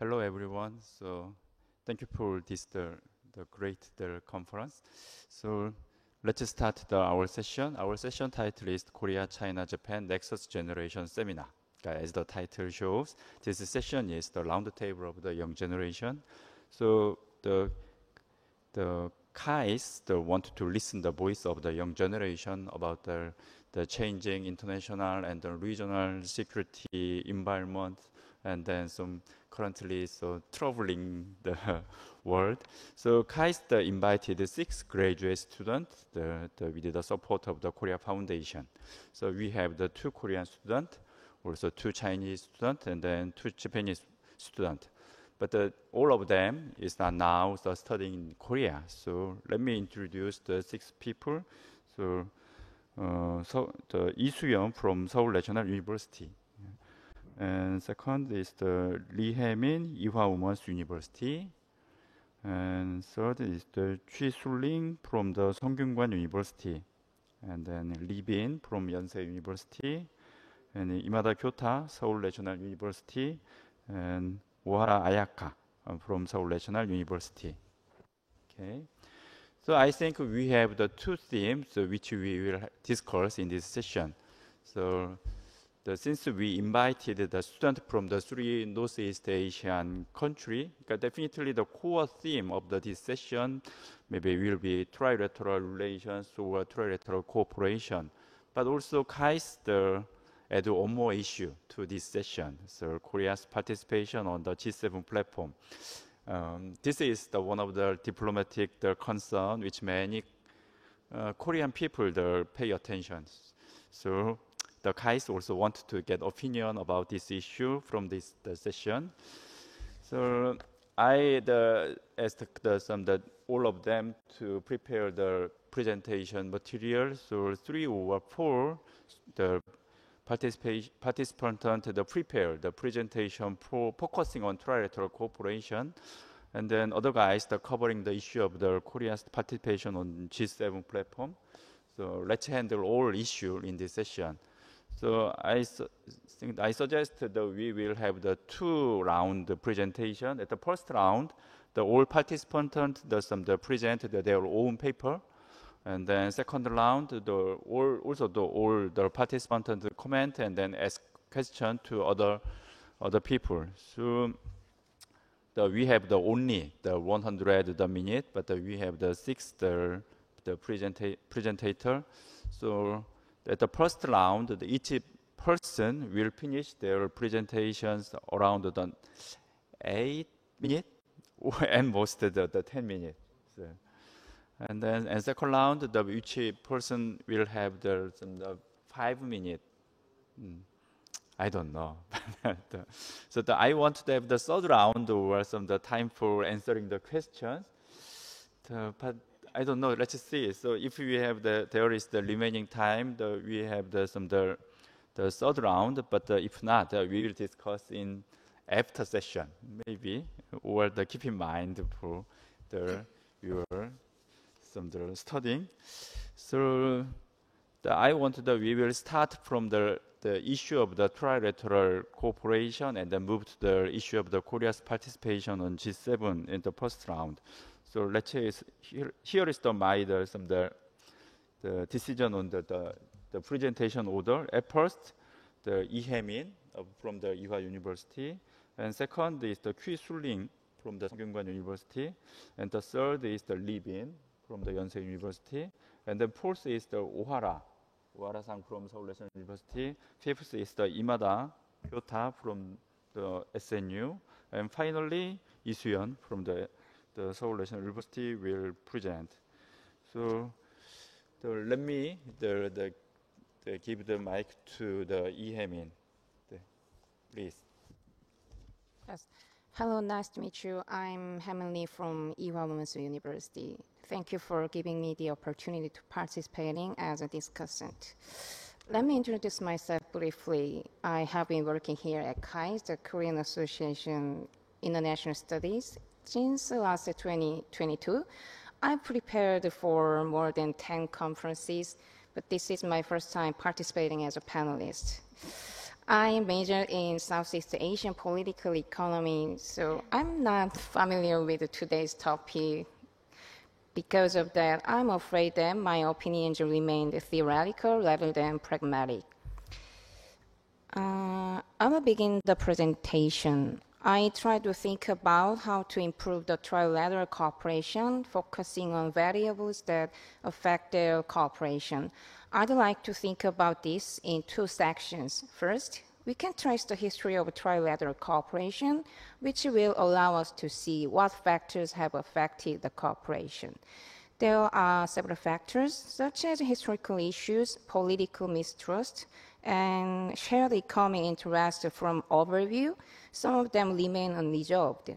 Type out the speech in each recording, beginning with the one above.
Hello everyone. So thank you for this the great conference. So let's start our session. Our session title is Korea, China, Japan Nexus Generation Seminar. As the title shows, this session is the round table of the young generation. So the KAIS want to listen the voice of the young generation about the changing international and the regional security environment, and then some currently so troubling the world. So KAIS invited 6 graduate students with the support of the Korea Foundation. So we have the 2 Korean students, also 2 Chinese students, and then 2 Japanese students. But all of them is not now studying in Korea. So let me introduce the 6 people. So, the Lee Soo-young from Seoul National University. And second is the Lee Hae-min, Ewha Women's University. And third is the Choi Sul-ling from the Sungkyunkwan University. And then Lee Bin from Yonsei University. And Imada Kyota, Seoul National University. And Ohara Ayaka from Seoul National University. Okay. So I think we have the 2 themes which we will discuss in this session. So since we invited the student from the 3 Northeast Asian country, definitely the core theme of this session maybe will be trilateral relations or trilateral cooperation. But also KAIS add one more issue to this session. So Korea's participation on the G7 platform. This is one of the diplomatic concern which many Korean people pay attention. So the KAIS also want to get opinion about this issue from the session. So I asked all of them to prepare the presentation material. So 3 or 4 the participants prepare the presentation for focusing on trilateral cooperation, and then other guys covering the issue of the Korea's participation on G7 platform. So let's handle all issues in this session. So I suggest that we will have the 2-round presentation. At the first round, all participants present their own paper. And then second round, all the participants comment and then ask question to other people. So we have only 100 minute, but we have the 6 presenter. So at the first round, each person will finish their presentations around 8 minutes, and most the 10 minutes. So, and then in second round, each person will have the 5 minutes. I don't know. So I want to have the third round or the time for answering the questions. But I don't know. Let's see. So if we have there is the remaining time, we have the third round. But if not, we will discuss in after session maybe, or keep in mind for your studying. So I want we will start from the issue of the trilateral cooperation and then move to the issue of the Korea's participation on G7 in the first round. So let's say here is the decision on the presentation order. At first, the Lee Hae-min from the Ewha University, and second is the Choi Sul-ling from the Sungkyunkwan University, and the third is the Lee Bin from the Yonsei University, and then fourth is the Ohara-sang from Seoul National University. Fifth is the Imada Kyota from the SNU, and finally Lee Soo-young from the Seoul National University will present. So let me give the mic to the Lee Hae-min, please. Yes. Hello, nice to meet you. I'm Hae-min Lee from Ewha Women's University. Thank you for giving me the opportunity to participating as a discussant. Let me introduce myself briefly. I have been working here at KAIS, the Korean Association International Studies, since last 2022. I've prepared for more than 10 conferences, but this is my first time participating as a panelist. I majored in Southeast Asian political economy, so I'm not familiar with today's topic. Because of that, I'm afraid that my opinions remain theoretical rather than pragmatic. I will begin the presentation. I try to think about how to improve the trilateral cooperation, focusing on variables that affect their cooperation. I'd like to think about this in two sections. First, we can trace the history of trilateral cooperation, which will allow us to see what factors have affected the cooperation. There are several factors, such as historical issues, political mistrust, and shared economic interest from overview. Some of them remain unresolved.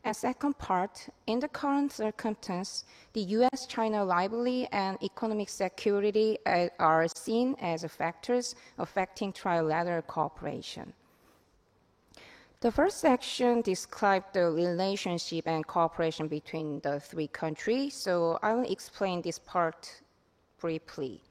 And second part, in the current circumstance, the U.S.-China rivalry and economic security are seen as factors affecting trilateral cooperation. The first section describes the relationship and cooperation between the three countries, so I will explain this part briefly.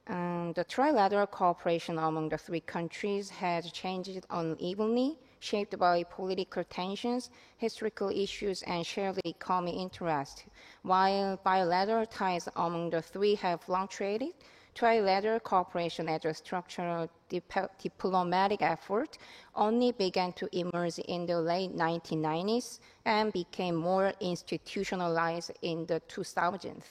The trilateral cooperation among the three countries has changed unevenly, shaped by political tensions, historical issues, and shared economic interest. While bilateral ties among the three have fluctuated, trilateral cooperation as a structural diplomatic effort only began to emerge in the late 1990s and became more institutionalized in the 2000s.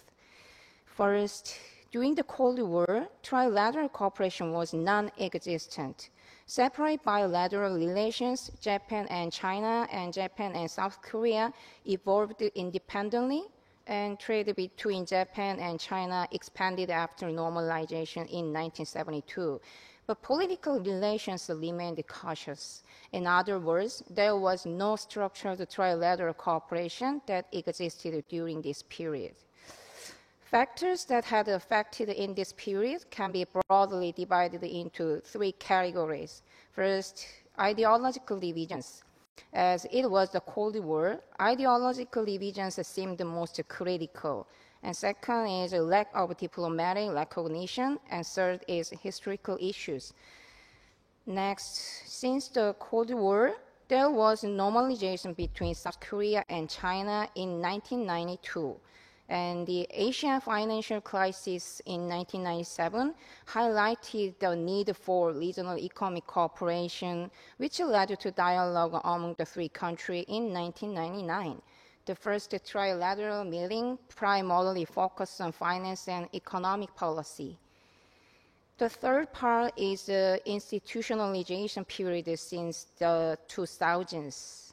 First, during the Cold War, trilateral cooperation was non-existent. Separate bilateral relations, Japan and China and Japan and South Korea evolved independently, and trade between Japan and China expanded after normalization in 1972. But political relations remained cautious. In other words, there was no structured trilateral cooperation that existed during this period. Factors that had affected in this period can be broadly divided into three categories. First, ideological divisions. As it was the Cold War, ideological divisions seemed the most critical. And second is a lack of diplomatic recognition. And third is historical issues. Next, since the Cold War, there was normalization between South Korea and China in 1992. And the Asian financial crisis in 1997 highlighted the need for regional economic cooperation, which led to dialogue among the three countries in 1999. The first trilateral meeting primarily focused on finance and economic policy. The third part is the institutionalization period since the 2000s.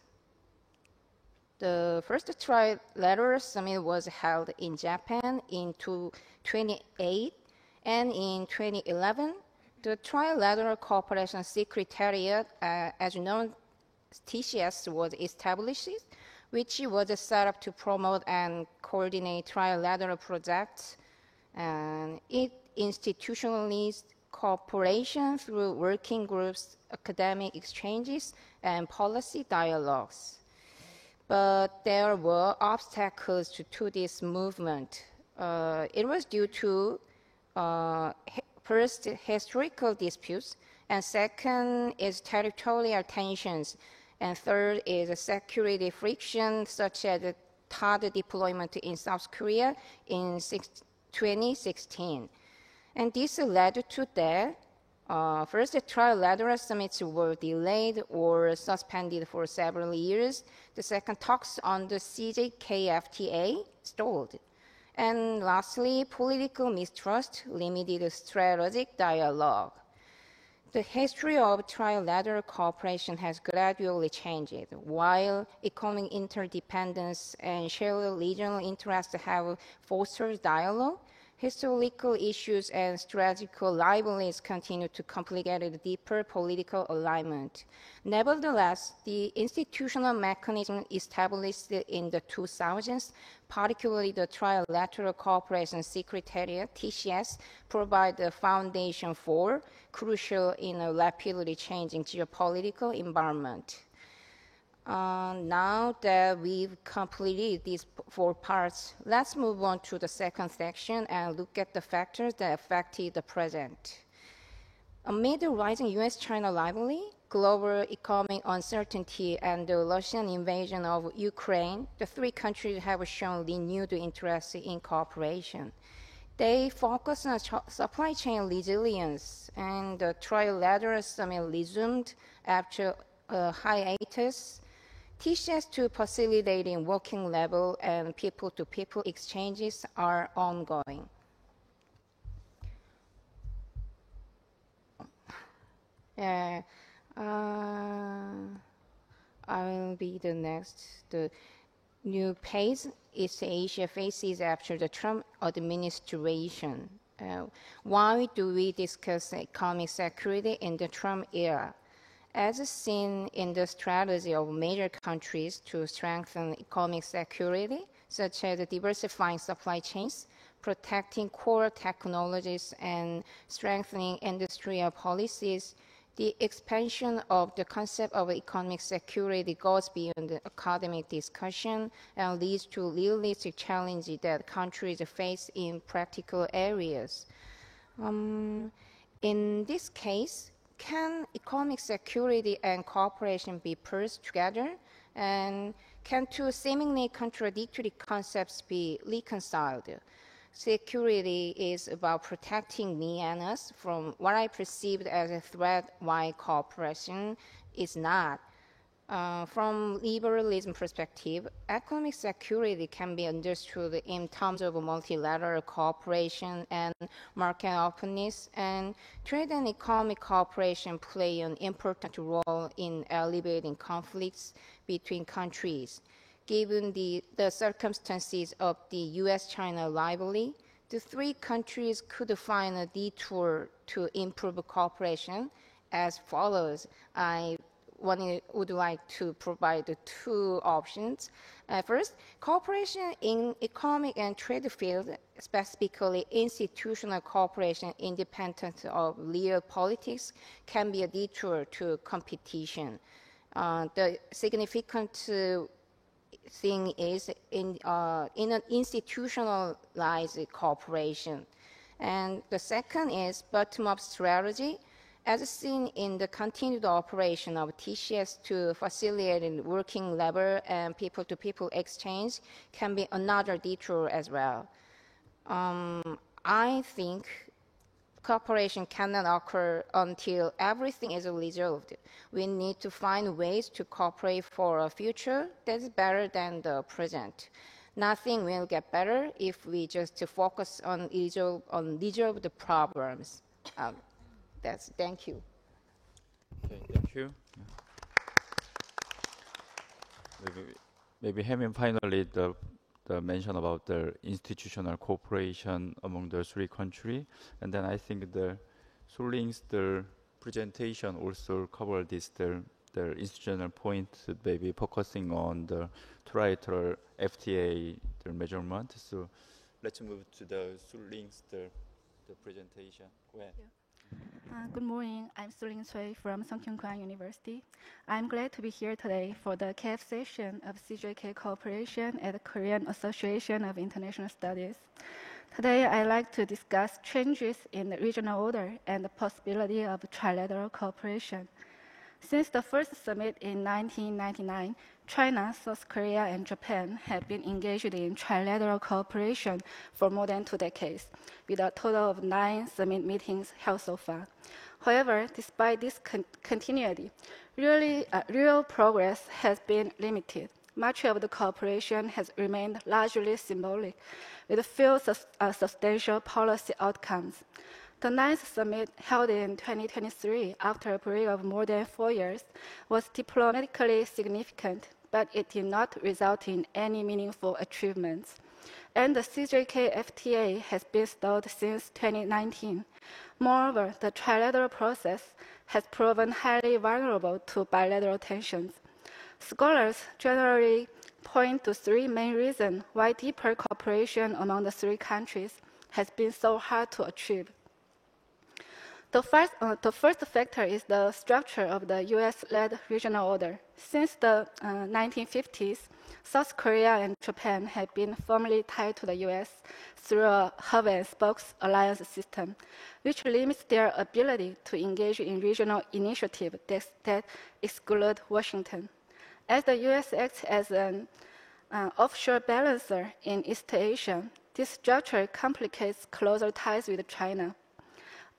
The first trilateral summit was held in Japan in 2008, and in 2011, the Trilateral Cooperation Secretariat, as known as TCS, was established, which was set up to promote and coordinate trilateral projects, and it institutionalized cooperation through working groups, academic exchanges, and policy dialogues. But there were obstacles to this movement. It was due to first, historical disputes, and second is territorial tensions, and third is security friction, such as the THAAD deployment in South Korea in 2016. And this led to that. First, the trilateral summits were delayed or suspended for several years. The second, talks on the CJKFTA stalled. And lastly, political mistrust limited strategic dialogue. The history of trilateral cooperation has gradually changed. While economic interdependence and shared regional interests have fostered dialogue, historical issues and strategical rivalries continue to complicate the deeper political alignment. Nevertheless, the institutional mechanism established in the 2000s, particularly the Trilateral Cooperation Secretariat, TCS, provide the foundation for crucial in a rapidly changing geopolitical environment. Now that we've completed these four parts, let's move on to the second section and look at the factors that affected the present. Amid the rising US-China rivalry, global economic uncertainty, and the Russian invasion of Ukraine, the three countries have shown renewed interest in cooperation. They focus on supply chain resilience, and the trilateral summit resumed after a hiatus. TCS to facilitating working level and people-to-people exchanges are ongoing. I will be the next. The new pace East Asia faces after the Trump administration. Why do we discuss economic security in the Trump era? As seen in the strategy of major countries to strengthen economic security, such as diversifying supply chains, protecting core technologies, and strengthening industrial policies, the expansion of the concept of economic security goes beyond the academic discussion and leads to realistic challenges that countries face in practical areas. In this case, can economic security and cooperation be pursed together? And can two seemingly contradictory concepts be reconciled? Security is about protecting me and us from what I perceived as a threat, while cooperation is not. From liberalism perspective, economic security can be understood in terms of multilateral cooperation and market openness, and trade and economic cooperation play an important role in alleviating conflicts between countries. Given the circumstances of the US-China rivalry, the three countries could find a detour to improve cooperation as follows. I would like to provide two options. First, cooperation in economic and trade field, specifically institutional cooperation independent of real politics, can be a detour to competition. The significant thing is in an institutionalized cooperation. And the second is bottom-up strategy, as seen in the continued operation of TCS to facilitate working labor and people-to-people exchange, can be another detour as well. I think cooperation cannot occur until everything is resolved. We need to find ways to cooperate for a future that's better than the present. Nothing will get better if we just focus on resolve the problems. Thank you. Okay, thank you. Maybe having finally the mention about the institutional cooperation among the three countries, and then I think the Sulling's presentation also covered this the institutional point, maybe focusing on the trilateral FTA measurement. So let's move to the Sulling's the presentation. Go ahead. Yeah. Good morning. I'm Suling Cui from Sungkyunkwan Kwan University. I'm glad to be here today for the KF session of CJK Cooperation at the Korean Association of International Studies. Today, I'd like to discuss changes in the regional order and the possibility of trilateral cooperation. Since the first summit in 1999, China, South Korea, and Japan have been engaged in trilateral cooperation for more than 2 decades, with a total of 9 summit meetings held so far. However, despite this continuity, real progress has been limited. Much of the cooperation has remained largely symbolic, with few substantial policy outcomes. The 9th summit, held in 2023 after a break of more than 4 years, was diplomatically significant, but it did not result in any meaningful achievements. And the CJK FTA has been stalled since 2019. Moreover, the trilateral process has proven highly vulnerable to bilateral tensions. Scholars generally point to 3 main reasons why deeper cooperation among the 3 countries has been so hard to achieve. The first factor is the structure of the US-led regional order. Since the 1950s, South Korea and Japan have been firmly tied to the US through a hub and spokes alliance system, which limits their ability to engage in regional initiatives that exclude Washington. As the US acts as an offshore balancer in East Asia, this structure complicates closer ties with China.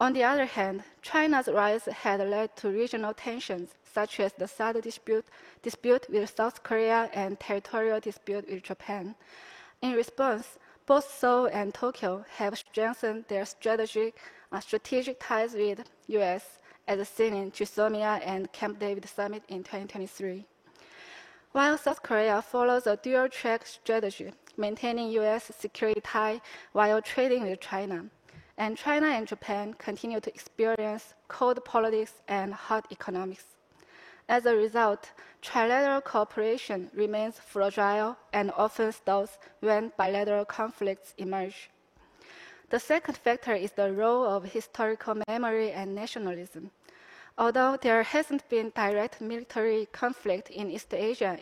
On the other hand, China's rise had led to regional tensions, such as the SAR dispute with South Korea and territorial dispute with Japan. In response, both Seoul and Tokyo have strengthened their strategic ties with U.S., as seen in GSOMIA and Camp David Summit in 2023. While South Korea follows a dual-track strategy, maintaining U.S. security tie while trading with China, and China and Japan continue to experience cold politics and hot economics. As a result, trilateral cooperation remains fragile and often stalls when bilateral conflicts emerge. The second factor is the role of historical memory and nationalism. Although there hasn't been direct military conflict in East Asia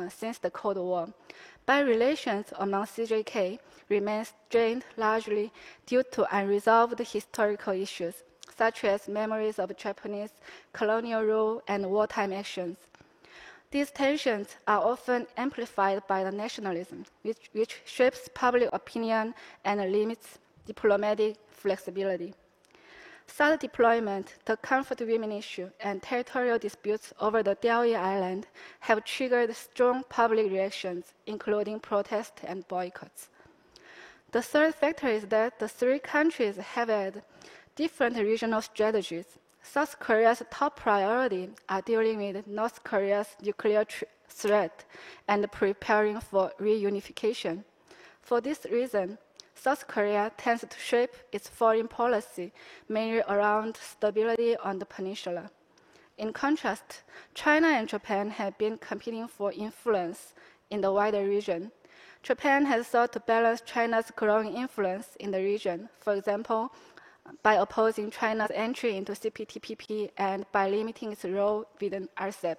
since the Cold War, relations among CJK remain strained largely due to unresolved historical issues, such as memories of Japanese colonial rule and wartime actions. These tensions are often amplified by the nationalism, which shapes public opinion and limits diplomatic flexibility. SAR deployment, the comfort women issue, and territorial disputes over the Diaoyu Island have triggered strong public reactions, including protests and boycotts. The third factor is that the three countries have had different regional strategies. South Korea's top priority are dealing with North Korea's nuclear threat and preparing for reunification. For this reason, South Korea tends to shape its foreign policy mainly around stability on the peninsula. In contrast, China and Japan have been competing for influence in the wider region. Japan has sought to balance China's growing influence in the region, for example, by opposing China's entry into CPTPP and by limiting its role within RCEP.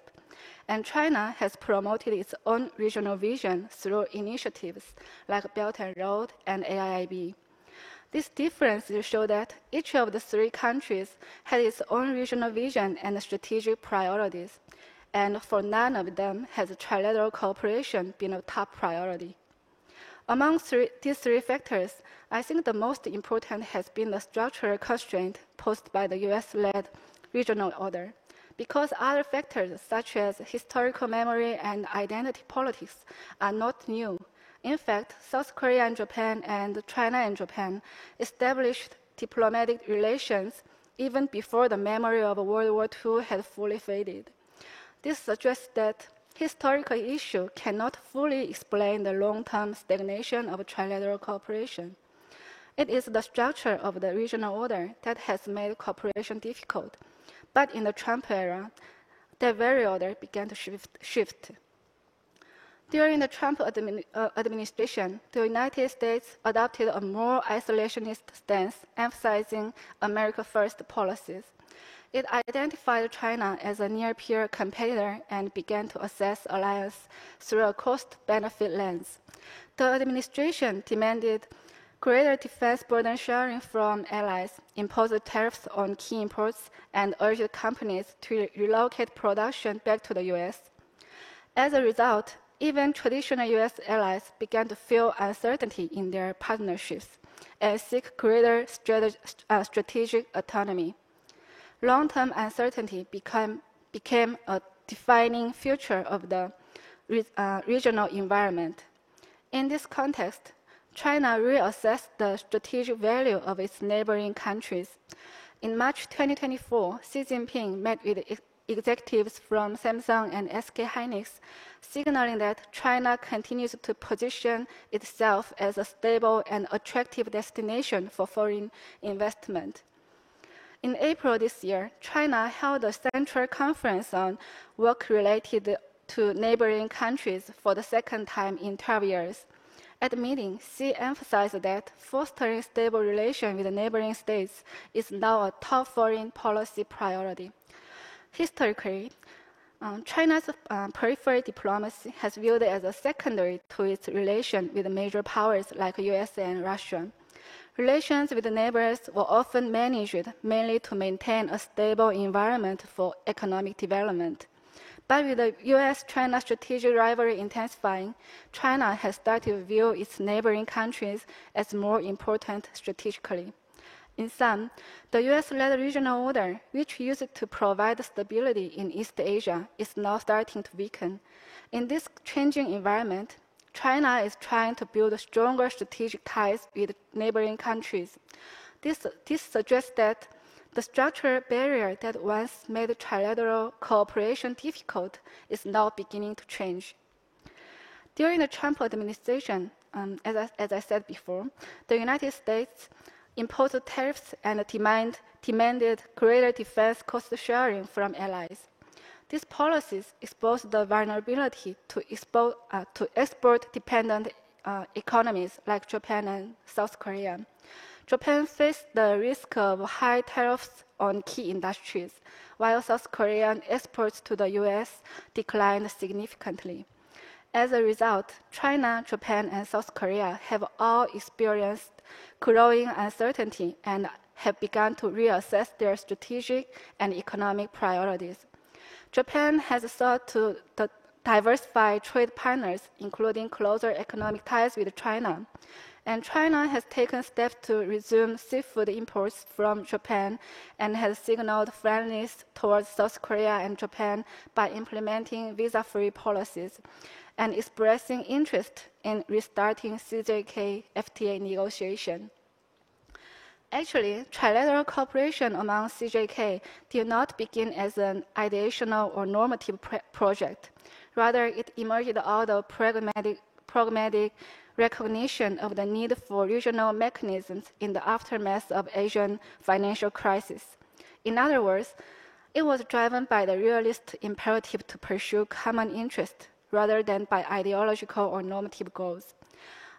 And China has promoted its own regional vision through initiatives like Belt and Road and AIIB. These differences show that each of the three countries had its own regional vision and strategic priorities, and for none of them has trilateral cooperation been a top priority. Among these three factors, I think the most important has been the structural constraint posed by the US-led regional order. Because other factors, such as historical memory and identity politics, are not new. In fact, South Korea and Japan and China and Japan established diplomatic relations even before the memory of World War II had fully faded. This suggests that historical issues cannot fully explain the long-term stagnation of trilateral cooperation. It is the structure of the regional order that has made cooperation difficult. But in the Trump era, that very order began to shift. During the Trump administration, the United States adopted a more isolationist stance, emphasizing America First policies. It identified China as a near-peer competitor and began to assess alliance through a cost-benefit lens. The administration demanded greater defense burden sharing from allies, imposed tariffs on key imports, and urged companies to relocate production back to the U.S. As a result, even traditional U.S. allies began to feel uncertainty in their partnerships and seek greater strategic autonomy. Long-term uncertainty became a defining feature of the regional environment. In this context, China reassessed the strategic value of its neighboring countries. In March 2024, Xi Jinping met with executives from Samsung and SK Hynix, signaling that China continues to position itself as a stable and attractive destination for foreign investment. In April this year, China held a central conference on work related to neighboring countries for the second time in 12 years. At the meeting, Xi emphasized that fostering stable relations with the neighboring states is now a top foreign policy priority. Historically, China's peripheral diplomacy has viewed as a secondary to its relation with major powers like US and Russia. Relations with neighbors were often managed mainly to maintain a stable environment for economic development. But with the US-China strategic rivalry intensifying, China has started to view its neighboring countries as more important strategically. In sum, the US-led regional order, which used to provide stability in East Asia, is now starting to weaken. In this changing environment, China is trying to build stronger strategic ties with neighboring countries. This suggests that the structural barrier that once made trilateral cooperation difficult is now beginning to change. During the Trump administration, as I said before, the United States imposed tariffs and demanded greater defense cost sharing from allies. These policies exposed the vulnerability to export-dependent economies like Japan and South Korea. Japan faced the risk of high tariffs on key industries, while South Korean exports to the US declined significantly. As a result, China, Japan, and South Korea have all experienced growing uncertainty and have begun to reassess their strategic and economic priorities. Japan has sought to diversify trade partners, including closer economic ties with China. And China has taken steps to resume seafood imports from Japan and has signaled friendliness towards South Korea and Japan by implementing visa-free policies and expressing interest in restarting CJK FTA negotiation. Actually, trilateral cooperation among CJK did not begin as an ideational or normative project. Rather, it emerged out of pragmatic recognition of the need for regional mechanisms in the aftermath of Asian financial crisis. In other words, it was driven by the realist imperative to pursue common interest rather than by ideological or normative goals.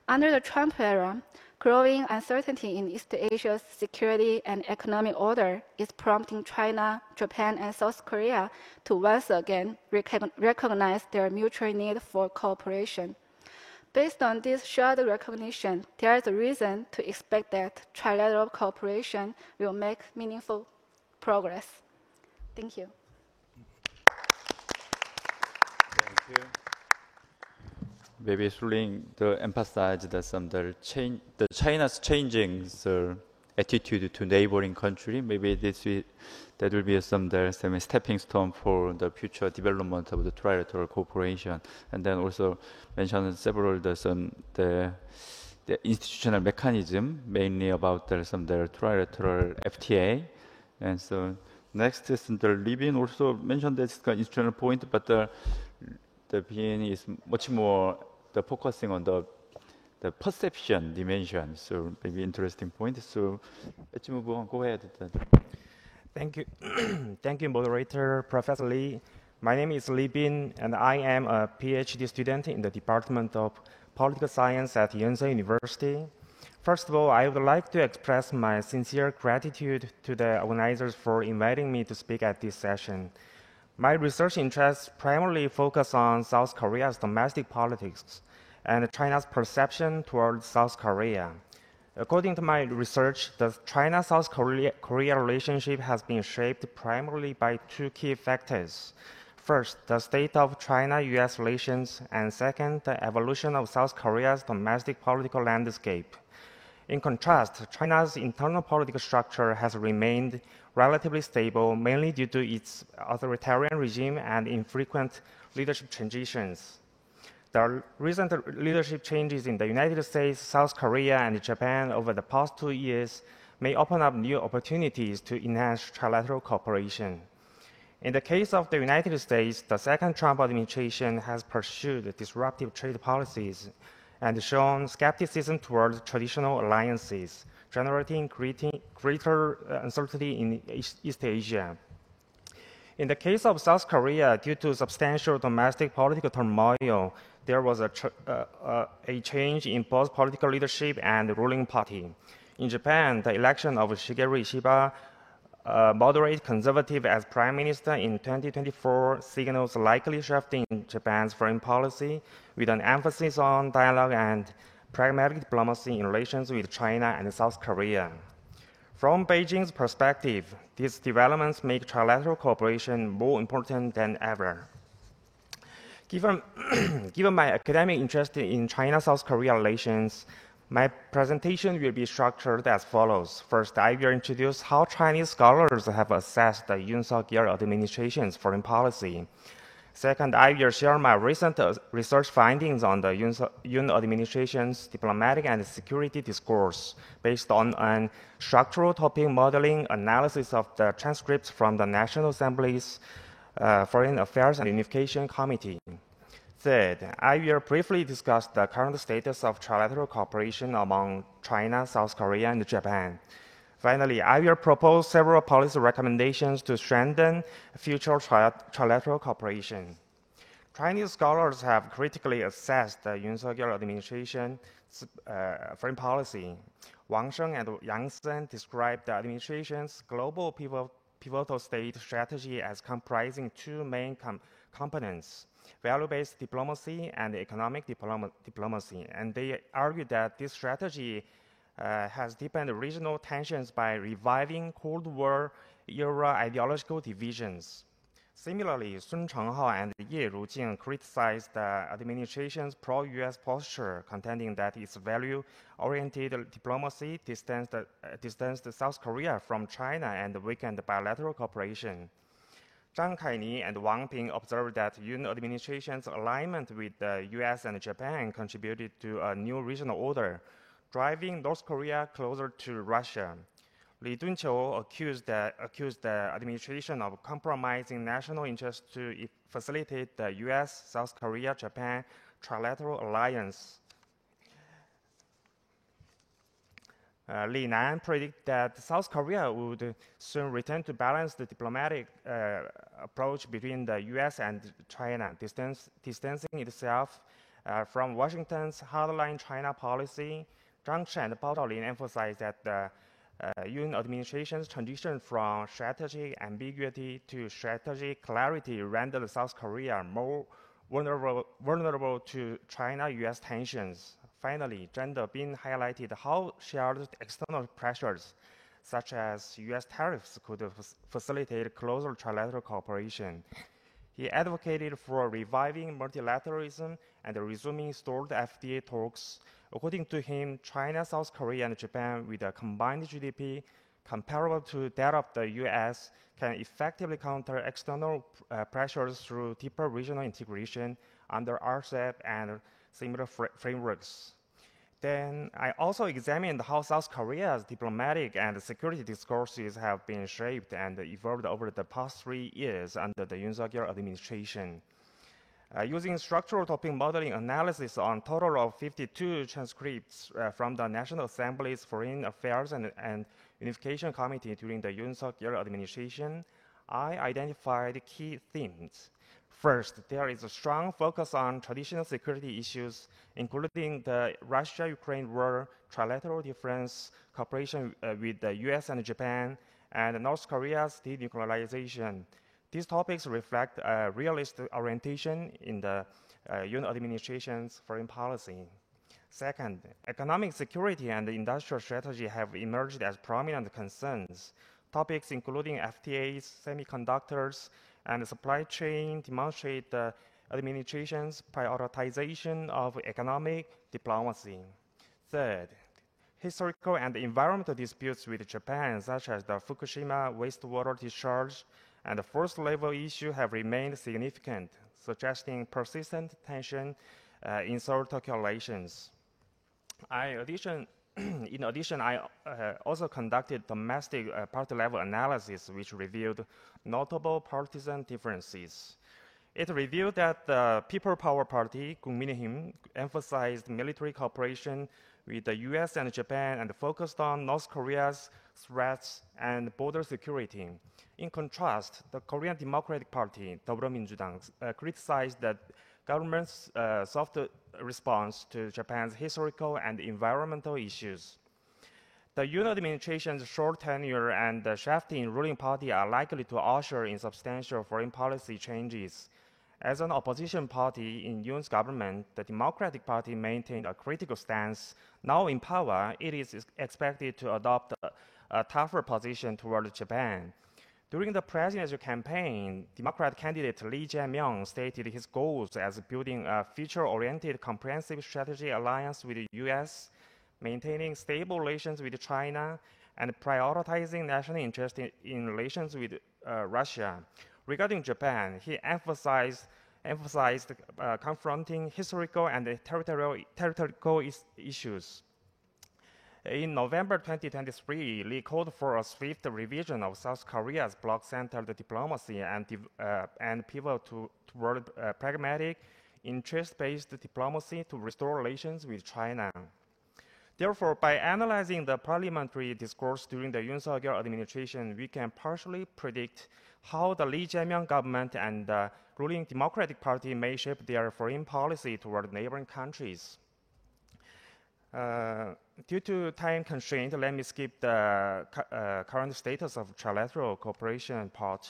Under the Trump era, growing uncertainty in East Asia's security and economic order is prompting China, Japan, and South Korea to once again recognize their mutual need for cooperation. Based on this shared recognition, there is a reason to expect that trilateral cooperation will make meaningful progress. Thank you. Thank you. Maybe Suling to emphasize that the China's changing attitude to neighboring country. Maybe that will be some stepping stone for the future development of the trilateral cooperation. And then also mention several the institutional mechanism, mainly about the trilateral FTA. And so next is the Libin also mentioned this institutional point, but the BN is much more focusing on the perception dimension. So maybe interesting point. So let's move on. Go ahead. Thank you. Thank you, moderator, Professor Lee. My name is Li Bin, and I am a PhD student in the Department of Political Science at Yonsei University. First of all, I would like to express my sincere gratitude to the organizers for inviting me to speak at this session. My research interests primarily focus on South Korea's domestic politics and China's perception towards South Korea. According to my research, the China-South Korea relationship has been shaped primarily by two key factors. First, the state of China-US relations, and second, the evolution of South Korea's domestic political landscape. In contrast, China's internal political structure has remained relatively stable, mainly due to its authoritarian regime and infrequent leadership transitions. The recent leadership changes in the United States, South Korea, and Japan over the past 2 years may open up new opportunities to enhance trilateral cooperation. In the case of the United States, the second Trump administration has pursued disruptive trade policies and shown skepticism towards traditional alliances, generating greater uncertainty in East Asia. In the case of South Korea, due to substantial domestic political turmoil, there was a change in both political leadership and the ruling party. In Japan, the election of Shigeru Ishiba moderate conservative as prime minister in 2024 signals likely shifting in Japan's foreign policy with an emphasis on dialogue and pragmatic diplomacy in relations with China and South Korea. From Beijing's perspective, these developments make trilateral cooperation more important than ever. Given my academic interest in China-South Korea relations, my presentation will be structured as follows. First, I will introduce how Chinese scholars have assessed the Yoon Suk-yeol administration's foreign policy. Second, I will share my recent research findings on the Yoon administration's diplomatic and security discourse based on an structural topic modeling analysis of the transcripts from the National Assembly's Foreign Affairs and Unification Committee. Third, I will briefly discuss the current status of trilateral cooperation among China, South Korea, and Japan. Finally, I will propose several policy recommendations to strengthen future trilateral cooperation. Chinese scholars have critically assessed the Yoon Suk-yeol administration's foreign policy. Wang Sheng and Yang Sen described the administration's global pivotal state strategy as comprising two main components: value-based diplomacy and economic diplomacy. And they argued that this strategy has deepened regional tensions by reviving Cold War-era ideological divisions. Similarly, Sun Chenghao and Ye Rujing criticized the administration's pro-U.S. posture, contending that its value-oriented diplomacy distanced South Korea from China and weakened bilateral cooperation. Zhang Kaini and Wang Ping observed that Yoon administration's alignment with the U.S. and Japan contributed to a new regional order, driving North Korea closer to Russia. Li Dunqiu accused the administration of compromising national interests to facilitate the U.S., South Korea, Japan trilateral alliance. Li Nan predicted that South Korea would soon return to balanced diplomatic approach between the U.S. and China, distancing itself from Washington's hardline China policy. Zhang Shen and Bao Daolin emphasized that the Yoon administration's transition from strategic ambiguity to strategic clarity rendered South Korea more vulnerable to China-U.S. tensions. Finally, Zhang Debin highlighted how shared external pressures, such as U.S. tariffs, could facilitate closer trilateral cooperation. He advocated for reviving multilateralism and resuming stalled FTA talks. According to him, China, South Korea, and Japan, with a combined GDP comparable to that of the U.S., can effectively counter external pressures through deeper regional integration under RCEP and similar frameworks. Then I also examined how South Korea's diplomatic and security discourses have been shaped and evolved over the past 3 years under the Yoon Suk-yeol administration. Using structural topic modeling analysis on total of 52 transcripts from the National Assembly's Foreign Affairs and Unification Committee during the Yoon Suk-yeol administration, I identified key themes. First, there is a strong focus on traditional security issues, including the Russia-Ukraine war, trilateral defense cooperation with the US and Japan, and North Korea's denuclearization. These topics reflect a realist orientation in the Yoon administration's foreign policy. Second, economic security and industrial strategy have emerged as prominent concerns. Topics including FTAs, semiconductors, and supply chain demonstrate the administration's prioritization of economic diplomacy. Third, historical and environmental disputes with Japan, such as the Fukushima wastewater discharge and the first level issue, have remained significant, suggesting persistent tension in Seoul-Tokyo relations. In addition, I also conducted domestic party-level analysis, which revealed notable partisan differences. It revealed that the People Power Party, 국민의힘, emphasized military cooperation with the US and Japan and focused on North Korea's threats and border security. In contrast, the Korean Democratic Party, 더불어민주당, criticized the government's soft response to Japan's historical and environmental issues. The Yoon administration's short tenure and the shift in ruling party are likely to usher in substantial foreign policy changes. As an opposition party in Yoon's government, the Democratic Party maintained a critical stance. Now in power, it is expected to adopt a tougher position toward Japan. During the presidential campaign, Democrat candidate Lee Jae-myung stated his goals as building a future-oriented comprehensive strategic alliance with the U.S., maintaining stable relations with China, and prioritizing national interest in relations with Russia. Regarding Japan, he emphasized confronting historical and territorial issues. In November 2023, Lee called for a swift revision of South Korea's bloc-centered diplomacy and pivot toward pragmatic, interest-based diplomacy to restore relations with China. Therefore, by analyzing the parliamentary discourse during the Yoon Suk-yeol administration, we can partially predict how the Lee Jae-myung government and the ruling Democratic Party may shape their foreign policy toward neighboring countries. Due to time constraint, let me skip the current status of trilateral cooperation part.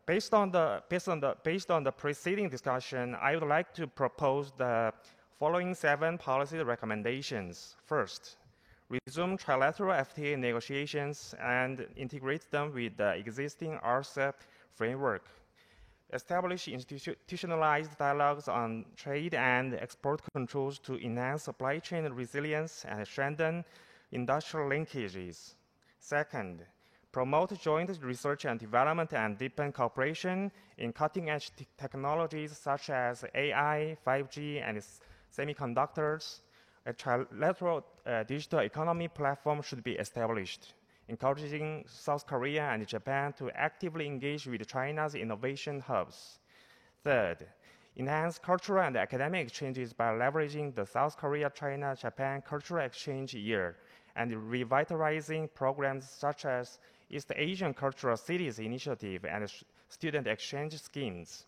Based on the preceding discussion, I would like to propose the following 7 policy recommendations. First, resume trilateral FTA negotiations and integrate them with the existing RCEP framework. Establish institutionalized dialogues on trade and export controls to enhance supply chain resilience and strengthen industrial linkages. Second, promote joint research and development and deepen cooperation in cutting-edge technologies such as AI, 5G, and semiconductors. A trilateral digital economy platform should be established, encouraging South Korea and Japan to actively engage with China's innovation hubs. Third, enhance cultural and academic exchanges by leveraging the South Korea-China-Japan Cultural Exchange Year and revitalizing programs such as East Asian Cultural Cities Initiative and student exchange schemes.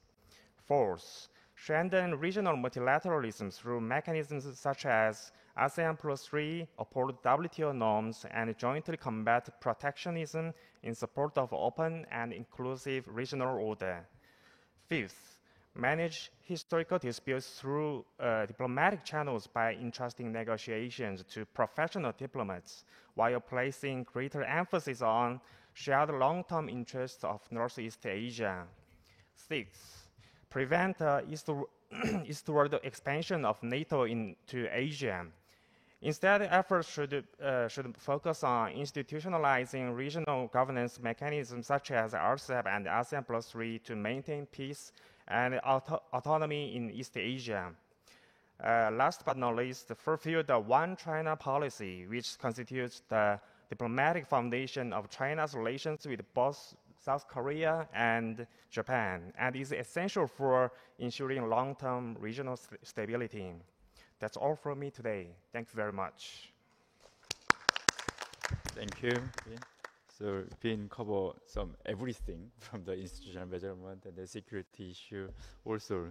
Fourth, strengthen regional multilateralism through mechanisms such as ASEAN Plus 3, uphold WTO norms, and jointly combat protectionism in support of open and inclusive regional order. Fifth, manage historical disputes through diplomatic channels by entrusting negotiations to professional diplomats while placing greater emphasis on shared long-term interests of Northeast Asia. Sixth, prevent eastward expansion of NATO into Asia. Instead, efforts should focus on institutionalizing regional governance mechanisms such as RCEP and ASEAN Plus 3 to maintain peace and autonomy in East Asia. Last but not least, fulfill the One China policy, which constitutes the diplomatic foundation of China's relations with both South Korea and Japan, and is essential for ensuring long-term regional stability. That's all from me today. Thank you very much. Thank you, Bin. So Bin covered everything from the institutional measurement and the security issue, also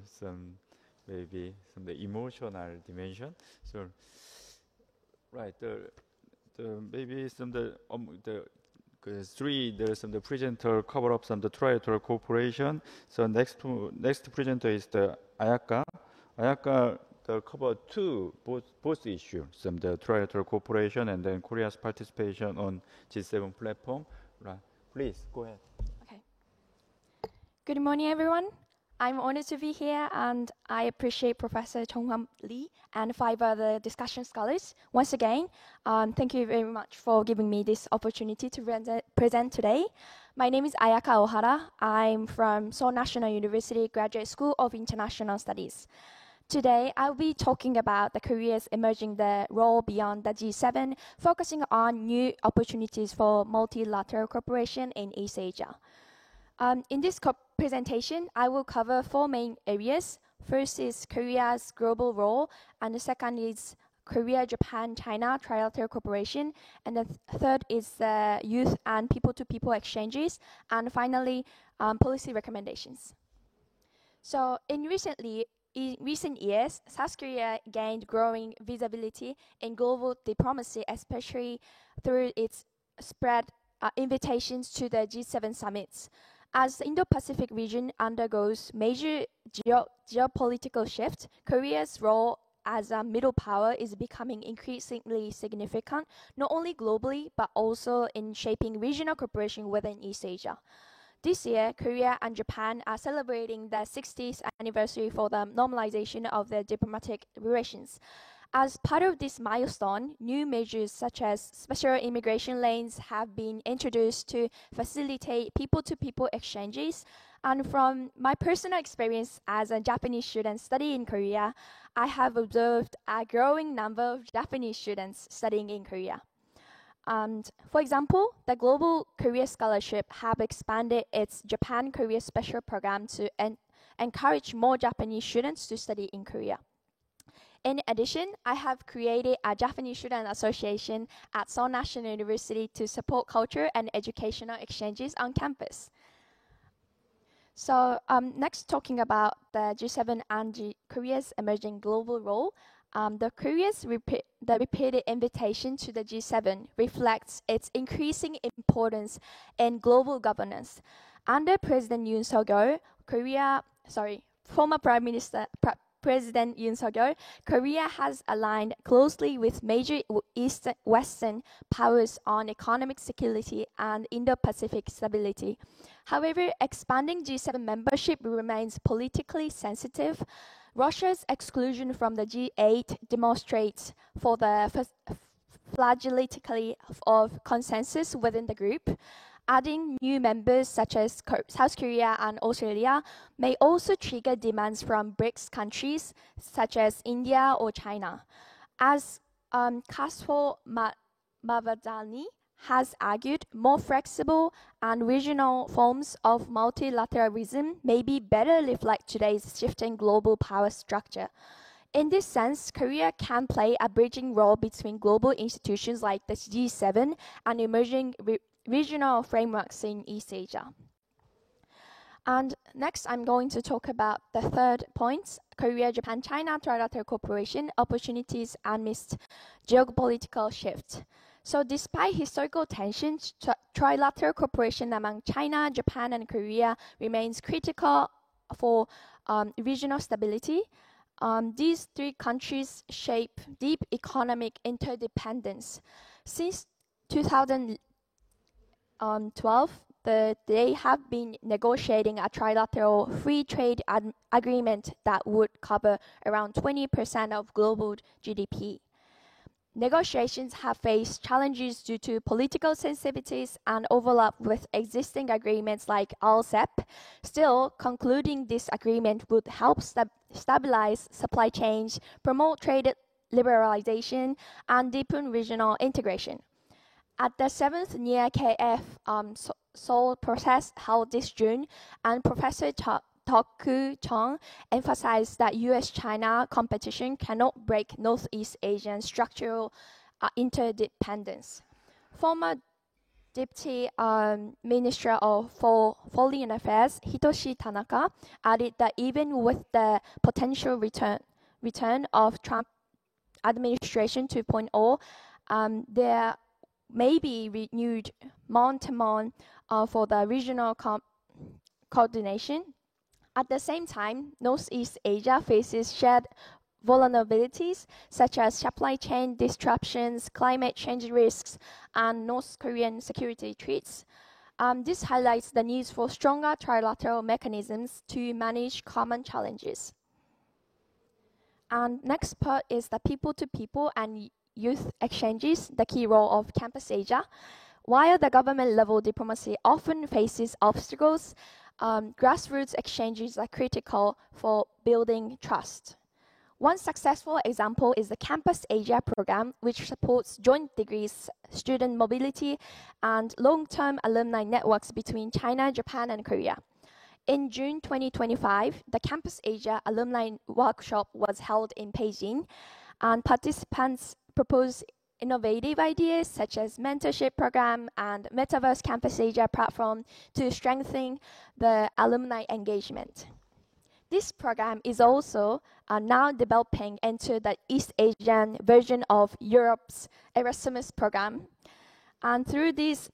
maybe some the emotional dimension. So right, maybe there's some the presenter cover up some the trilateral cooperation. So next presenter is the Ayaka. Ayaka cover both issues, some the trilateral cooperation and then Korea's participation on G7 platform. Right, please go ahead. Okay. Good morning, everyone. I'm honored to be here, and I appreciate Professor Chong-Hwan Lee and 5 other discussion scholars. Once again, thank you very much for giving me this opportunity to present today. My name is Ayaka Ohara. I'm from Seoul National University Graduate School of International Studies. Today, I'll be talking about the Korea's emerging the role beyond the G7, focusing on new opportunities for multilateral cooperation in East Asia. In this presentation, I will cover 4 main areas. First is Korea's global role, and the second is Korea, Japan, China trilateral cooperation, and the third is youth and people-to-people exchanges, and finally, policy recommendations. So, in recently, recent years, South Korea gained growing visibility in global diplomacy, especially through its spread invitations to the G7 summits. As the Indo-Pacific region undergoes major geopolitical shift, Korea's role as a middle power is becoming increasingly significant, not only globally, but also in shaping regional cooperation within East Asia. This year, Korea and Japan are celebrating the 60th anniversary for the normalization of their diplomatic relations. As part of this milestone, new measures such as special immigration lanes have been introduced to facilitate people-to-people exchanges. And from my personal experience as a Japanese student studying in Korea, I have observed a growing number of Japanese students studying in Korea. And for example, the Global Korea Scholarship have expanded its Japan-Korea special program to encourage more Japanese students to study in Korea. In addition, I have created a Japanese Student Association at Seoul National University to support culture and educational exchanges on campus. So next, talking about the G7 and Korea's emerging global role, the repeated invitation to the G7 reflects its increasing importance in global governance. Under President Yoon Suk-yeol, former President Yoon Suk-yeol, Korea has aligned closely with major Western powers on economic security and Indo-Pacific stability. However, expanding G7 membership remains politically sensitive. Russia's exclusion from the G8 demonstrates for the fragility of consensus within the group. Adding new members such as South Korea and Australia may also trigger demands from BRICS countries such as India or China. As Kashmir Mavadani has argued, more flexible and regional forms of multilateralism may be better reflect today's shifting global power structure. In this sense, Korea can play a bridging role between global institutions like the G7 and emerging regional frameworks in East Asia. And next, I'm going to talk about the third point, Korea, Japan, China trilateral cooperation, opportunities amidst geopolitical shift. So despite historical tensions, trilateral cooperation among China, Japan, and Korea remains critical for regional stability. These three countries shape deep economic interdependence. Since 2012, they have been negotiating a trilateral free trade agreement that would cover around 20% of global GDP. Negotiations have faced challenges due to political sensitivities and overlap with existing agreements like RCEP. Still, concluding this agreement would help stabilize supply chains, promote trade liberalization, and deepen regional integration. At the 7th NEAR KF Seoul process held this June, and Professor Toku Chung emphasized that U.S.-China competition cannot break Northeast Asian structural interdependence. Former Deputy Minister for Foreign Affairs Hitoshi Tanaka added that even with the potential return of Trump administration 2.0, there may be renewed man-to-man for the regional coordination. At the same time, Northeast Asia faces shared vulnerabilities such as supply chain disruptions, climate change risks, and North Korean security threats. This highlights the need for stronger trilateral mechanisms to manage common challenges. And next part is the people-to-people and youth exchanges, the key role of Campus Asia. While the government-level diplomacy often faces obstacles, grassroots exchanges are critical for building trust. One successful example is the Campus Asia program, which supports joint degrees, student mobility, and long-term alumni networks between China, Japan, and Korea. In June 2025, the Campus Asia alumni workshop was held in Beijing, and participants proposed innovative ideas such as mentorship program and Metaverse Campus Asia platform to strengthen the alumni engagement. this program is also now developing into the East Asian version of Europe's Erasmus program. And through this,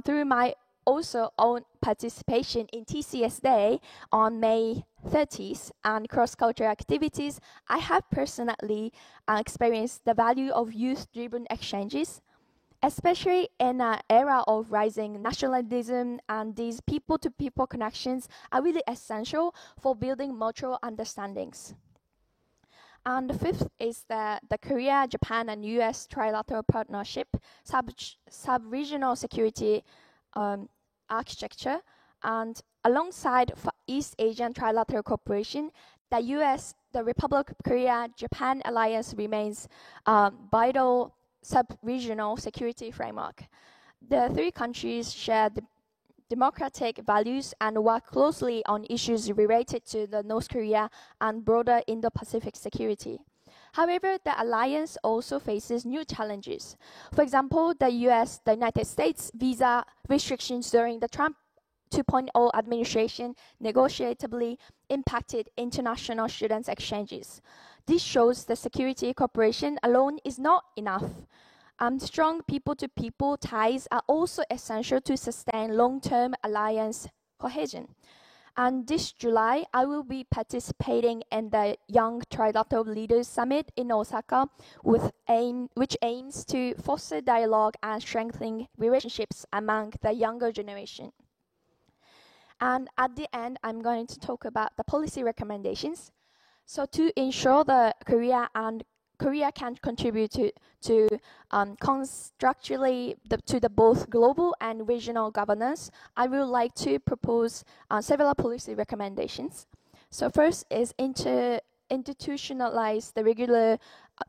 through my also own participation in TCS Day on May 30th and cross-cultural activities, I have personally experienced the value of youth-driven exchanges, especially in an era of rising nationalism, and these people-to-people connections are really essential for building mutual understandings. And the fifth is the Korea, Japan, and US trilateral partnership, sub-regional security architecture, and alongside East Asian trilateral cooperation, the US, the Republic of Korea, Japan alliance remains vital sub-regional security framework. The three countries share democratic values and work closely on issues related to the North Korea and broader Indo-Pacific security. However, the alliance also faces new challenges. For example, the United States visa restrictions during the Trump 2.0 administration negotiatably impacted international students' exchanges. This shows that security cooperation alone is not enough. Strong people-to-people ties are also essential to sustain long-term alliance cohesion. And this July, I will be participating in the Young Trilateral Leaders Summit in Osaka, which aims to foster dialogue and strengthen relationships among the younger generation. And at the end, I'm going to talk about the policy recommendations. So to ensure that Korea can contribute to constructively to the both global and regional governance, I would like to propose several policy recommendations. So first is institutionalize the regular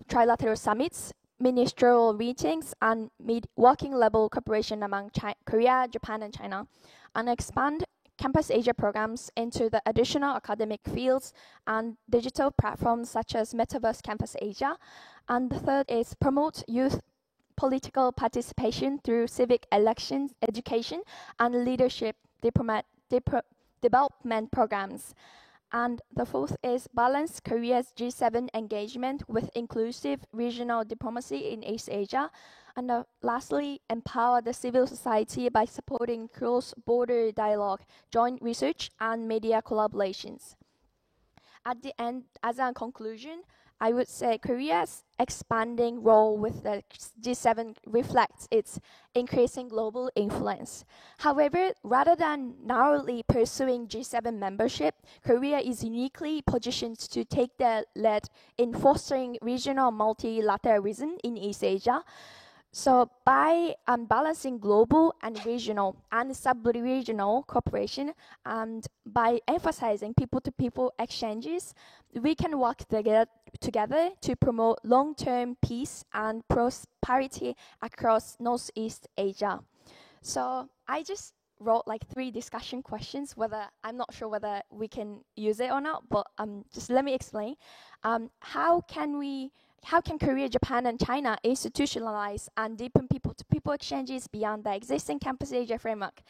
trilateral summits, ministerial meetings, and working level cooperation among Korea, Japan, and China, and expand Campus Asia programs into the additional academic fields and digital platforms such as Metaverse Campus Asia. And the third is promote youth political participation through civic elections, education, and leadership development programs. And the fourth is balance Korea's G7 engagement with inclusive regional diplomacy in East Asia. And lastly, empower the civil society by supporting cross-border dialogue, joint research, and media collaborations. At the end, as a conclusion, I would say Korea's expanding role with the G7 reflects its increasing global influence. However, rather than narrowly pursuing G7 membership, Korea is uniquely positioned to take the lead in fostering regional multilateralism in East Asia. So by balancing global and regional and sub-regional cooperation, and by emphasizing people-to-people exchanges, we can work together to promote long-term peace and prosperity across Northeast Asia. So I just wrote like 3 discussion questions, I'm not sure whether we can use it or not, but just let me explain. How can Korea, Japan, and China institutionalize and deepen people-to-people exchanges beyond the existing Campus Asia framework?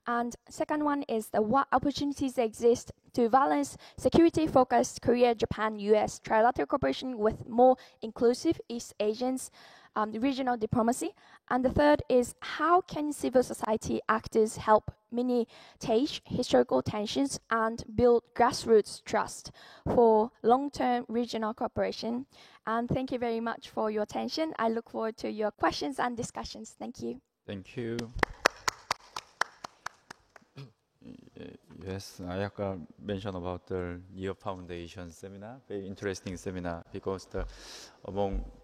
And second one is what opportunities exist to balance security-focused Korea, Japan, US trilateral cooperation with more inclusive East Asians regional diplomacy. And the third is how can civil society actors help mitigate historical tensions and build grassroots trust for long-term regional cooperation. And thank you very much for your attention. I look forward to your questions and discussions. Thank you. Thank you. Yes, I mentioned about the Year Foundation seminar, very interesting seminar, because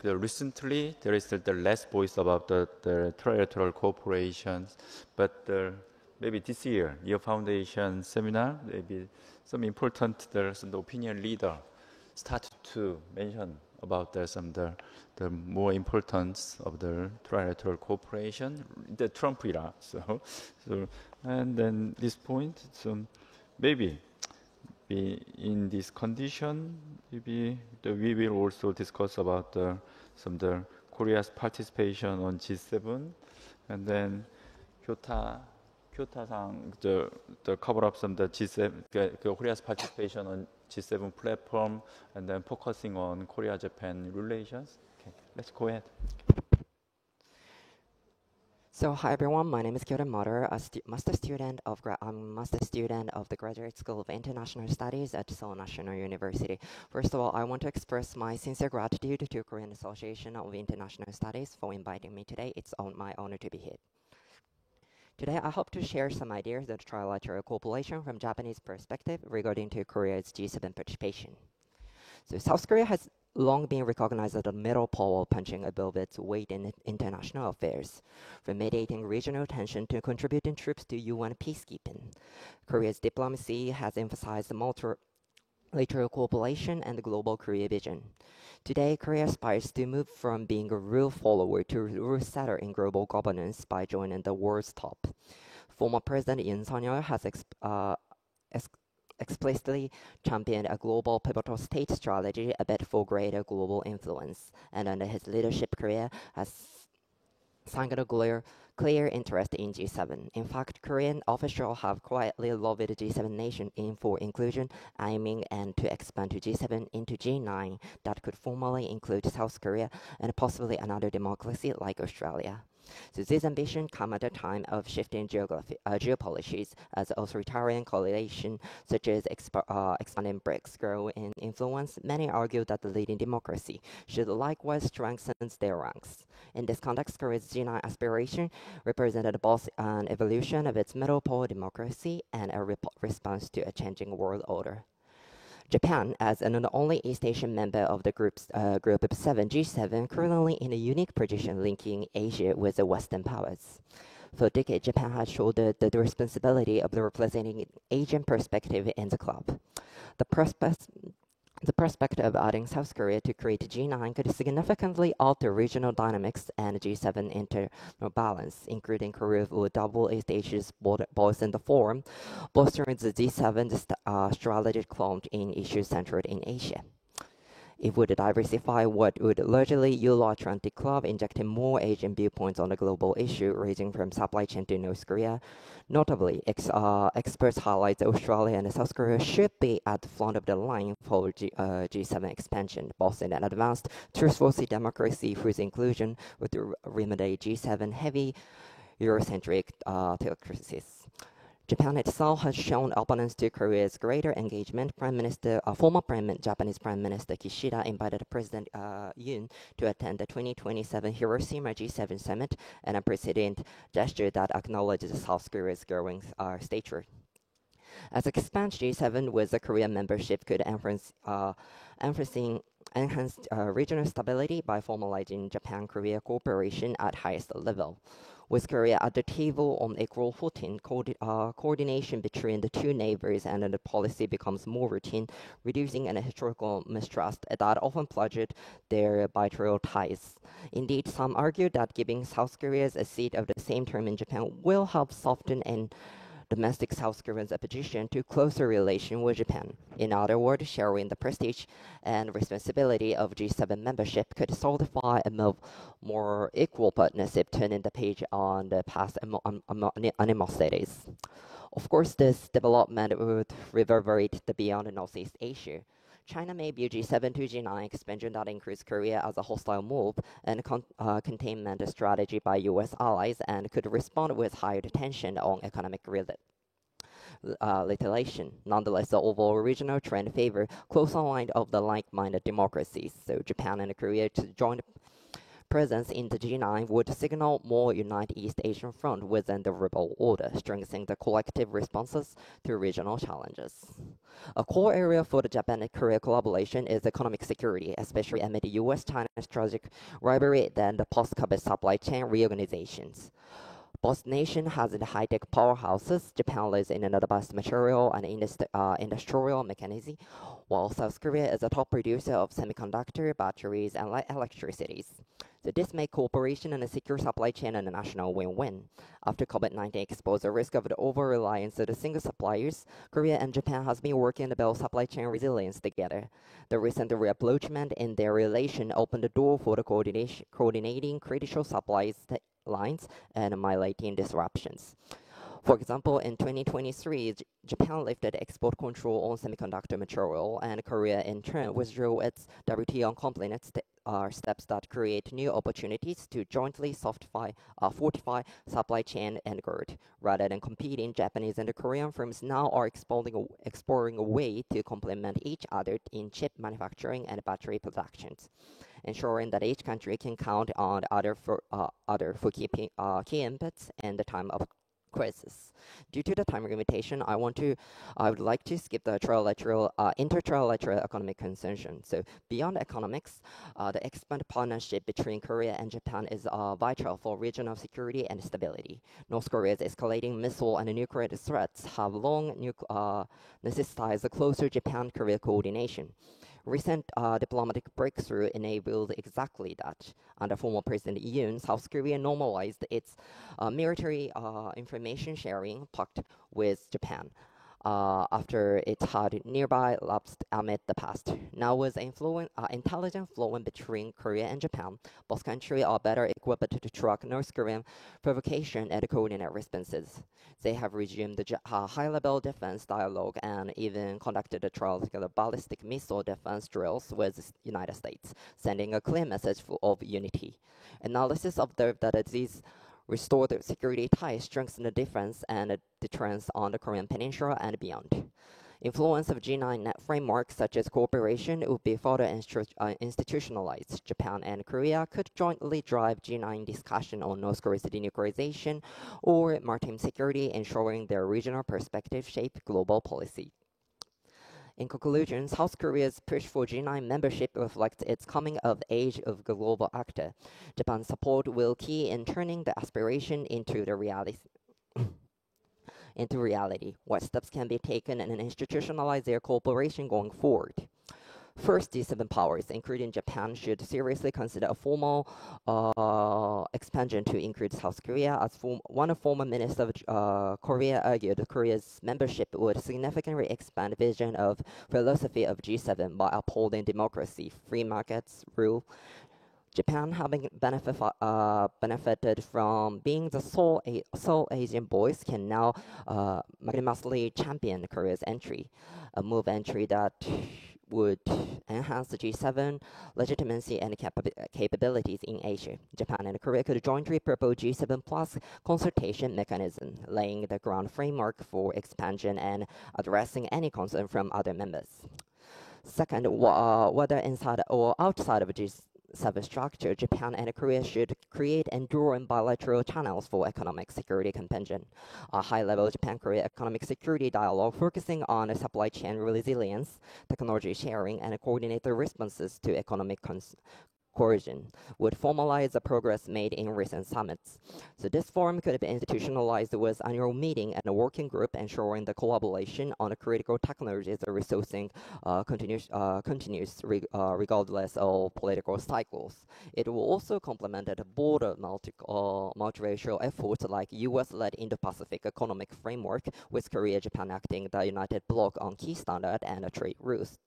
recently there is the less voice about the trilateral cooperation, but maybe this year, Year Foundation seminar, maybe some important, some opinion leader start to mention about the more importance of the trilateral cooperation, the Trump era. So and then this point, so maybe in this condition, maybe we will also discuss about the Korea's participation on G7, and then Kyoto Kyoto상 the cover up some the G7 Korea's participation on G7 platform and then focusing on Korea-Japan relations. Okay, let's go ahead. So hi everyone, my name is Kyoto Motor, a master student of the Graduate School of International Studies at Seoul National University. First of all, I want to express my sincere gratitude to Korean Association of International Studies for inviting me today. It's my honor to be here. Today, I hope to share some ideas of trilateral cooperation from Japanese perspective regarding to Korea's G7 participation. So South Korea has long been recognized as the middle pole punching above its weight in international affairs, from mediating regional tension to contributing troops to UN peacekeeping. Korea's diplomacy has emphasized multilateral cooperation and the global Korea vision. Today, Korea aspires to move from being a rule follower to a rule setter in global governance by joining the world's top. Former President Yoon Suk-yeol has explicitly championed a global pivotal state strategy a bit for greater global influence, and under his leadership, Korea has signaled a clear interest in G7. In fact, Korean officials have quietly lobbied the G7 nation for inclusion, aiming and to expand to G7 into G9 that could formally include South Korea and possibly another democracy like Australia. So this ambition comes at a time of shifting geopolitics as authoritarian coalition such as expanding BRICS grow in influence. Many argue that the leading democracy should likewise strengthen their ranks. In this context, Korea's G9 aspiration represented both an evolution of its middle pole democracy and a response to a changing world order. Japan, as an only East Asian member of the group of 7, G7, currently in a unique position linking Asia with the Western powers. For decades, Japan has shouldered the responsibility of representing Asian perspective in the club. The prospect of adding South Korea to create G9 could significantly alter regional dynamics and G7 internal balance, including Korea will double East Asia's voice in the forum, bolstering the G7's strategic clout in issues centered in Asia. It would diversify what would largely Euro-Atlantic club, injecting more Asian viewpoints on the global issue, ranging from supply chain to North Korea. Notably, experts highlight that Australia and South Korea should be at the front of the line for G7 expansion, both in an advanced, trustworthy democracy whose inclusion would remedy G7 heavy Eurocentric theocracies. Japan itself has shown openness to Korea's greater engagement. Former Japanese Prime Minister Kishida invited President Yoon to attend the 2027 Hiroshima G7 summit, an unprecedented gesture that acknowledges South Korea's growing stature. As expanded G7 with the Korean membership could enhance regional stability by formalizing Japan-Korea cooperation at highest level. With Korea at the table on equal footing, coordination between the two neighbors and the policy becomes more routine, reducing an historical mistrust that often plagued their bilateral ties. Indeed, some argue that giving South Korea a seat of the same term in Japan will help soften domestic South Koreans' opposition to closer relation with Japan. In other words, sharing the prestige and responsibility of G7 membership could solidify a more equal partnership, turning the page on the past animosities. Of course, this development would reverberate beyond Northeast Asia. China may view G7 to G9 expansion that includes Korea as a hostile move and containment strategy by U.S. allies, and could respond with higher tension on economic retaliation. Nonetheless, the overall regional trend favor close alignment of the like-minded democracies. So Japan and Korea's joint presence in the G9 would signal more united East Asian front within the rebel order, strengthening the collective responses to regional challenges. A core area for the Japan-Korea collaboration is economic security, especially amid the U.S.-China strategic rivalry and the post-COVID supply chain reorganizations. Both nations have high-tech powerhouses. Japan lies in an advanced material and industrial mechanism, while South Korea is a top producer of semiconductor, batteries, and electricities. So this makes cooperation and a secure supply chain a national win-win. After COVID-19 exposed the risk of the over-reliance of the single suppliers, Korea and Japan has been working to build supply chain resilience together. The recent reapproachment in their relation opened the door for the coordinating critical supplies lines and mitigating disruptions. For example, in 2023, Japan lifted export control on semiconductor material, and Korea in turn withdrew its WTO on compliance steps that create new opportunities to jointly fortify supply chain and guard. Rather than competing, Japanese and Korean firms now are exploring a way to complement each other in chip manufacturing and battery productions, ensuring that each country can count on the other for key inputs in the time of crisis. Due to the time limitation, I would like to skip the intertrilateral economic consensus. So beyond economics, the expanded partnership between Korea and Japan is vital for regional security and stability. North Korea's escalating missile and nuclear threats have long necessitized a closer Japan-Korea coordination. Recent diplomatic breakthrough enabled exactly that. Under former President Yoon, South Korea normalized its military information sharing pact with Japan after it had nearby lapsed amid the past. Now with intelligence flowing between Korea and Japan, both countries are better equipped to track North Korean provocation and coordinate responses. They have resumed the high-level defense dialogue and even conducted a trial of ballistic missile defense drills with the United States, sending a clear message of unity. Analysis observed that these restored security ties strengthen the defense and deterrence on the Korean Peninsula and beyond. Influence of G9 net frameworks such as cooperation would be further institutionalized. Japan and Korea could jointly drive G9 discussion on North Korea's denuclearization or maritime security, ensuring their regional perspective shape global policy. In conclusion, South Korea's push for G9 membership reflects its coming of age of global actor. Japan's support will key in turning the aspiration into the reality. What steps can be taken and institutionalize their cooperation going forward? First, G7 powers, including Japan, should seriously consider a formal expansion to include South Korea. As one of former ministers of Korea argued, Korea's membership would significantly expand the vision of philosophy of G7 by upholding democracy, free markets, rule. Japan, having benefited from being the sole Asian voice, can now magnanimously champion Korea's entry, a move entry that would enhance the G7 legitimacy and capabilities in Asia. Japan and Korea could jointly propose G7 plus consultation mechanism, laying the ground framework for expansion and addressing any concern from other members. Second, whether inside or outside of G7 structure, Japan and Korea should create enduring bilateral channels for economic security contention. A high-level Japan-Korea economic security dialogue focusing on supply chain resilience, technology sharing, and coordinated responses to economic coercion would formalize the progress made in recent summits. So this forum could be institutionalized with annual meeting and a working group, ensuring the collaboration on the critical technologies and resourcing continues regardless of political cycles. It will also complement the broader multiracial efforts like US-led Indo-Pacific economic framework, with Korea, Japan acting the united bloc on key standards and trade rules.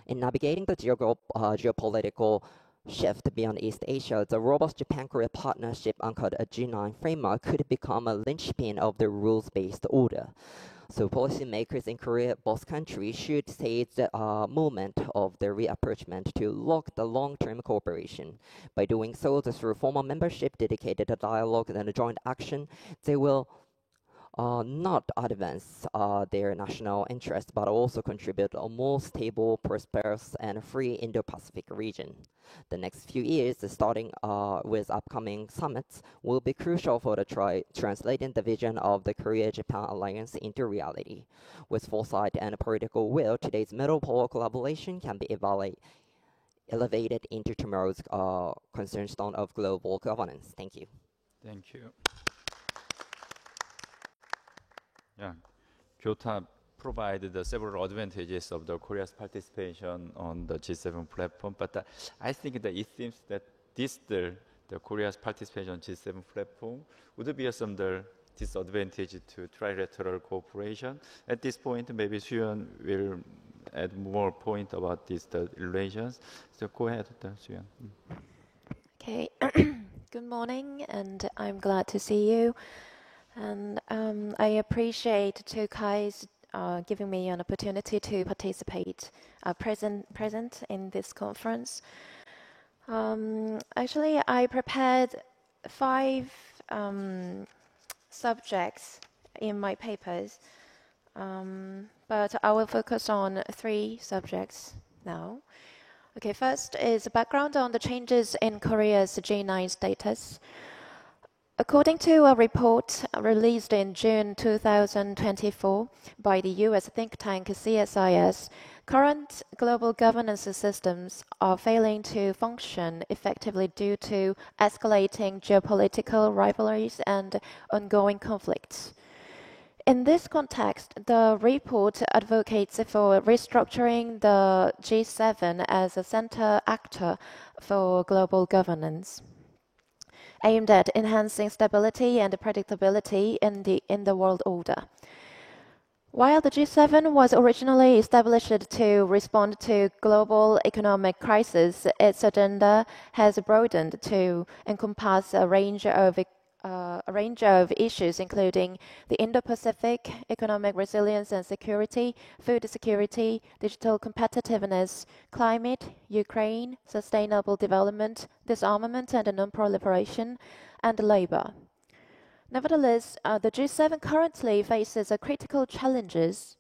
In navigating the geopolitical shift beyond East Asia, the robust Japan-Korea partnership anchored a G9 framework could become a linchpin of the rules-based order. So policymakers in Korea, both countries, should seize the moment of the reapproachment to lock the long-term cooperation. By doing so, through formal membership, dedicated dialogue, and joint action, they will not advance their national interests, but also contribute a more stable, prosperous, and free Indo-Pacific region. The next few years, starting with upcoming summits, will be crucial for translating the vision of the Korea-Japan alliance into reality. With foresight and political will, today's middle polar collaboration can be elevated into tomorrow's cornerstone of global governance. Thank you. Thank you. Yeah, Kyoto provided the several advantages of the Korea's participation on the G7 platform, but I think that it seems that the Korea's participation on G7 platform would be some disadvantage to trilateral cooperation. At this point, maybe Soo-yeon will add more point about the relations. So go ahead, Soo-yeon. Okay, good morning, and I'm glad to see you. And I appreciate Tukai's giving me an opportunity to participate, present in this conference. Actually, I prepared 5 subjects in my papers, but I will focus on 3 subjects now. Okay, first is background on the changes in Korea's G9 status. According to a report released in June 2024 by the US think tank CSIS, current global governance systems are failing to function effectively due to escalating geopolitical rivalries and ongoing conflicts. In this context, the report advocates for restructuring the G7 as a center actor for global governance, aimed at enhancing stability and predictability in the world order. While the G7 was originally established to respond to global economic crisis, its agenda has broadened to encompass a range of issues, including the Indo-Pacific, economic resilience and security, food security, digital competitiveness, climate, Ukraine, sustainable development, disarmament and non-proliferation, and labor. Nevertheless, the G7 currently faces critical challenges: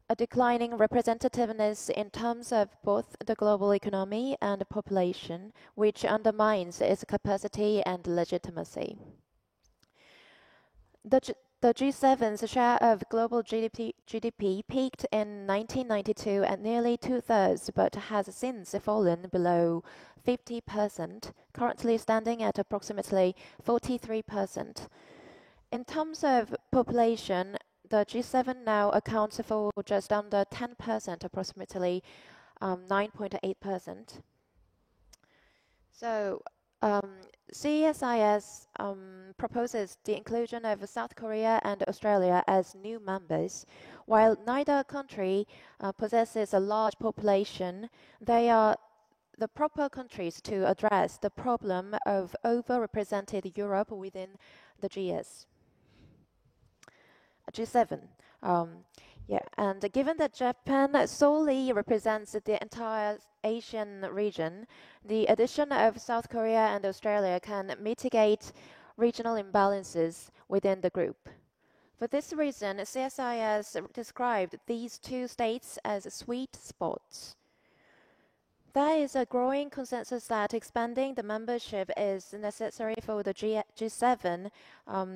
a declining representativeness in terms of both the global economy and population, which undermines its capacity and legitimacy. The G7's share of global GDP peaked in 1992 at nearly 2/3, but has since fallen below 50%, currently standing at approximately 43%. In terms of population, the G7 now accounts for just under 10%, approximately 9.8%. So, CSIS proposes the inclusion of South Korea and Australia as new members. While neither country possesses a large population, they are the proper countries to address the problem of overrepresented Europe within the G7. And given that Japan solely represents the entire Asian region, the addition of South Korea and Australia can mitigate regional imbalances within the group. For this reason, CSIS described these 2 states as sweet spots. There is a growing consensus that expanding the membership is necessary for the G7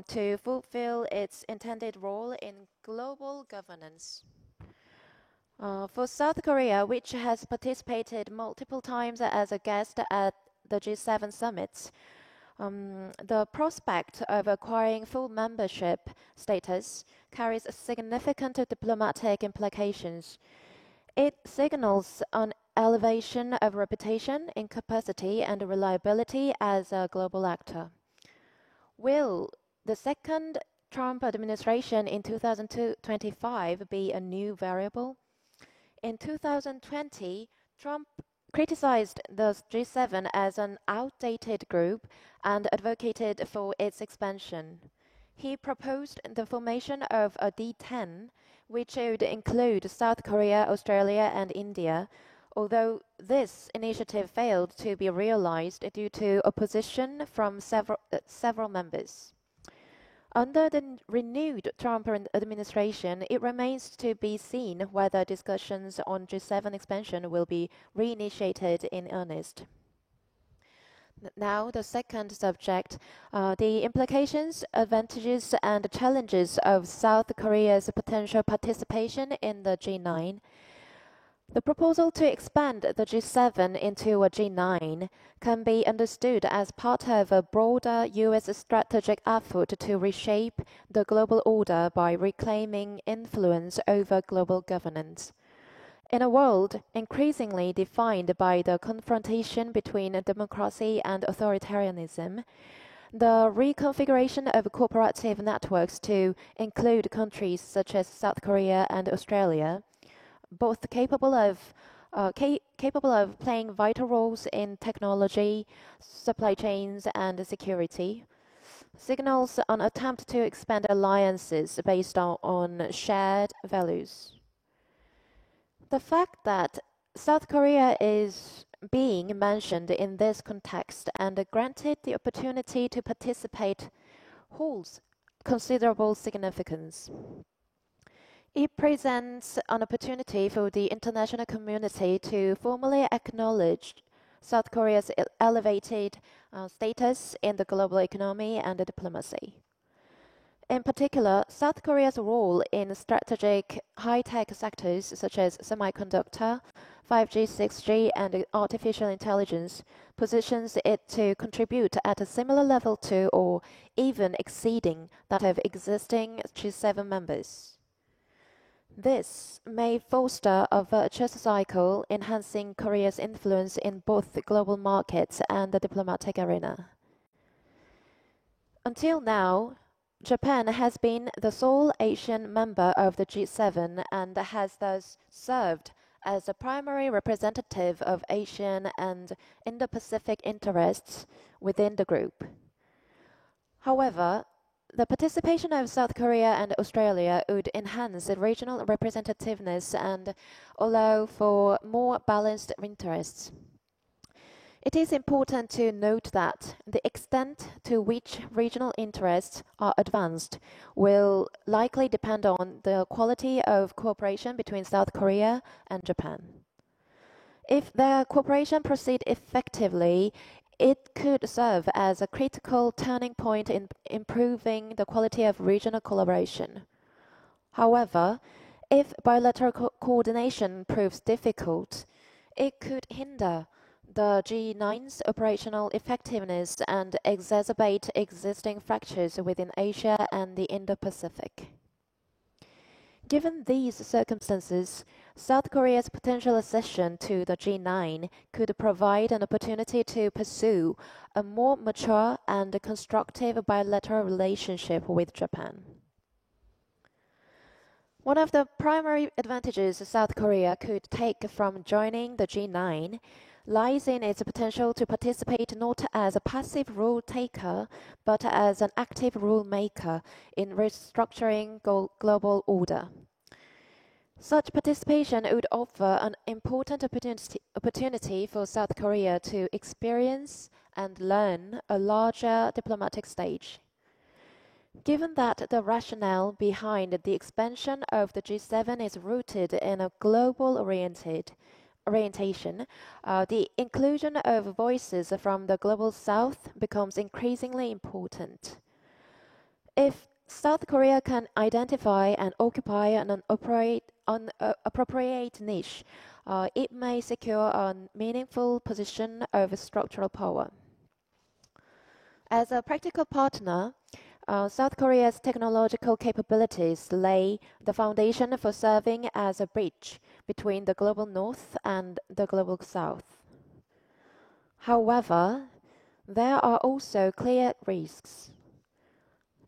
to fulfill its intended role in global governance. For South Korea, which has participated multiple times as a guest at the G7 summits, the prospect of acquiring full membership status carries significant diplomatic implications. It signals an elevation of reputation, in capacity, and reliability as a global actor. Will the second Trump administration in 2025 be a new variable? In 2020, Trump criticized the G7 as an outdated group and advocated for its expansion. He proposed the formation of a D10, which would include South Korea, Australia, and India, although this initiative failed to be realized due to opposition from several members. Under the renewed Trump administration, it remains to be seen whether discussions on G7 expansion will be reinitiated in earnest. Now, the second subject, the implications, advantages, and challenges of South Korea's potential participation in the G9. The proposal to expand the G7 into a G9 can be understood as part of a broader US strategic effort to reshape the global order by reclaiming influence over global governance. In a world increasingly defined by the confrontation between democracy and authoritarianism, the reconfiguration of cooperative networks to include countries such as South Korea and Australia, both capable of playing vital roles in technology, supply chains, and security, signals an attempt to expand alliances based on shared values. The fact that South Korea is being mentioned in this context and granted the opportunity to participate holds considerable significance. It presents an opportunity for the international community to formally acknowledge South Korea's elevated status in the global economy and diplomacy. In particular, South Korea's role in strategic high-tech sectors such as semiconductor, 5G, 6G, and artificial intelligence positions it to contribute at a similar level to or even exceeding that of existing G7 members. This may foster a virtuous cycle, enhancing Korea's influence in both the global markets and the diplomatic arena. Until now, Japan has been the sole Asian member of the G7 and has thus served as a primary representative of Asian and Indo-Pacific interests within the group. However, the participation of South Korea and Australia would enhance regional representativeness and allow for more balanced interests. It is important to note that the extent to which regional interests are advanced will likely depend on the quality of cooperation between South Korea and Japan. If their cooperation proceeds effectively, it could serve as a critical turning point in improving the quality of regional collaboration. However, if bilateral coordination proves difficult, it could hinder the G9's operational effectiveness and exacerbate existing fractures within Asia and the Indo-Pacific. Given these circumstances, South Korea's potential accession to the G9 could provide an opportunity to pursue a more mature and constructive bilateral relationship with Japan. One of the primary advantages South Korea could take from joining the G9 lies in its potential to participate not as a passive rule taker, but as an active rule maker in restructuring global order. Such participation would offer an important opportunity for South Korea to experience and learn a larger diplomatic stage. Given that the rationale behind the expansion of the G7 is rooted in a global orientation, the inclusion of voices from the Global South becomes increasingly important. If South Korea can identify and occupy an appropriate niche, it may secure a meaningful position of structural power. As a practical partner, South Korea's technological capabilities lay the foundation for serving as a bridge between the global North and the global South. However, there are also clear risks.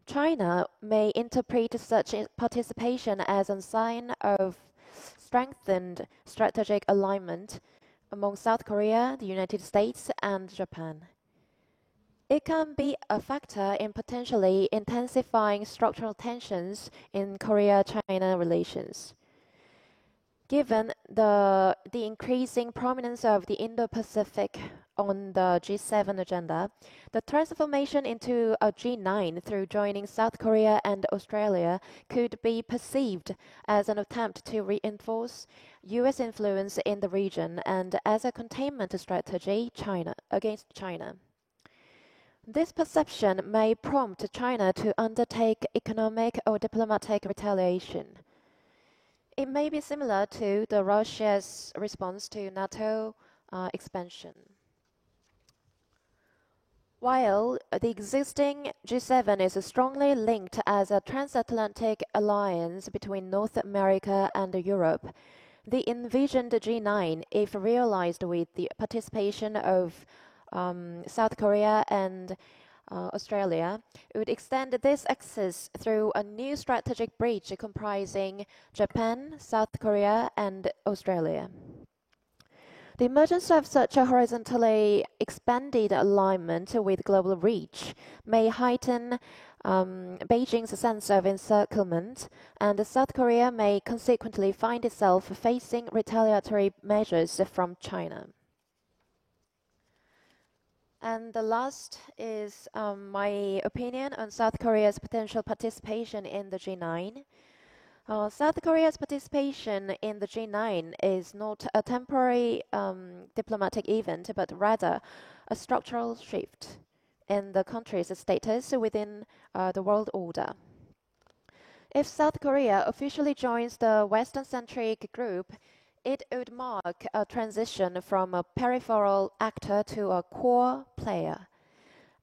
China may interpret such participation as a sign of strengthened strategic alignment among South Korea, the United States, and Japan. It can be a factor in potentially intensifying structural tensions in Korea-China relations. Given the increasing prominence of the Indo-Pacific on the G7 agenda, the transformation into a G9 through joining South Korea and Australia could be perceived as an attempt to reinforce U.S. influence in the region and as a containment strategy against China. This perception may prompt China to undertake economic or diplomatic retaliation. It may be similar to Russia's response to NATO expansion. While the existing G7 is strongly linked as a transatlantic alliance between North America and Europe, the envisioned G9, if realized with the participation of South Korea and Australia, would extend this access through a new strategic bridge comprising Japan, South Korea, and Australia. The emergence of such a horizontally expanded alignment with global reach may heighten Beijing's sense of encirclement, and South Korea may consequently find itself facing retaliatory measures from China. And the last is my opinion on South Korea's potential participation in the G9. South Korea's participation in the G9 is not a temporary diplomatic event, but rather a structural shift in the country's status within the world order. If South Korea officially joins the Western-centric group, it would mark a transition from a peripheral actor to a core player.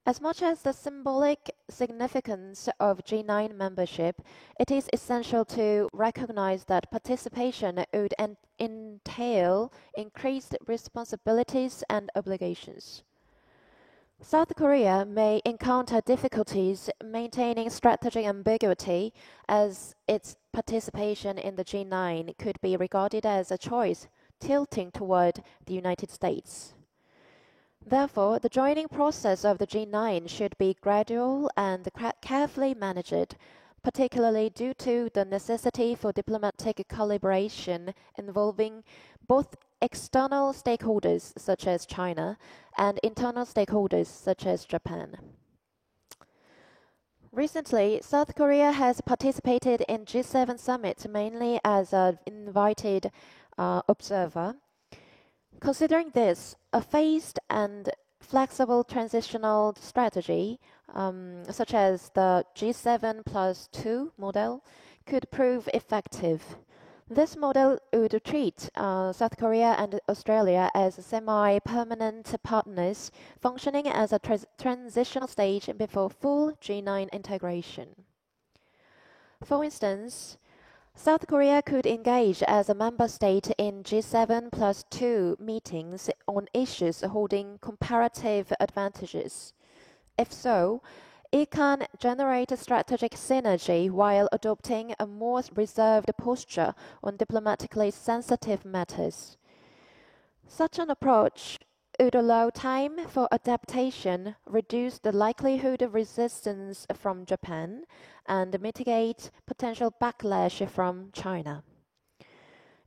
As much as the symbolic significance of G9 membership, it is essential to recognize that participation would entail increased responsibilities and obligations. South Korea may encounter difficulties maintaining strategic ambiguity, as its participation in the G9 could be regarded as a choice tilting toward the United States. Therefore, the joining process of the G9 should be gradual and carefully managed, particularly due to the necessity for diplomatic collaboration involving both external stakeholders such as China and internal stakeholders such as Japan. Recently, South Korea has participated in G7 summits mainly as an invited observer. Considering this, a phased and flexible transitional strategy, such as the G7+2 model, could prove effective. This model would treat South Korea and Australia as semi-permanent partners functioning as a transitional stage before full G9 integration. For instance, South Korea could engage as a member state in G7+2 meetings on issues holding comparative advantages. If so, it can generate strategic synergy while adopting a more reserved posture on diplomatically sensitive matters. Such an approach would allow time for adaptation, reduce the likelihood of resistance from Japan, and mitigate potential backlash from China.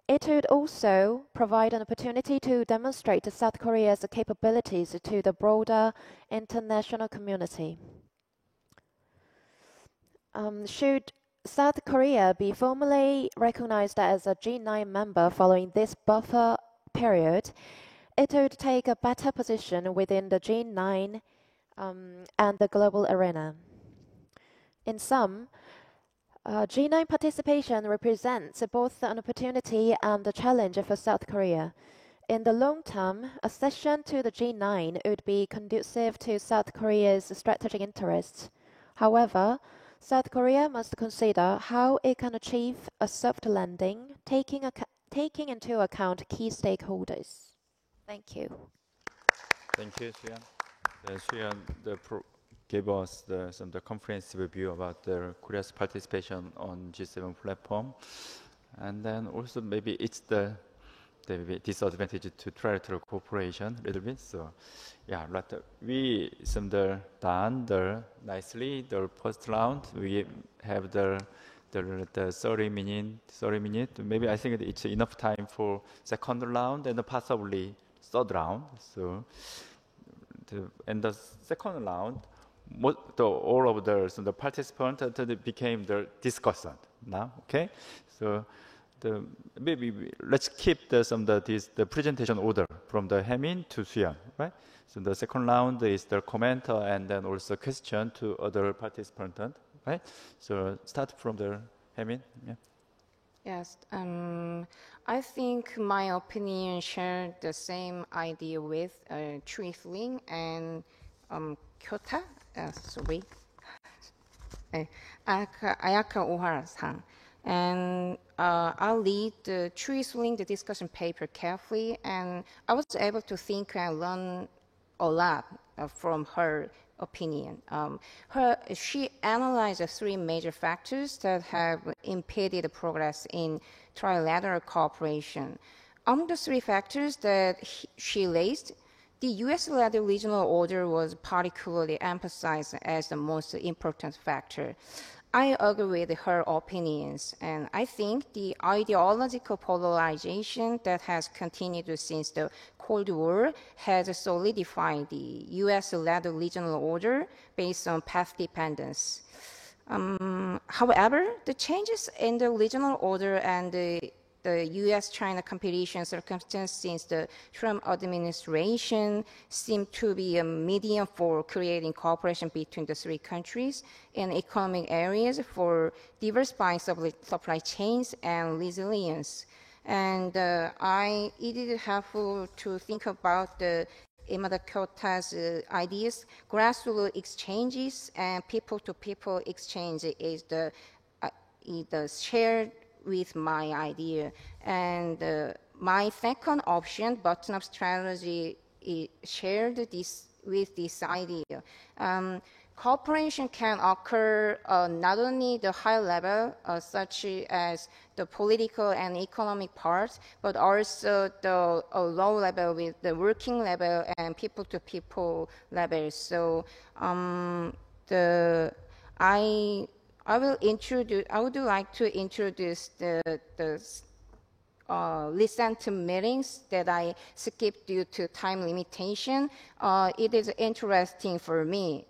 It would also provide an opportunity to demonstrate South Korea's capabilities to the broader international community. Should South Korea be formally recognized as a G9 member following this buffer period, it would take a better position within the G9 and the global arena. In sum, G9 participation represents both an opportunity and a challenge for South Korea. In the long term, accession to the G9 would be conducive to South Korea's strategic interests. However, South Korea must consider how it can achieve a soft landing, taking into account key stakeholders. Thank you. Thank you, Suyeon. Suyeon gave us some comprehensive view about Korea's participation on G7 platform, and then also maybe it's the disadvantage to trilateral cooperation a little bit. So, yeah, we done nicely the first round. We have the 30 minute. Maybe I think it's enough time for second round and possibly third round. So, in the second round, all of the participants became the discussant now. Okay, so maybe let's keep the presentation order from the Haemin to Suyeon, right? So the second round is the commenter and then also question to other participants, right? So start from the Haemin. Yeah. Yes, I think my opinion shared the same idea with Trifling and Kyota, Ayaka Ohara-san. And I'll read the Trifling, the discussion paper carefully, and I was able to think and learn a lot from her opinion. She analyzed the three major factors that have impeded progress in trilateral cooperation. Among the three factors that she raised, the US-led regional order was particularly emphasized as the most important factor. I agree with her opinions, and I think the ideological polarization that has continued since the Cold War has solidified the US-led regional order based on path dependence. However, the changes in the regional order and the US-China competition circumstance since the Trump administration seem to be a medium for creating cooperation between the three countries in economic areas for diversifying supply chains and resilience. And it is helpful to think about the Imada Kota's ideas. Grassroots exchanges and people-to-people exchange is the shared with my idea. And my second option, bottom-up strategy, is shared with this idea. Cooperation can occur not only the high level, such as the political and economic parts, but also the low level with the working level and people-to-people level. So I would like to introduce the recent meetings that I skipped due to time limitation. It is interesting for me.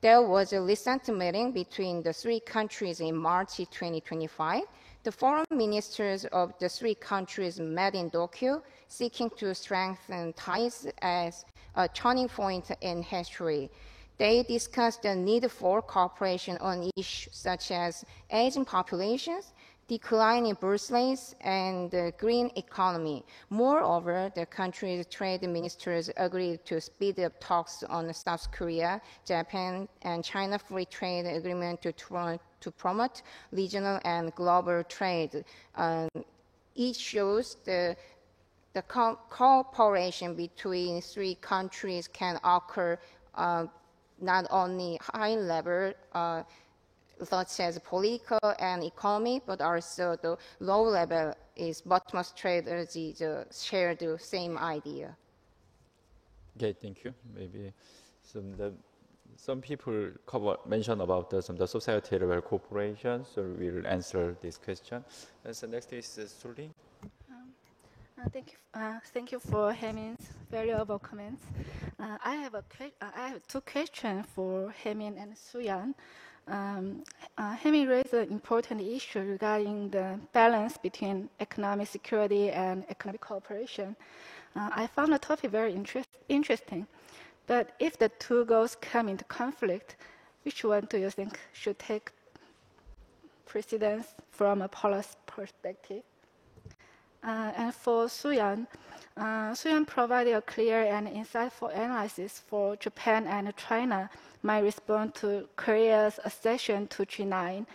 There was a recent meeting between the three countries in March 2025. The foreign ministers of the three countries met in Tokyo, seeking to strengthen ties as a turning point in history. They discussed the need for cooperation on issues such as aging populations, declining birth rates, and the green economy. Moreover, the country's trade ministers agreed to speed up talks on the South Korea, Japan, and China free trade agreement to promote regional and global trade. It shows the cooperation between three countries can occur not only high level, such as political and economy, but also the low level is bottom-up strategy share the same idea. Okay, thank you. Maybe some people mention about the society level cooperation, so we'll answer this question. And so next is Suling. Thank you for Haemin's valuable comments. I have two questions for Haemin and Soo-yeon. Haemin raised an important issue regarding the balance between economic security and economic cooperation. I found the topic very interesting. But if the two goals come into conflict, which one do you think should take precedence from a policy perspective? And for Soo-yeon, Soo-yeon provided a clear and insightful analysis for Japan and China might respond to Korea's accession to G9.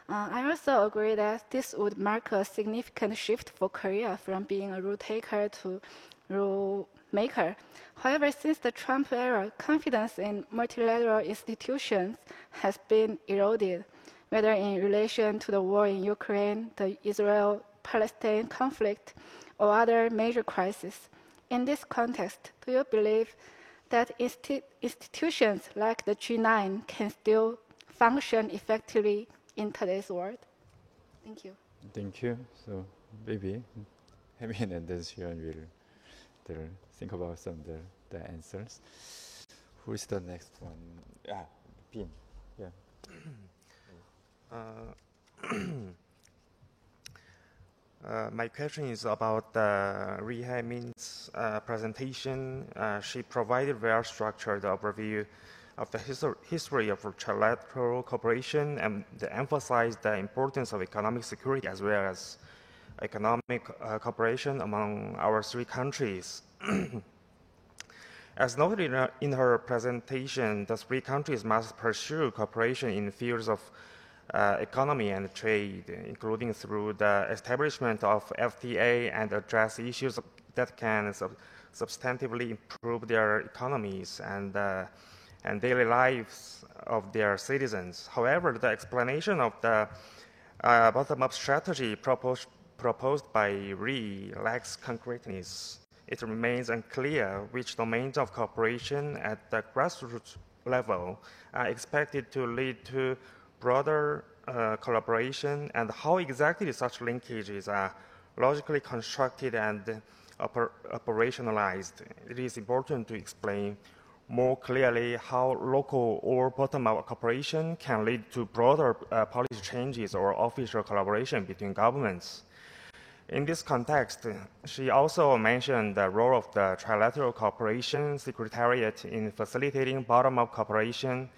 I also agree that this would mark a significant shift for Korea from being a rule taker to rule maker. However, since the Trump era, confidence in multilateral institutions has been eroded, whether in relation to the war in Ukraine, the Israel-Palestine conflict, or other major crises. In this context, do you believe that institutions like the G9 can still function effectively in today's world? Thank you. Thank you. So maybe Haemin and then Soo-yeon will think about some of the answers. Who is the next one? Bin. Yeah. My question is about Ri Haemin's presentation. She provided a very structured overview of the history of trilateral cooperation and emphasized the importance of economic security as well as economic cooperation among our three countries. As noted in her presentation, the three countries must pursue cooperation in fields of economy and trade, including through the establishment of FTA and address issues that can substantively improve their economies and daily lives of their citizens. However, the explanation of the bottom-up strategy proposed by Ri lacks concreteness. It remains unclear which domains of cooperation at the grassroots level are expected to lead to broader collaboration, and how exactly such linkages are logically constructed and operationalized. It is important to explain more clearly how local or bottom-up cooperation can lead to broader policy changes or official collaboration between governments. In this context, she also mentioned the role of the Trilateral Cooperation Secretariat in facilitating bottom-up collaboration.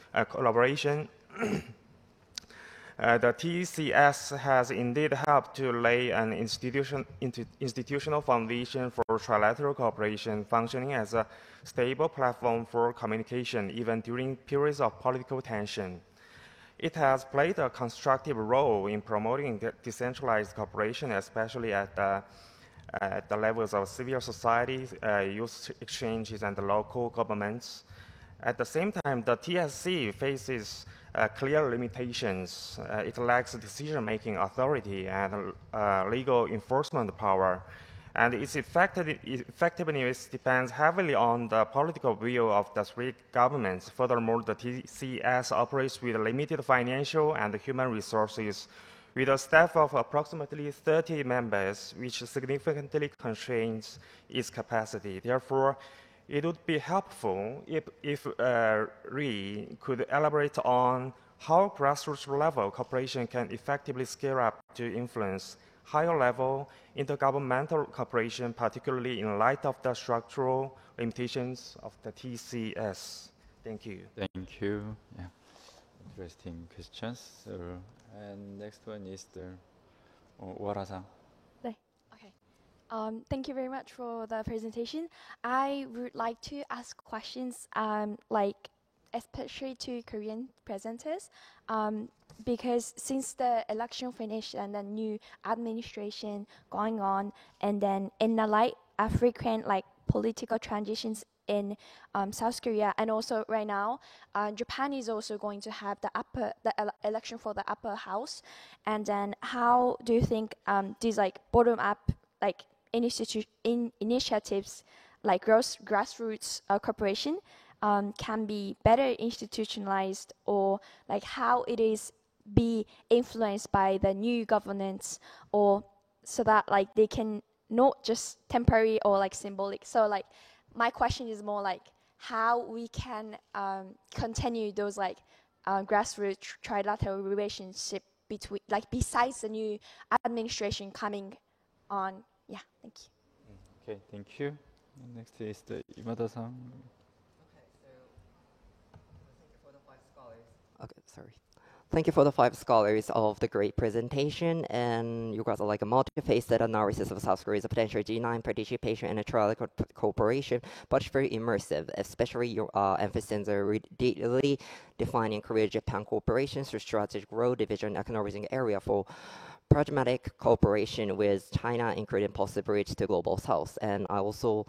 The TCS has indeed helped to lay an institutional foundation for trilateral cooperation, functioning as a stable platform for communication even during periods of political tension. It has played a constructive role in promoting decentralized cooperation, especially at the levels of civil society, youth exchanges, and the local governments. At the same time, the TSC faces clear limitations. It lacks decision-making authority and legal enforcement power, and its effectiveness depends heavily on the political will of the three governments. Furthermore, the TCS operates with limited financial and human resources, with a staff of approximately 30 members, which significantly constrains its capacity. Therefore, it would be helpful if Ri could elaborate on how grassroots level cooperation can effectively scale up to influence higher level intergovernmental cooperation, particularly in light of the structural limitations of the TCS. Thank you. Thank you. Yeah, interesting questions. So, and next one is the Wara-san. Thank you very much for the presentation. I would like to ask questions, especially to Korean presenters, because since the election finished and the new administration going on, and then in the light of frequent political transitions in South Korea, and also right now, Japan is also going to have the election for the upper house, and then how do you think these bottom up initiatives like grassroots cooperation can be better institutionalized, or how it is be influenced by the new governance, or so that they can not just temporary or symbolic. So my question is more how we can continue those grassroots trilateral relationship between besides the new administration coming on. Yeah, thank you. Okay, thank you. Next is the Imada-san. Okay, so thank you for the 5 scholars. Okay, sorry. Thank you for the 5 scholars of the great presentation, and you guys are a multifaceted analysis of South Korea's potential G9 participation and a trilateral cooperation, but it's very immersive, especially your emphasis on really defining Korea-Japan cooperation through strategic role division, acknowledging area for pragmatic cooperation with China, including possibilities to global south. And I also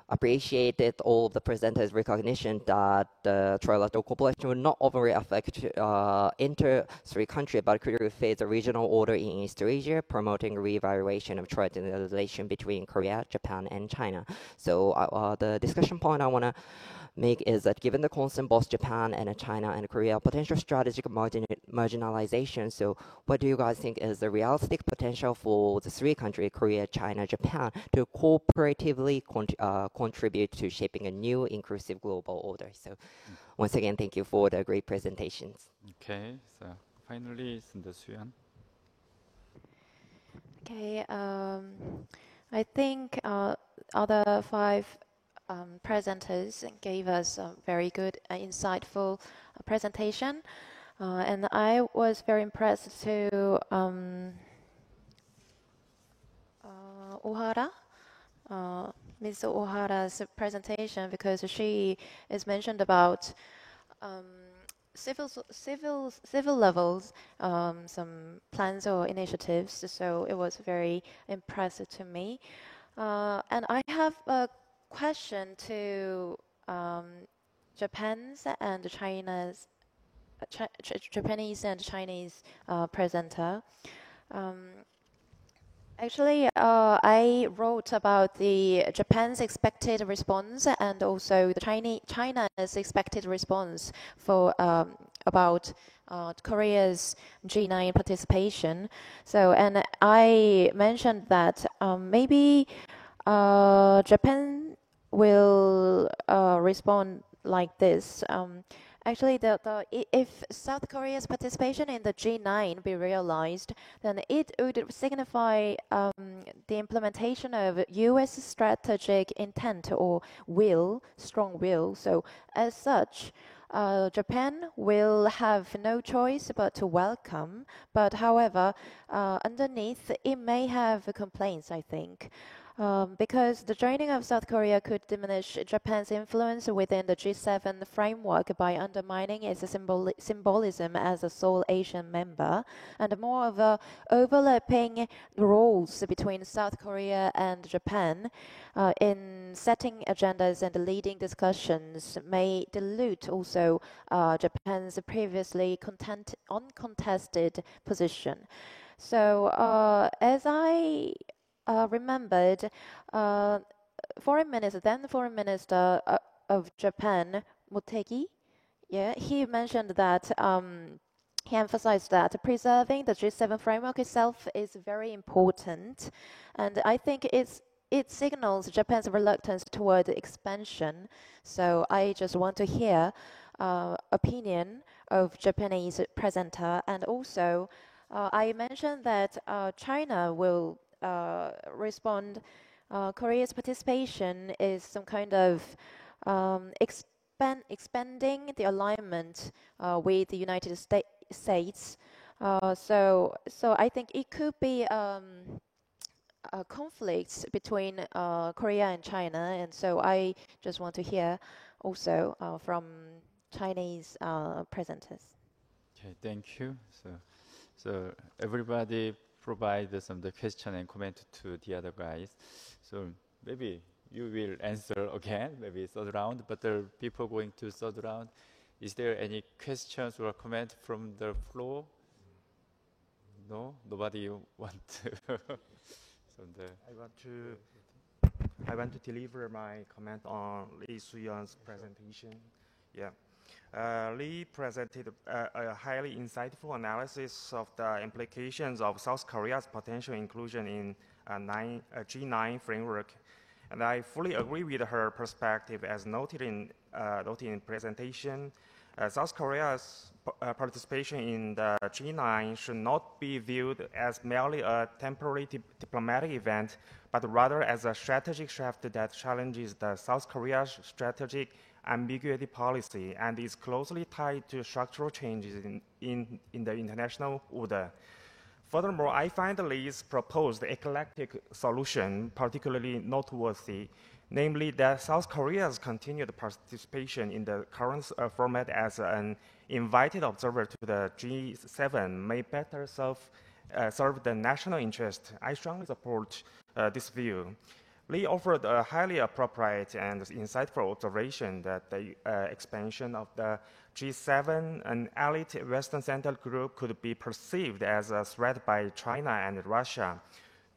appreciated all of the presenters' recognition that the trilateral cooperation will not only affect inter-three countries, but could face a regional order in East Asia, promoting reevaluation of trade relation between Korea, Japan, and China. So the discussion point I want to make is that given the constant both Japan and China and Korea potential strategic marginalization, so what do you guys think is the realistic potential for the 3 countries, Korea, China, Japan, to cooperatively contribute to shaping a new inclusive global order? So once again, thank you for the great presentations. Okay, so finally, it's the Suyan. Okay, I think other 5 presenters gave us a very good, insightful presentation, and I was very impressed to Ohara, Ms. Ohara's presentation, because she is mentioned about civil levels, some plans or initiatives. So it was very impressive to me, and I have a question to Japanese and Chinese presenter. Actually, I wrote about the Japan's expected response and also the China's expected response for about Korea's G9 participation. So, and I mentioned that maybe Japan will respond like this. Actually, if South Korea's participation in the G9 be realized, then it would signify the implementation of U.S. strategic intent or will, strong will. So, as such, Japan will have no choice but to welcome. But however, underneath, it may have complaints, I think. Because the joining of South Korea could diminish Japan's influence within the G7 framework by undermining its symbolism as a sole Asian member, and moreover, overlapping roles between South Korea and Japan in setting agendas and leading discussions may dilute also Japan's previously uncontested position. So, as I remembered, then Foreign Minister of Japan, Motegi, yeah, he mentioned that he emphasized that preserving the G7 framework itself is very important, and I think it signals Japan's reluctance toward expansion. So I just want to hear opinion of Japanese presenter, and also I mentioned that China will respond. Korea's participation is some kind of expanding the alignment with the United States. So I think it could be conflicts between Korea and China, and so I just want to hear also from Chinese presenters. Okay, thank you. So everybody provide some the question and comment to the other guys. So maybe you will answer again, maybe third round, but the people going to third round, is there any questions or comment from the floor? No, nobody want to. I want to deliver my comment on Lee Soo-yeon's presentation. Yeah. Lee presented a highly insightful analysis of the implications of South Korea's potential inclusion in G9 framework, and I fully agree with her perspective as noted in presentation. South Korea's participation in the G9 should not be viewed as merely a temporary diplomatic event, but rather as a strategic shift that challenges the South Korea's strategic ambiguity policy and is closely tied to structural changes in the international order. Furthermore, I find Lee's proposed eclectic solution particularly noteworthy, namely that South Korea's continued participation in the current format as an invited observer to the G7 may better serve the national interest. I strongly support this view. Lee offered a highly appropriate and insightful observation that the expansion of the G7, an elite Western Central group, could be perceived as a threat by China and Russia,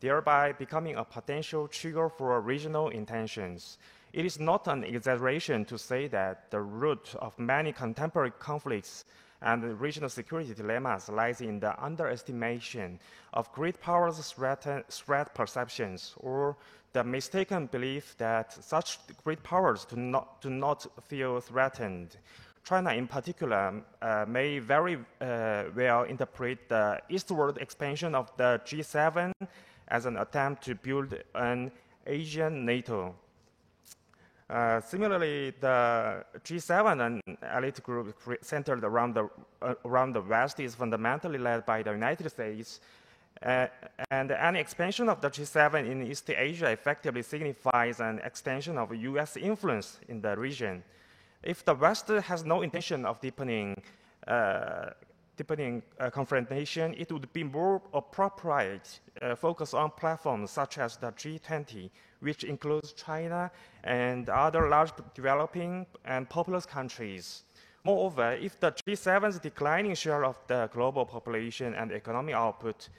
thereby becoming a potential trigger for regional intentions. It is not an exaggeration to say that the root of many contemporary conflicts and regional security dilemmas lies in the underestimation of great powers' threat perceptions, or the mistaken belief that such great powers do not feel threatened. China, in particular, may very well interpret the eastward expansion of the G7 as an attempt to build an Asian NATO. Similarly, the G7, an elite group centered around the West, is fundamentally led by the United States. And any expansion of the G7 in East Asia effectively signifies an extension of U.S. influence in the region. If the West has no intention of deepening confrontation, it would be more appropriate focus on platforms such as the G20, which includes China and other large developing and populous countries. Moreover, if the G7's declining share of the global population and economic output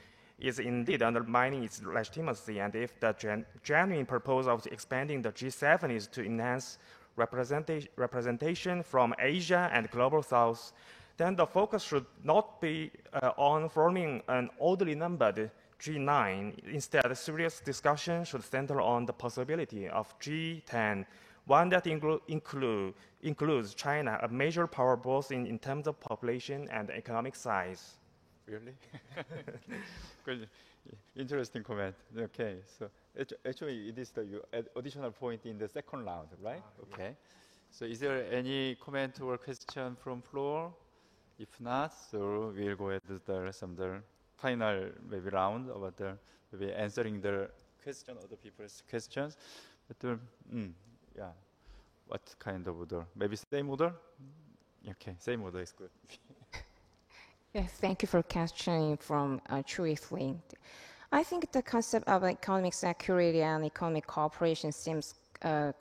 is indeed undermining its legitimacy, and if the genuine purpose of expanding the G7 is to enhance representation from Asia and Global South, then the focus should not be on forming an oddly numbered G9. Instead, serious discussion should center on the possibility of G10, one that includes China, a major power both in terms of population and economic size. Really? Good. Interesting comment. Okay, so actually it is the additional point in the second round, right? Okay. So is there any comment or question from floor? If not, so we'll go ahead with the final maybe round about the maybe answering the question, other people's questions. But yeah, what kind of order? Maybe same order? Okay, same order is good. Yeah, thank you for questioning from Truth Linked. I think the concept of economic security and economic cooperation seems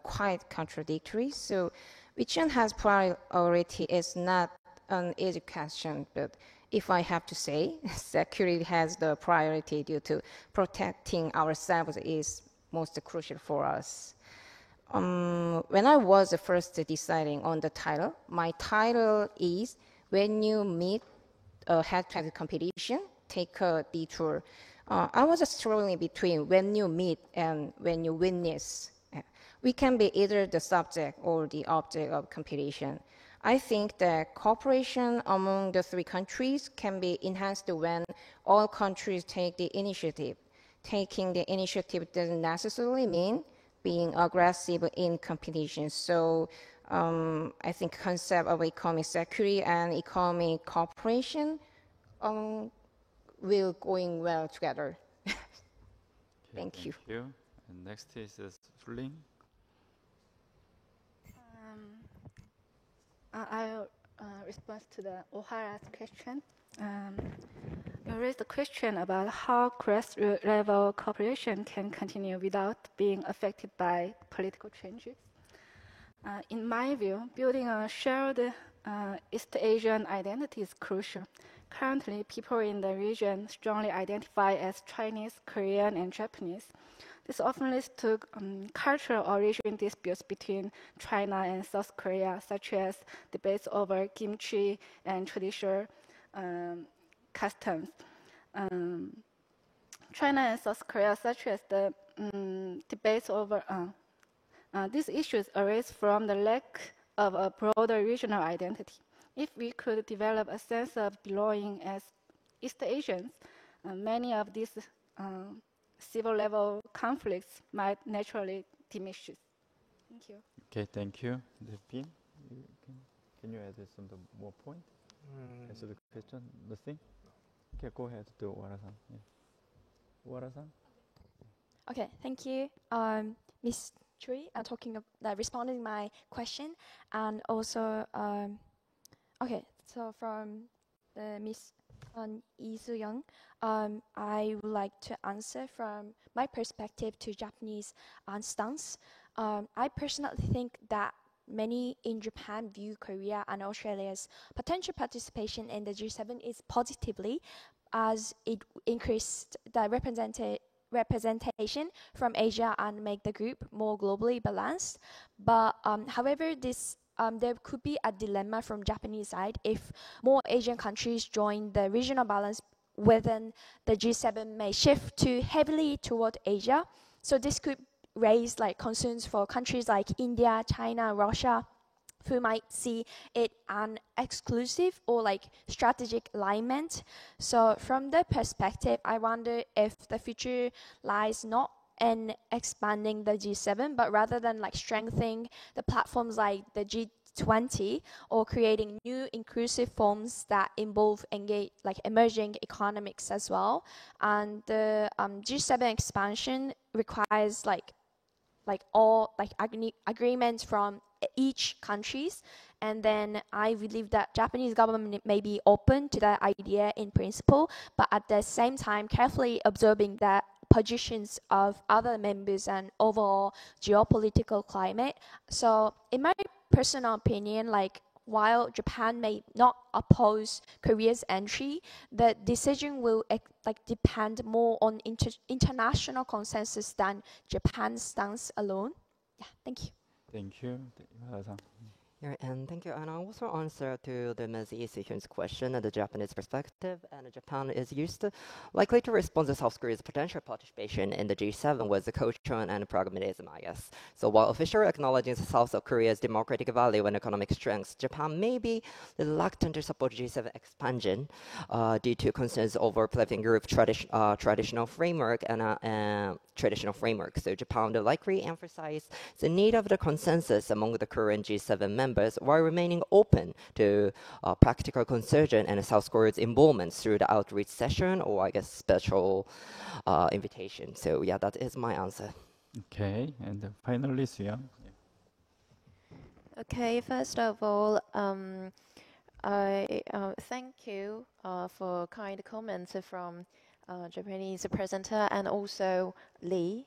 quite contradictory. So which one has priority is not an easy question, but if I have to say, security has the priority due to protecting ourselves is most crucial for us. When I was first deciding on the title, my title is When You Meet a Head-to-Head Competition, Take a Detour. I was struggling between when you meet and when you witness. We can be either the subject or the object of competition. I think that cooperation among the three countries can be enhanced when all countries take the initiative. Taking the initiative doesn't necessarily mean being aggressive in competition. So I think concept of economic security and economic cooperation will going well together. Okay, Thank you. And next is Fuling. I'll respond to the O'Hara's question. You raised the question about how grassroots level cooperation can continue without being affected by political changes. In my view, building a shared East Asian identity is crucial. Currently, people in the region strongly identify as Chinese, Korean, and Japanese. This often leads to cultural origin disputes between China and South Korea, such as debates over kimchi and traditional customs. China and South Korea, such as the debates over these issues arise from the lack of a broader regional identity. If we could develop a sense of belonging as East Asians, many of these civil level conflicts might naturally diminish. Thank you. Okay, thank you. Bin, can you add some more point? Answer the question? Nothing? Okay, go ahead to Ohara-san. Yeah. Ohara-san? Okay, thank you, Ms. Chui, responding my question, and also, okay, so from the Ms. Lee Soo-young, I would like to answer from my perspective to Japanese stance. I personally think that many in Japan view Korea and Australia's potential participation in the G7 is positively, as it increased the representation from Asia and make the group more globally balanced. But however, there could be a dilemma from Japanese side if more Asian countries join the regional balance within the G7 may shift too heavily toward Asia. So this could raise concerns for countries like India, China, Russia, who might see it an exclusive or strategic alignment. So from the perspective, I wonder if the future lies not in expanding the G7, but rather than strengthening the platforms like the G20 or creating new inclusive forms that involve emerging economics as well. And the G7 expansion requires all agreements from each countries, and then I believe that Japanese government may be open to that idea in principle, but at the same time carefully observing the positions of other members and overall geopolitical climate. So in my personal opinion, while Japan may not oppose Korea's entry, the decision will depend more on international consensus than Japan's stance alone. Yeah, thank you. Thank you. Yeah, and thank you. And I also answer to the Ms. Lee Si-hyun's question and the Japanese perspective. And Japan is likely to respond to South Korea's potential participation in the G7 with the caution and pragmatism, I guess. So while officially acknowledging South Korea's democratic value and economic strengths, Japan may be reluctant to support G7 expansion due to concerns over prevailing group traditional framework and traditional framework. So Japan will likely emphasize the need of the consensus among the current G7 members while remaining open to practical conversion and South Korea's involvement through the outreach session or I guess special invitation. So yeah, that is my answer. Okay, and finally, Suyang. Okay, first of all, I thank you for kind comments from Japanese presenter and also Lee.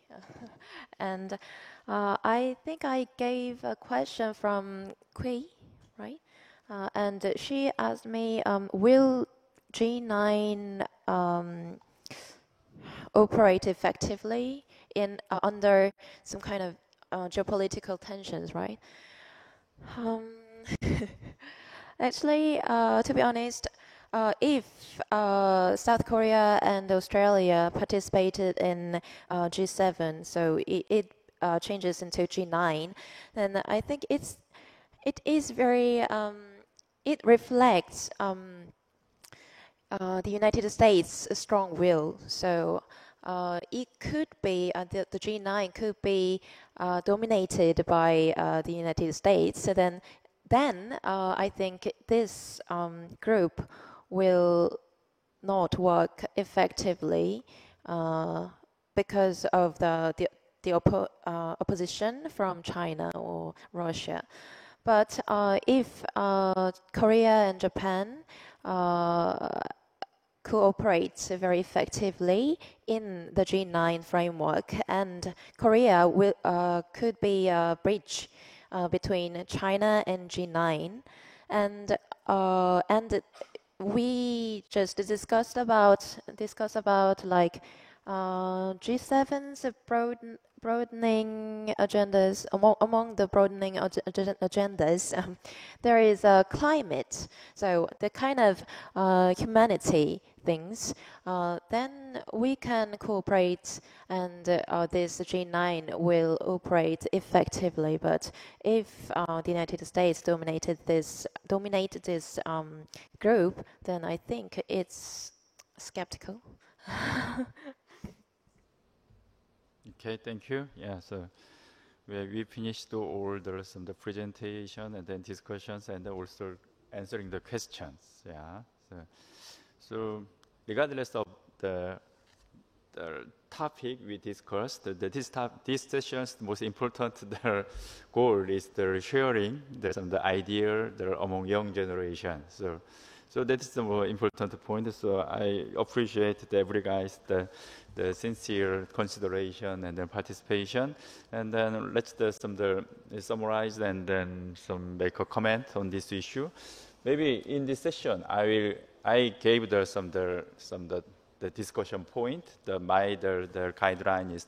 And I think I gave a question from Kui, right? And she asked me, will G9 operate effectively in under some kind of geopolitical tensions, right? Actually, to be honest, if South Korea and Australia participated in G7, so it changes into G9, then I think it is very it reflects the United States' strong will. So it could be the G9 could be dominated by the United States. So then I think this group will not work effectively because of the opposition from China or Russia. But if Korea and Japan cooperate very effectively in the G9 framework, and Korea could be a bridge between China and G9, and we just discussed about like G7's broadening agendas. Among the broadening agendas, there is a climate. So the kind of humanity things, then we can cooperate, and this G9 will operate effectively. But if the United States dominated this group, then I think it's skeptical. Okay, thank you. Yeah, so we finished all the presentation and then discussions and also answering the questions. Yeah. So regardless of the topic we discussed, this session's most important goal is the sharing the idea among young generation. So that is the more important point. So I appreciate every guy's the sincere consideration and then participation. And then let's summarize and then make a comment on this issue. Maybe in this session, I gave the discussion point. The guideline is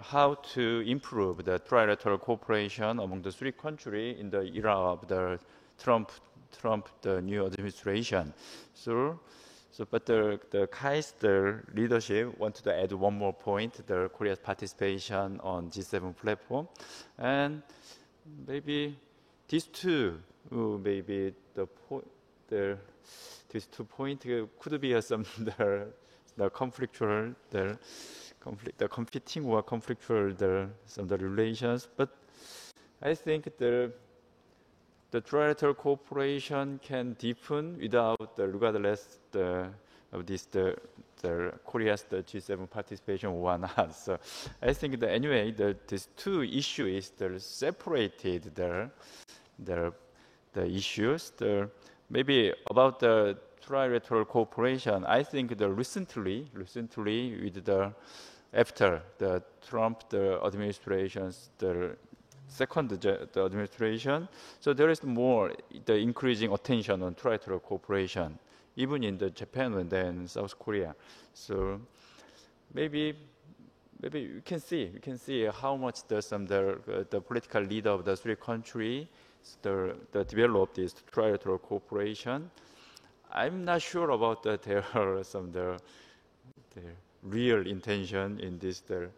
how to improve the trilateral cooperation among the three countries in the era of the Trump the new administration. But the leadership wanted to add one more point: the Korea's participation on G7 platform, and maybe these two, maybe these 2 points could be some the conflictual, the competing or conflictual some relations. But I think the trilateral cooperation can deepen without regardless of this the Korea's G7 participation or not. So I think that anyway these two issues separated the issues. Maybe about the trilateral cooperation, I think recently with after the Trump administration's second the administration. So there is more the increasing attention on trilateral cooperation, even in the Japan and then South Korea. So maybe we can see how much the political leader of the three countries developed this trilateral cooperation. I'm not sure about that there are the real intention in this they're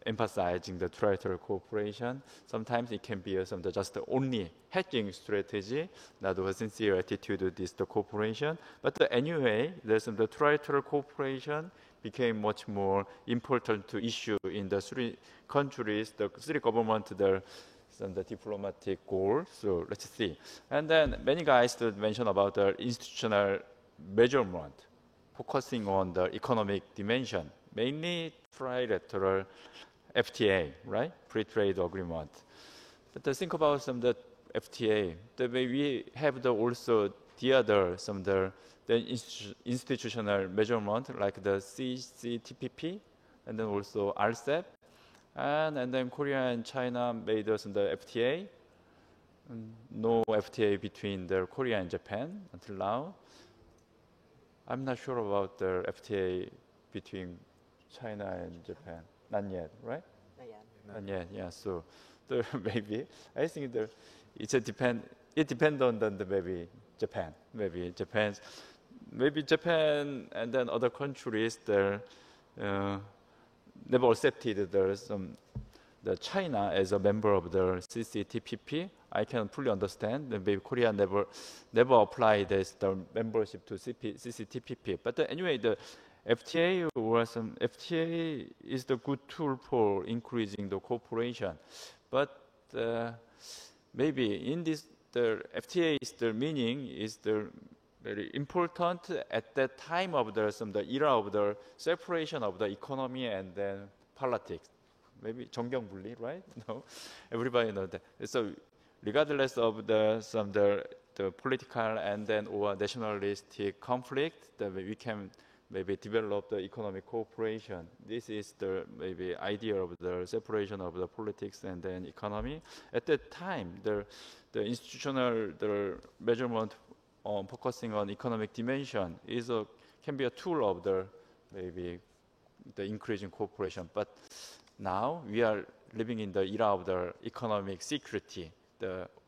emphasizing the trilateral cooperation. Sometimes it can be just the only hedging strategy, not a sincere attitude to the cooperation. But anyway, the trilateral cooperation became much more important to issue in the three countries, the three governments, the diplomatic goal. So let's see. And then many guys mention about the institutional measurement, focusing on the economic dimension, mainly trilateral FTA, right? Free trade agreement. But think about the FTA. The way we have also the other the institutional measurement like the CCTPP, and then also RCEP, and then Korea and China made us the FTA. No FTA between Korea and Japan until now. I'm not sure about the FTA between China and Japan. Not yet, right? Not yet. Yeah. So maybe I think it depends on maybe Japan. Maybe Japan and then other countries never accepted the China as a member of the CCTPP. I can fully understand. Maybe Korea never applied the membership to CCTPP. But anyway, the FTA FTA is the good tool for increasing the cooperation. But maybe in this, the FTA is the meaning is very important at that time of the era of the separation of the economy and then politics. Maybe 정경분리, right? No, everybody knows that. So regardless of the political and then or nationalistic conflict, we can maybe develop the economic cooperation. This is the maybe idea of the separation of the politics and then economy. At that time, the institutional measurement on focusing on economic dimension can be a tool of maybe the increasing cooperation. But now we are living in the era of the economic security.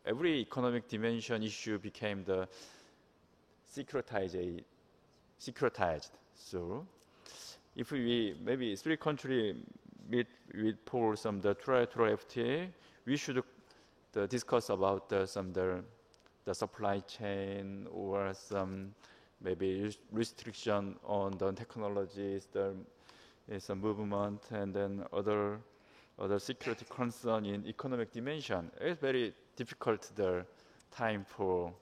Every economic dimension issue became the securitized. So if we maybe three countries meet for the trilateral FTA, we should discuss about the supply chain or some maybe restriction on the technologies, some movement, and then other security concern in economic dimension. It's very difficult time for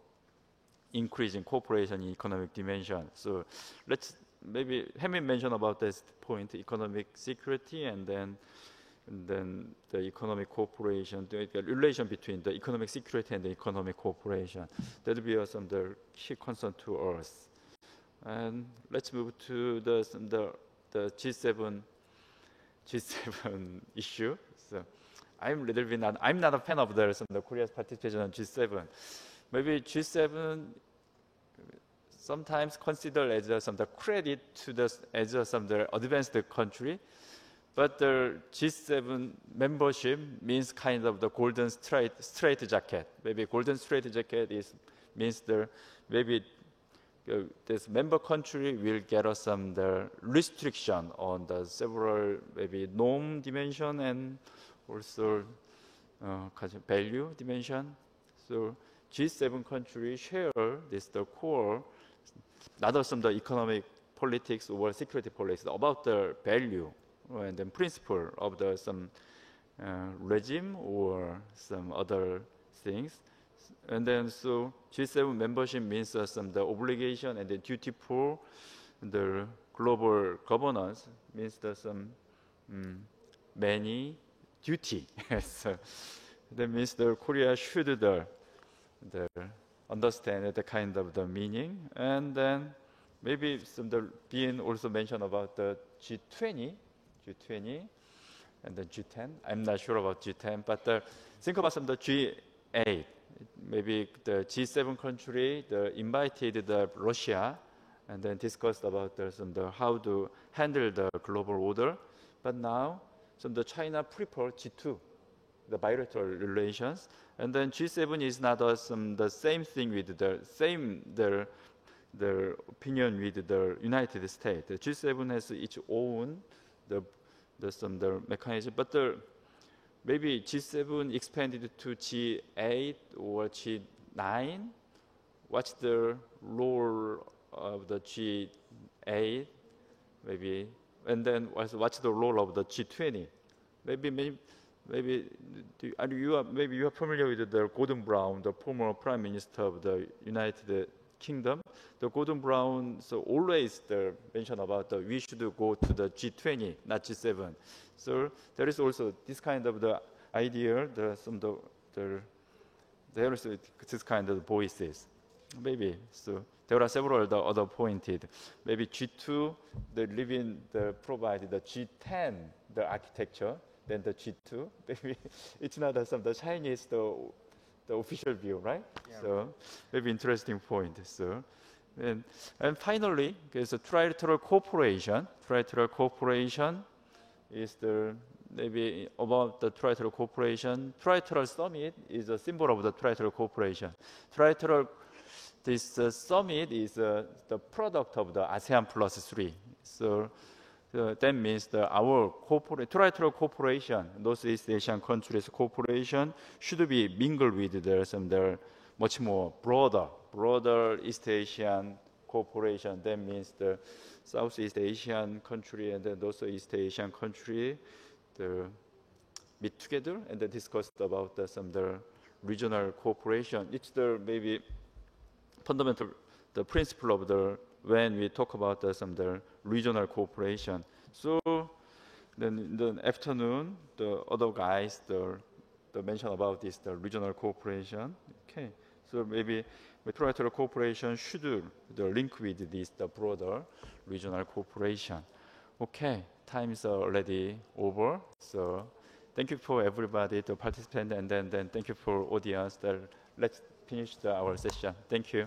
increasing cooperation in economic dimension. So let's maybe Hamin mentioned about this point, economic security, and then the economic cooperation, the relation between the economic security and the economic cooperation. That will be the key concern to us. And let's move to the G7 issue. So I'm not a fan of the Korea's participation on G7. Maybe G7 sometimes considered as some credit to some advanced country, but the G7 membership means kind of the golden straight jacket. Maybe golden straight jacket means maybe this member country will get us some restriction on the several maybe norm dimension and also value dimension. So G7 countries share the core, not of the economic politics or security politics, about the value and then principle of some regime or some other things. And then so G7 membership means the obligation and the duty for the global governance means some many duty. So that means Korea should understand the kind of the meaning, and then maybe being also mentioned about the G20. and then G10. I'm not sure about G10, but think about some the G8. Maybe the G7 country invited the Russia and then discussed about how to handle the global order. But now, the China prefer G2, the bilateral relations, and then G7 is not the same thing with their opinion with the United States. The G7 has its own the mechanism, but maybe G7 expanded to G8 or G9. What's the role of the G8? Maybe, and then what's the role of the G20? Maybe you are familiar with the Gordon Brown, the former Prime Minister of the United Kingdom. The Gordon Brown always mention about we should go to the G20, not G7. So there is also this kind of the idea. There is this kind of voices. Maybe so. There are several other pointed. Maybe G2 provide the G10 the architecture. Then the G2. Maybe it's not the Chinese the official view, right? Yeah. So maybe interesting point. So and finally, there's a trilateral cooperation. Trilateral cooperation is maybe about the trilateral cooperation. Trilateral summit is a symbol of the trilateral cooperation. This summit is the product of the ASEAN plus 3. So that means our trilateral cooperation, those East Asian countries' cooperation should be mingled with the much more broader East Asian cooperation. That means the Southeast Asian country and then also East Asian country meet together and then discuss about the regional cooperation. It's maybe fundamental principle of when we talk about the regional cooperation. So then in the afternoon, the other guys mention about this regional cooperation. Okay, so maybe trilateral cooperation should link with this broader regional cooperation. Okay, time is already over. So thank you for everybody to participate, and then thank you for audience. Let's finish our session. Thank you.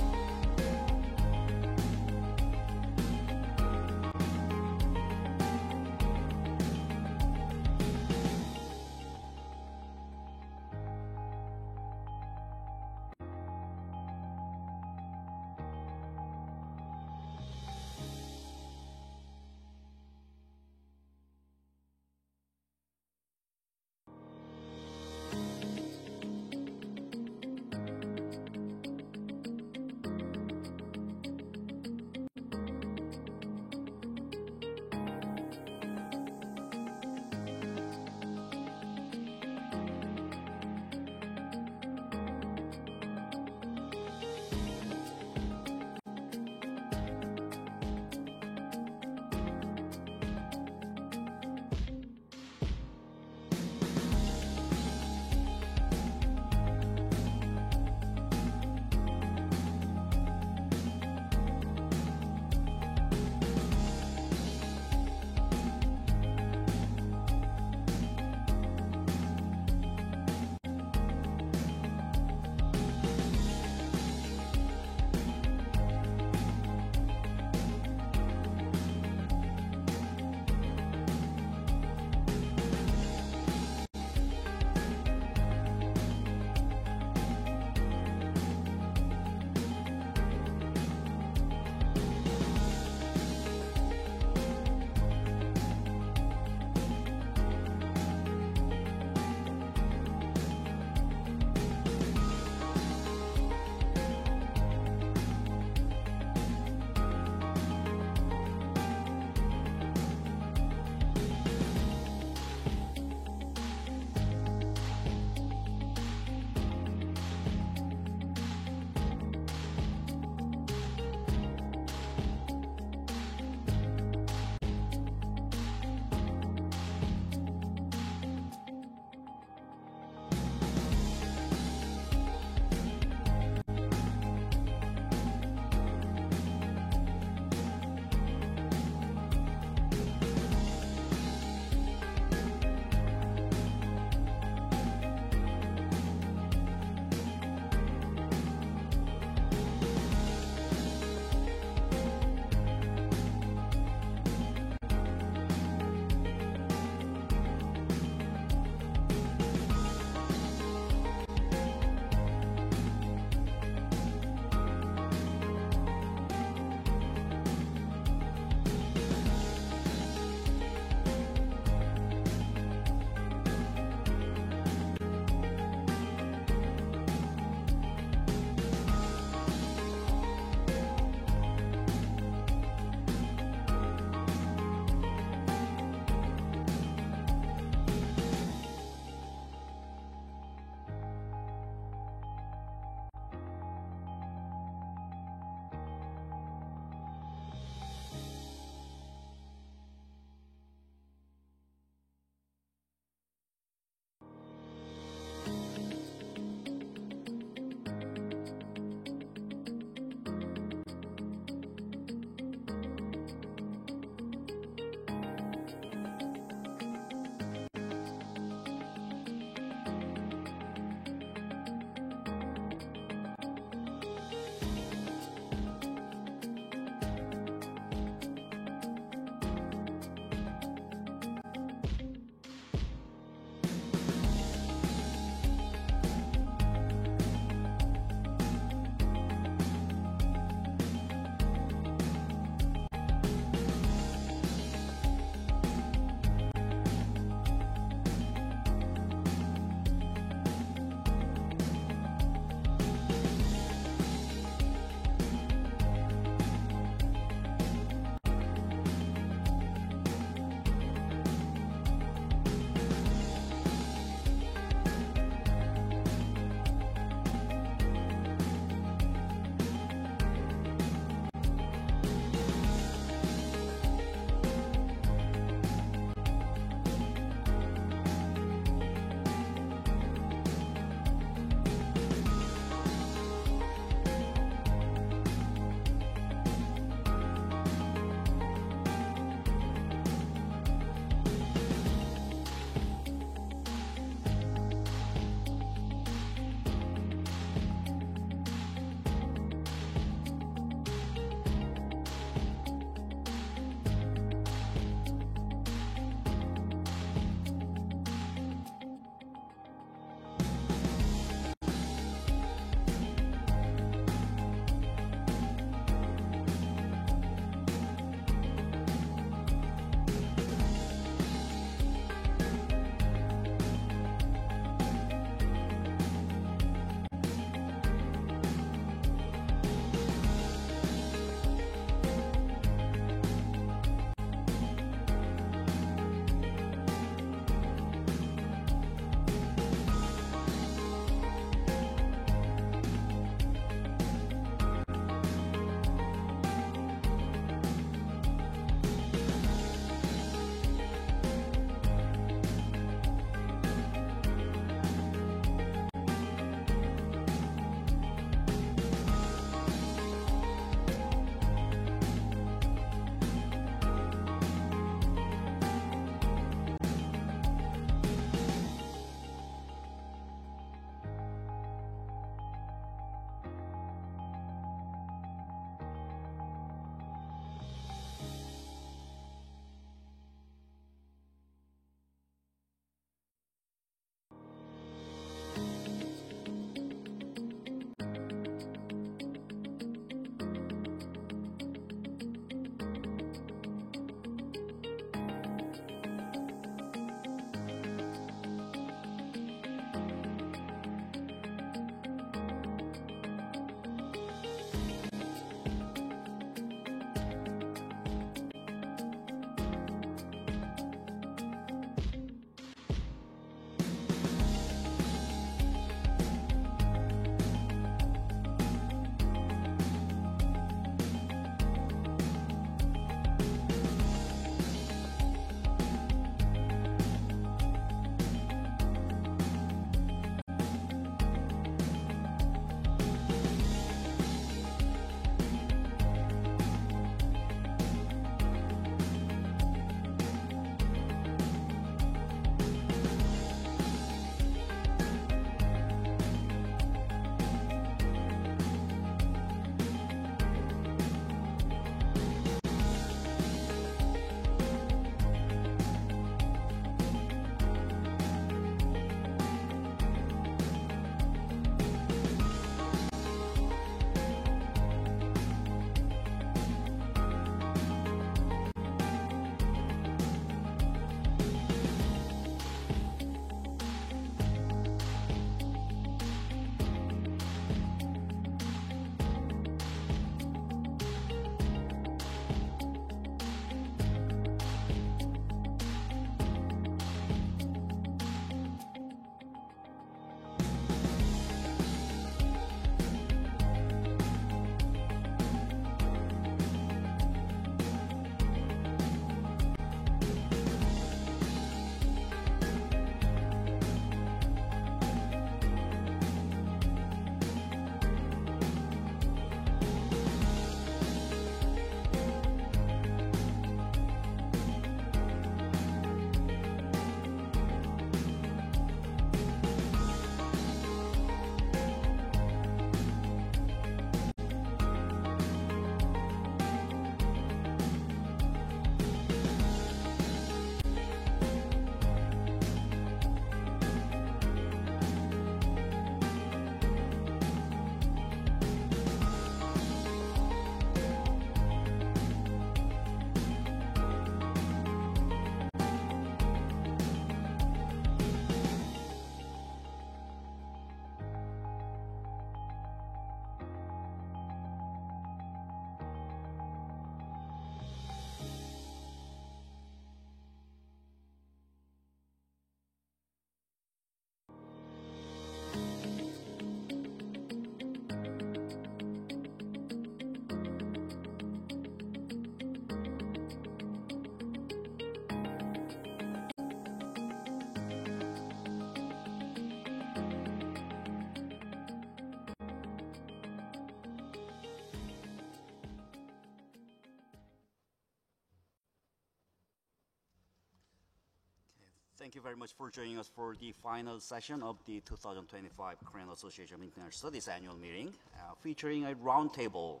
Thank you very much for joining us for the final session of the 2025 Korean Association of International Studies annual meeting, featuring a roundtable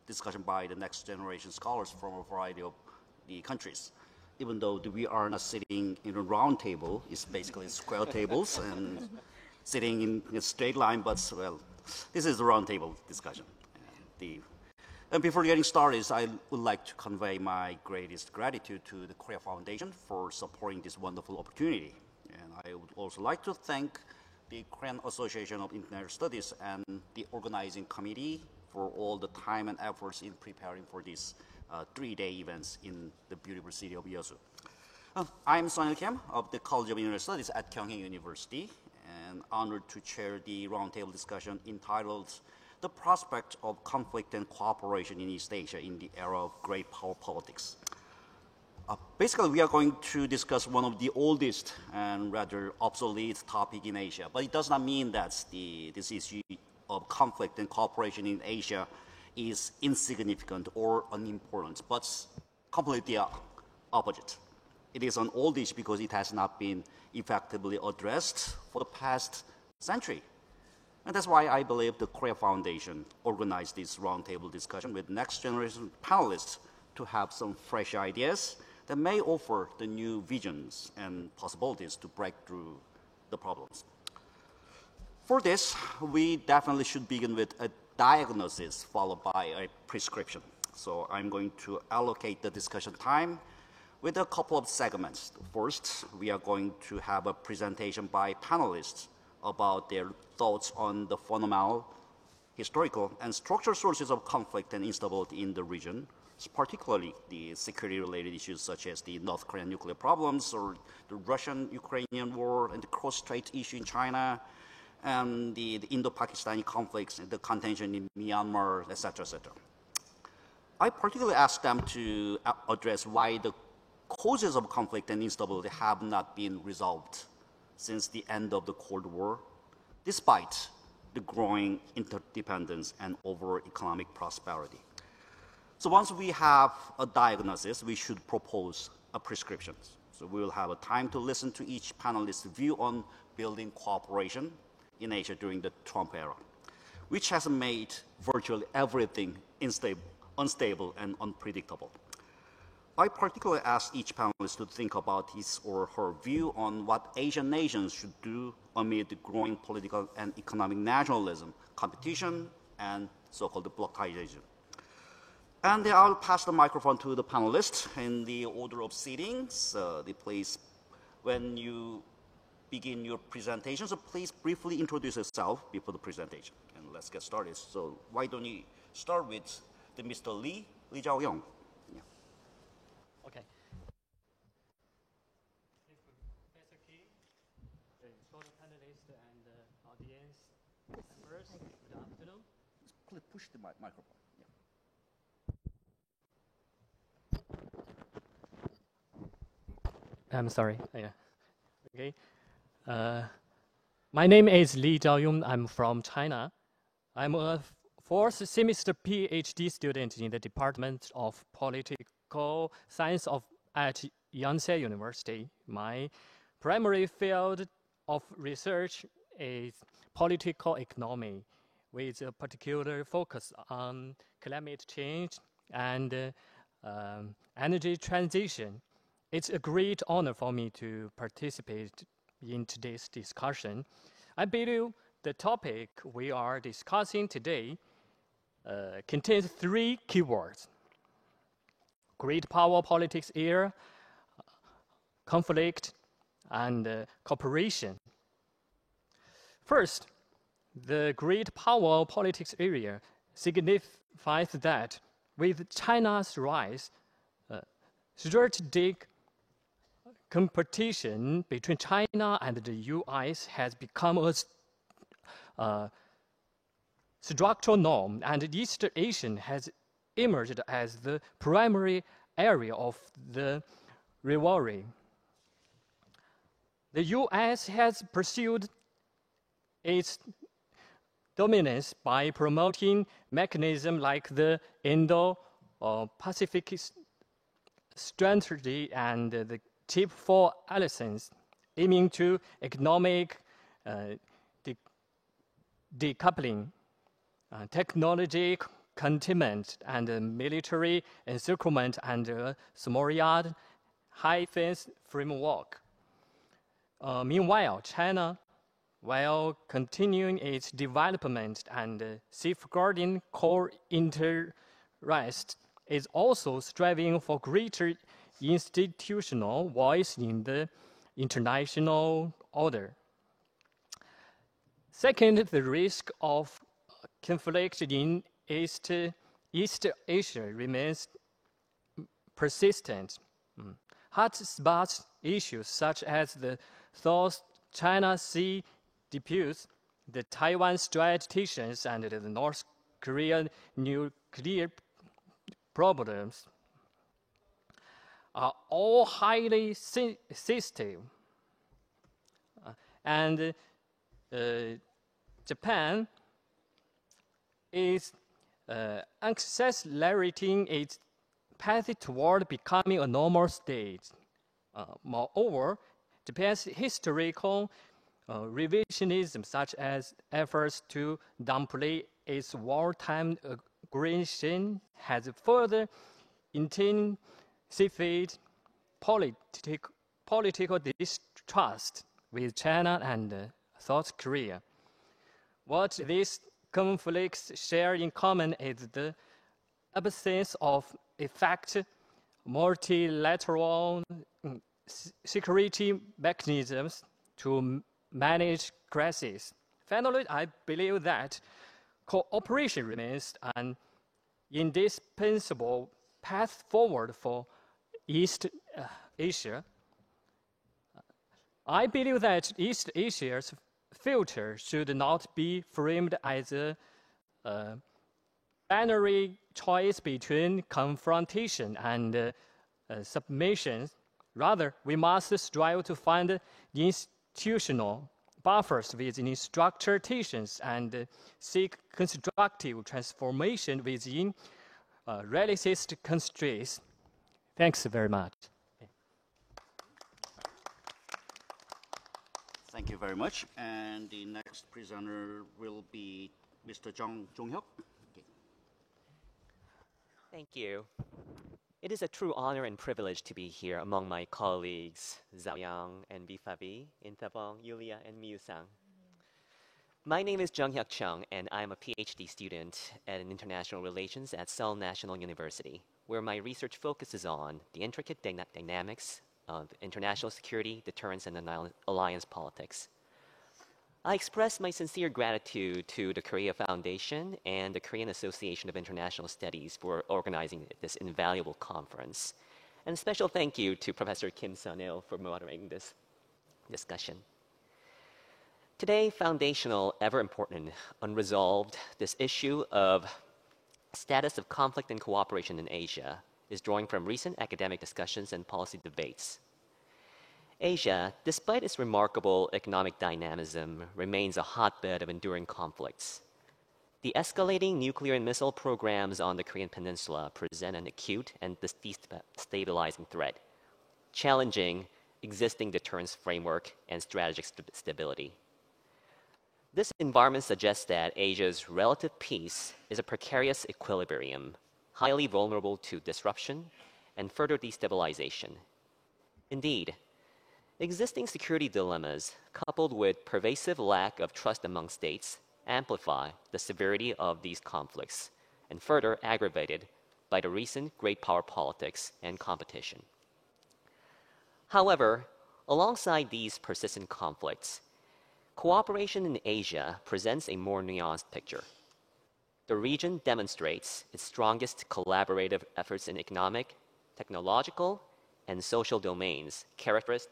discussion by the next generation scholars from a variety of the countries. Even though we are not sitting in a round table, it's basically square tables and sitting in a straight line, but well, this is a round table discussion. And before getting started, I would like to convey my greatest gratitude to the Korea Foundation for supporting this wonderful opportunity. And I would also like to thank the Korean Association of International Studies and the organizing committee for all the time and efforts in preparing for these 3-day events in the beautiful city of Yeosu. I'm Sonil Kim of the College of International Studies at Kyunghee University, and honored to chair the roundtable discussion entitled "The Prospect of Conflict and Cooperation in East Asia in the Era of Great Power Politics." Basically, we are going to discuss one of the oldest and rather obsolete topic in Asia, but it does not mean that this issue of conflict and cooperation in Asia is insignificant or unimportant, but completely opposite. It is an old issue because it has not been effectively addressed for the past century. And that's why I believe the Korea Foundation organized this roundtable discussion with next generation panelists to have some fresh ideas that may offer the new visions and possibilities to break through the problems. For this, we definitely should begin with a diagnosis followed by a prescription. So I'm going to allocate the discussion time with a couple of segments. First, we are going to have a presentation by panelists about their thoughts on the fundamental, historical, and structural sources of conflict and instability in the region, particularly the security-related issues such as the North Korean nuclear problems or the Russian-Ukrainian war and the cross-strait issue in China, and the Indo-Pakistani conflicts and the contention in Myanmar, etc., etc. I particularly asked them to address why the causes of conflict and instability have not been resolved since the end of the Cold War, despite the growing interdependence and overall economic prosperity. So once we have a diagnosis, we should propose a prescription. So we will have a time to listen to each panelist's view on building cooperation in Asia during the Trump era, which has made virtually everything unstable and unpredictable. I particularly asked each panelist to think about his or her view on what Asian nations should do amid the growing political and economic nationalism, competition, and so-called blockization. And then I'll pass the microphone to the panelists in the order of seating. So when you begin your presentation, so please briefly introduce yourself before the presentation. And let's get started. So why don't you start with the Mr. Lee Jiao-yong. Okay. Professor Kim, for the panelists and audience members, good afternoon. Please push the microphone. Yeah. I'm sorry. Yeah. Okay. My name is Li Jiao-yong. I'm from China. I'm a fourth semester PhD student in the Department of Political Science at Yonsei University. My primary field of research is political economy, with a particular focus on climate change and energy transition. It's a great honor for me to participate in today's discussion. I believe the topic we are discussing today contains 3 keywords: great power politics era, conflict, and cooperation. First, the great power politics area signifies that with China's rise, strategic competition between China and the US has become a structural norm, and East Asia has emerged as the primary area of the rivalry. The US has pursued its dominance by promoting mechanisms like the Indo-Pacific strategy and the Chip 4 alliance. aiming to economic decoupling, technology containment, and military encirclement and Somaliad high-fence framework. Meanwhile, China, while continuing its development and safeguarding core interests, is also striving for greater institutional voice in the international order. Second, the risk of conflict in East Asia remains persistent. Hotspot issues such as the South China Sea disputes, the Taiwan Strait tensions, and the North Korean nuclear problems are all highly sensitive. And Japan is accelerating its path toward becoming a normal state. Moreover, Japan's historical revisionism, such as efforts to downplay its wartime aggression, has further intensified political distrust with China and South Korea. What these conflicts share in common is the absence of effective multilateral security mechanisms to manage crises. Finally, I believe that cooperation remains an indispensable path forward for East Asia. I believe that East Asia's future should not be framed as a binary choice between confrontation and submission. Rather, we must strive to find institutional buffers within structured tensions and seek constructive transformation within realistic constraints. Thanks very much. Thank you very much. And the next presenter will be Mr. Jong-hyuk. Okay. Thank you. It is a true honor and privilege to be here among my colleagues, Zhao Yang and Bifabi, Inthabong, Yulia, and Miu-sang. My name is Jung-hyuk Chung, and I'm a PhD student in international relations at Seoul National University, where my research focuses on the intricate dynamics of international security, deterrence, and alliance politics. I express my sincere gratitude to the Korea Foundation and the Korean Association of International Studies for organizing this invaluable conference. And a special thank you to Professor Kim Sun-il for moderating this discussion. Today, foundational, ever important, unresolved, this issue of status of conflict and cooperation in Asia is drawing from recent academic discussions and policy debates. Asia, despite its remarkable economic dynamism, remains a hotbed of enduring conflicts. The escalating nuclear and missile programs on the Korean Peninsula present an acute and destabilizing threat, challenging existing deterrence framework and strategic stability. This environment suggests that Asia's relative peace is a precarious equilibrium, highly vulnerable to disruption and further destabilization. Indeed, existing security dilemmas, coupled with pervasive lack of trust among states, amplify the severity of these conflicts and further aggravated by the recent great power politics and competition. However, alongside these persistent conflicts, cooperation in Asia presents a more nuanced picture. The region demonstrates its strongest collaborative efforts in economic, technological, and social domains characterized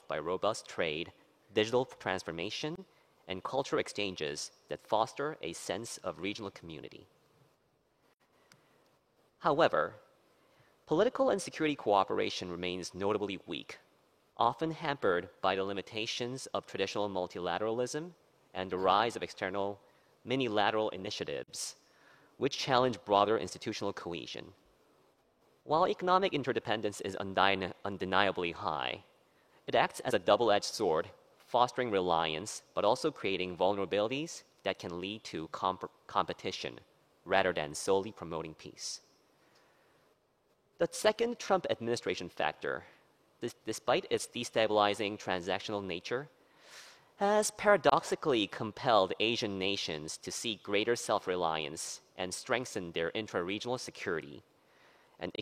by robust trade, digital transformation, and cultural exchanges that foster a sense of regional community. However, political and security cooperation remains notably weak, often hampered by the limitations of traditional multilateralism and the rise of external minilateral initiatives, which challenge broader institutional cohesion. While economic interdependence is undeniably high, It acts as a double-edged sword, fostering reliance, but also creating vulnerabilities that can lead to competition rather than solely promoting peace. The second Trump administration factor, despite its destabilizing transactional nature, has paradoxically compelled Asian nations to seek greater self-reliance and strengthen their intra-regional security and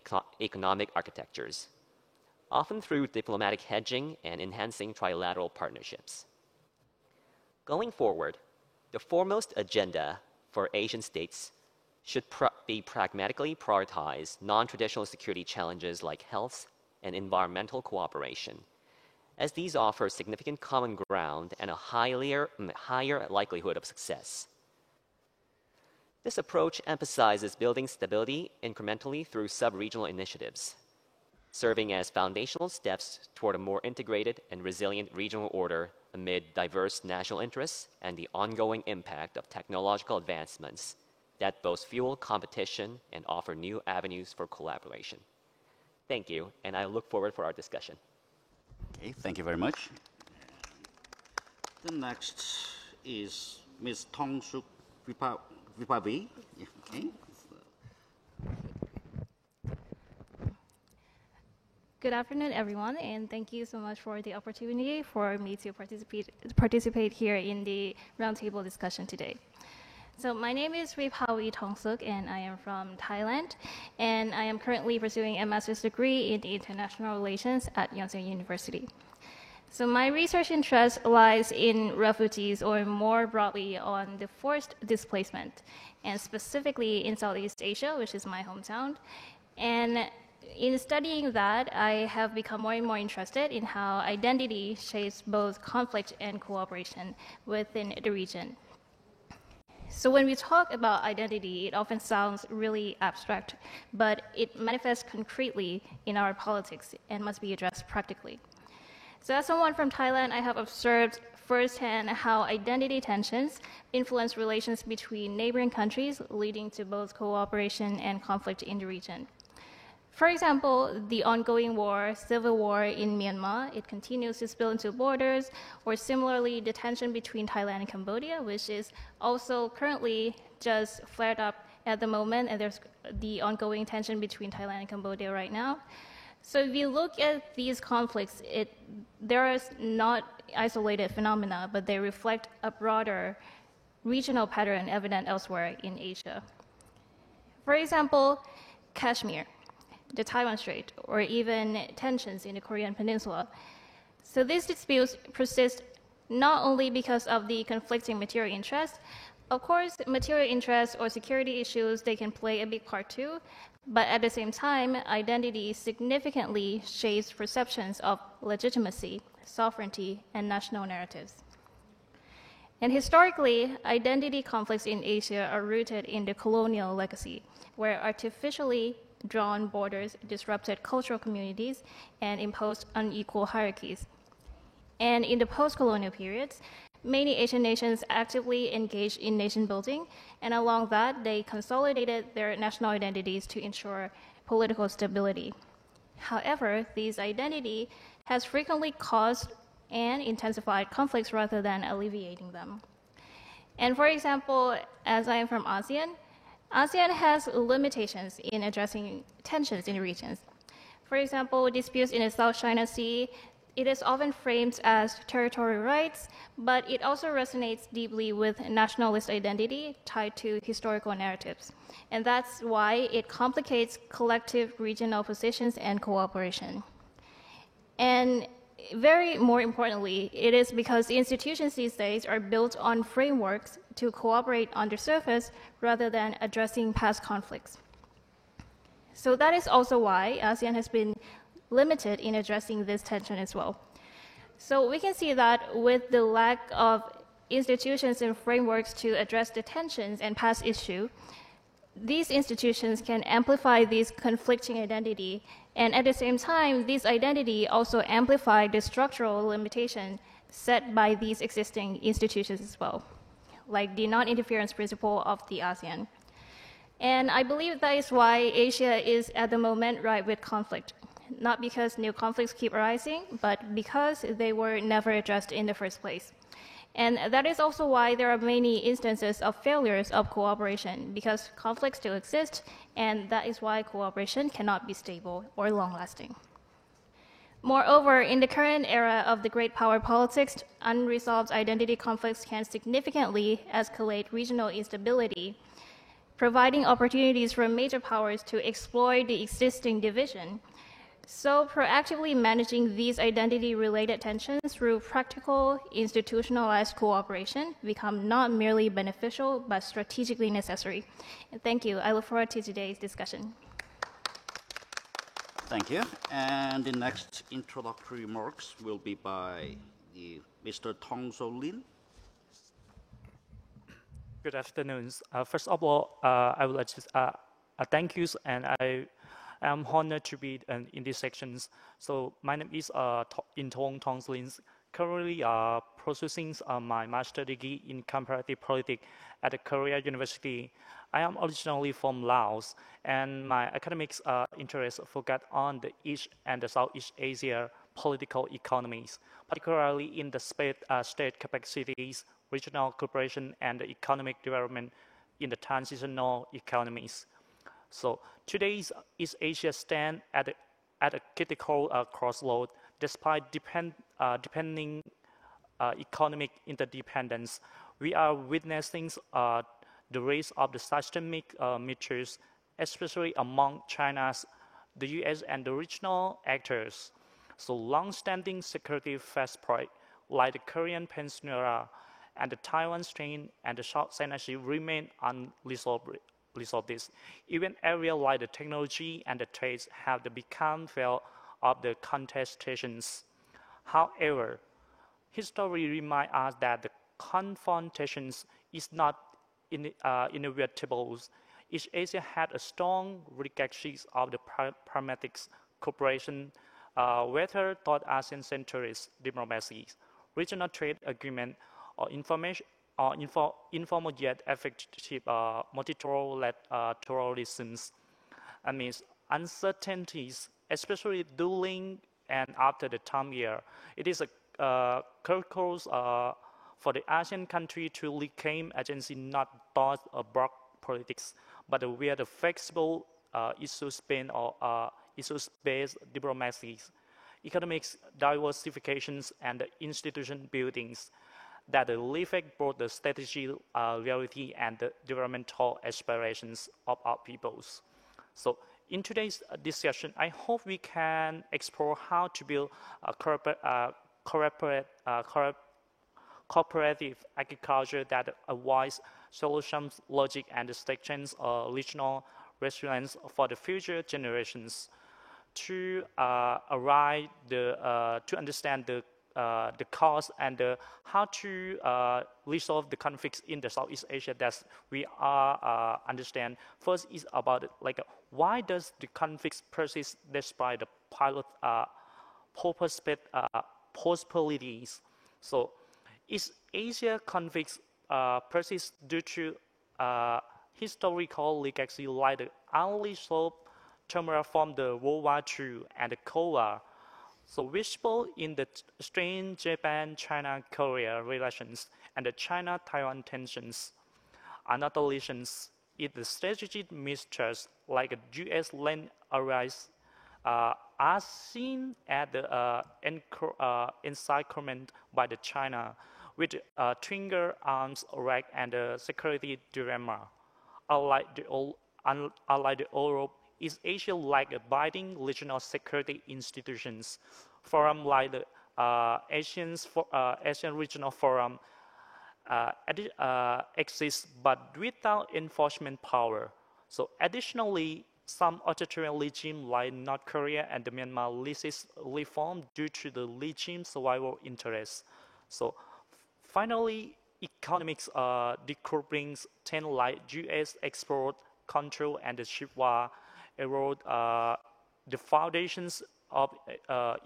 economic architectures, often through diplomatic hedging and enhancing trilateral partnerships. Going forward, the foremost agenda for Asian states should be pragmatically prioritize non-traditional security challenges like health and environmental cooperation, as these offer significant common ground and a higher likelihood of success. This approach emphasizes building stability incrementally through sub-regional initiatives, serving as foundational steps toward a more integrated and resilient regional order amid diverse national interests and the ongoing impact of technological advancements that both fuel competition and offer new avenues for collaboration. Thank you, and I look forward for our discussion. Okay, thank you very much. The next is Ms. Tong-Suk Vipavi. Okay. Good afternoon, everyone, and thank you so much for the opportunity for me to participate here in the roundtable discussion today. So my name is Vipavi Tong-Suk, and I am from Thailand, and I am currently pursuing a master's degree in international relations at Yonsei University. So my research interest lies in refugees, or more broadly on the forced displacement, and specifically in Southeast Asia, which is my hometown. And in studying that, I have become more and more interested in how identity shapes both conflict and cooperation within the region. So when we talk about identity, it often sounds really abstract, but it manifests concretely in our politics and must be addressed practically. So as someone from Thailand, I have observed firsthand how identity tensions influence relations between neighboring countries, leading to both cooperation and conflict in the region. For example, the ongoing civil war in Myanmar, it continues to spill into borders, or similarly, the tension between Thailand and Cambodia, which is also currently just flared up at the moment, and there's the ongoing tension between Thailand and Cambodia right now. So if you look at these conflicts, there is not isolated phenomena, but they reflect a broader regional pattern evident elsewhere in Asia. For example, Kashmir, the Taiwan Strait, or even tensions in the Korean Peninsula. So these disputes persist not only because of the conflicting material interests. Of course, material interests or security issues, they can play a big part too, but at the same time, identity significantly shapes perceptions of legitimacy, sovereignty, and national narratives. And historically, identity conflicts in Asia are rooted in the colonial legacy, where artificially drawn borders disrupted cultural communities and imposed unequal hierarchies. And in the post-colonial periods, many Asian nations actively engaged in nation building, and along that, they consolidated their national identities to ensure political stability. However, this identity has frequently caused and intensified conflicts rather than alleviating them. And for example, as I am from ASEAN has limitations in addressing tensions in the regions. For example, disputes in the South China Sea, it is often framed as territorial rights, but it also resonates deeply with nationalist identity tied to historical narratives. And that's why it complicates collective regional positions and cooperation. And very more importantly, it is because the institutions these days are built on frameworks to cooperate on the surface rather than addressing past conflicts. So that is also why ASEAN has been limited in addressing this tension as well. So we can see that with the lack of institutions and frameworks to address the tensions and past issues, these institutions can amplify these conflicting identity, and at the same time, this identity also amplify the structural limitation set by these existing institutions as well, like the non-interference principle of the ASEAN. And I believe that is why Asia is at the moment ripe with conflict, not because new conflicts keep arising, but because they were never addressed in the first place. And that is also why there are many instances of failures of cooperation, because conflicts still exist, and that is why cooperation cannot be stable or long-lasting. Moreover, in the current era of the great power politics, unresolved identity conflicts can significantly escalate regional instability, providing opportunities for major powers to exploit the existing division. So proactively managing these identity-related tensions through practical, institutionalized cooperation become not merely beneficial, but strategically necessary. And thank you. I look forward to today's discussion. Thank you. And the next introductory remarks will be by Mr. Tong-So Lin. Good afternoon. First of all, I would like to thank you, and I am honored to be in these sections. So my name is Tong-So Lin. Currently processing my master's degree in comparative politics at the Korea University. I am originally from Laos, and my academic interests focus on the East and the Southeast Asia political economies, particularly in the state capacities, regional cooperation, and the economic development in the transitional economies. So today's East Asia stands at a critical crossroad. Despite depending economic interdependence, we are witnessing the rise of the systemic measures, especially among China's, the U.S., and the regional actors. So long-standing security threats like the Korean Peninsula and the Taiwan Strait and the South China Sea remain unresolved. Even areas like the technology and the trades have become field of the contestations. However, history reminds us that the confrontations is not inevitable. East Asia had a strong recognition of the pragmatic cooperation, whether toward ASEAN-centric diplomacy, regional trade agreement, or informal yet effective multilateralism. Amidst uncertainties, especially during and after the Trump year, it is critical for the ASEAN country to reclaim agency not towards bloc politics, but where the flexible issues-based diplomacy, economic diversifications, and institution buildings that reflect both the strategic reality and the developmental aspirations of our peoples. So in today's discussion, I hope we can explore how to build a cooperative agriculture that avoids solutions, logic, and strengthens regional resilience for the future generations. To understand the cause and how to resolve the conflicts in the Southeast Asia that we are understand. First is about why does the conflicts persist despite the possibilities. So East Asia conflicts persist due to historical legacy like the unresolved turmoil from the World War II and the Cold War. So visible in the strained Japan-China-Korea relations and the China-Taiwan tensions. Another reason is the strategic mistrust like U.S. land areas are seen at the encirclement by the China with trigger arms race and security dilemma. Unlike the Europe, East Asia lack abiding regional security institutions. Forum like the Asian Regional Forum exists, but without enforcement power. So additionally, some authoritarian regimes like North Korea and Myanmar resist reform due to the regime's survival interests. So finally, economics decouplings tend like U.S. export control and the chip war erode the foundations of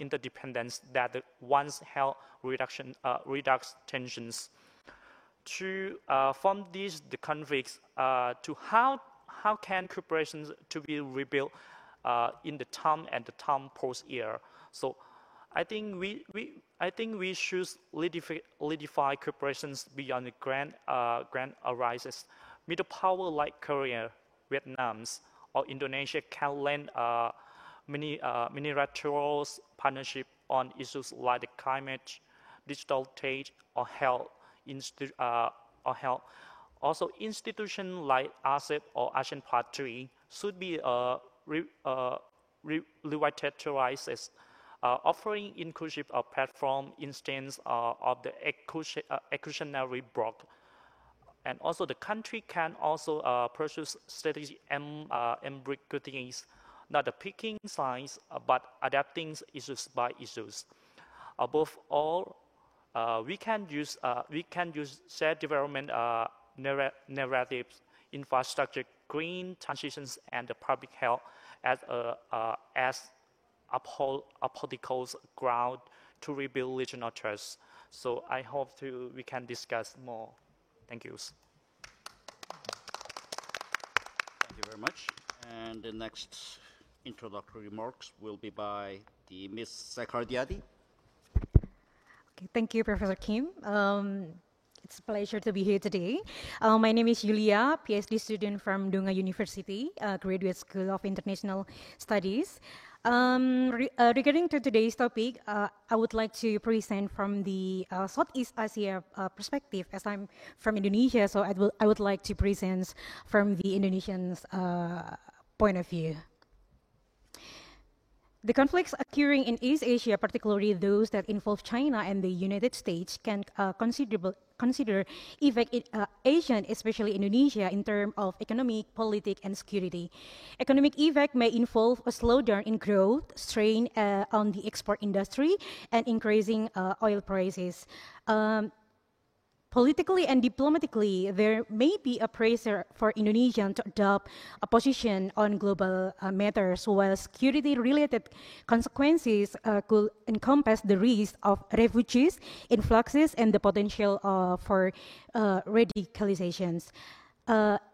interdependence that once held reduce tensions. To from these the conflicts to how can corporations to be rebuilt in the term and the term post-year. So I think we should solidify cooperations beyond the grand arises. Middle power like Korea, Vietnam, or Indonesia can lend unilateral partnership on issues like the climate, digital trade, or health. Also, institutions like ASEP or ASEAN Part 3 should be revitalized, offering inclusive platform instance of the exclusionary bloc. And also, the country can also pursue strategy ambiguities, not the picking sides, but adapting issues by issues. Above all, we can use shared development narratives, infrastructure, green transitions, and the public health as a political ground to rebuild regional trust. So I hope we can discuss more. Thank you. Thank you very much. And the next introductory remarks will be by the Ms. Sekardiadi. Okay, thank you, Professor Kim. It's a pleasure to be here today. My name is Yulia, PhD student from Dunga University, Graduate School of International Studies. Regarding to today's topic, I would like to present from the Southeast Asia perspective, as I'm from Indonesia, so I would like to present from the Indonesians' point of view. The conflicts occurring in East Asia, particularly those that involve China and the United States, can consider affect Asian, especially Indonesia, in terms of economic, political, and security. Economic effect may involve a slowdown in growth, strain on the export industry, and increasing oil prices. Politically and diplomatically, there may be a pressure for Indonesia to adopt a position on global matters, while security-related consequences could encompass the risk of refugees, influxes, and the potential for radicalizations.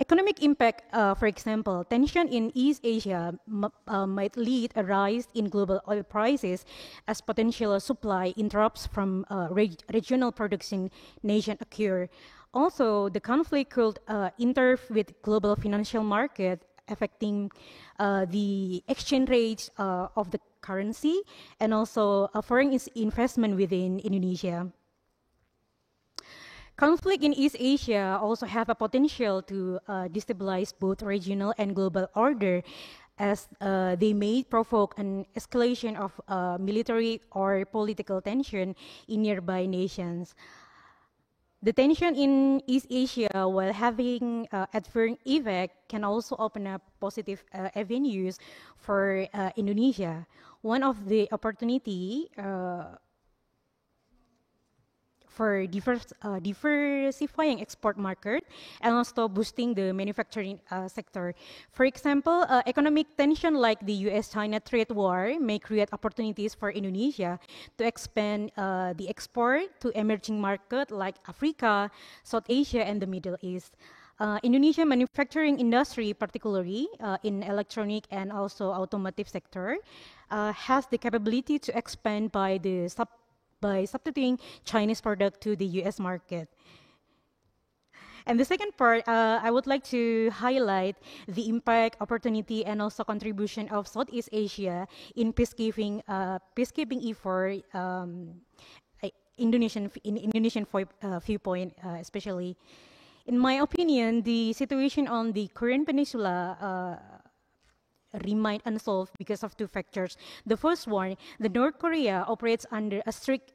Economic impact, for example, tension in East Asia might lead a rise in global oil prices as potential supply interrupts from regional production nation occur. Also, the conflict could interfere with global financial market, affecting the exchange rates of the currency and also foreign investment within Indonesia. Conflict in East Asia also have a potential to destabilize both regional and global order, as they may provoke an escalation of military or political tension in nearby nations. The tension in East Asia, while having adverse effect, can also open up positive avenues for Indonesia. One of the opportunity for diversifying export market and also boosting the manufacturing sector. For example, economic tension like the US-China trade war may create opportunities for Indonesia to expand the export to emerging markets like Africa, South Asia, and the Middle East. Indonesia manufacturing industry, particularly in electronic and also automotive sector, has the capability to expand by substituting Chinese product to the US market. And the second part, I would like to highlight the impact, opportunity, and also contribution of Southeast Asia in peacekeeping effort, Indonesian viewpoint especially. In my opinion, the situation on the Korean Peninsula remain unsolved because of two factors. The first one, the North Korea operates under a strict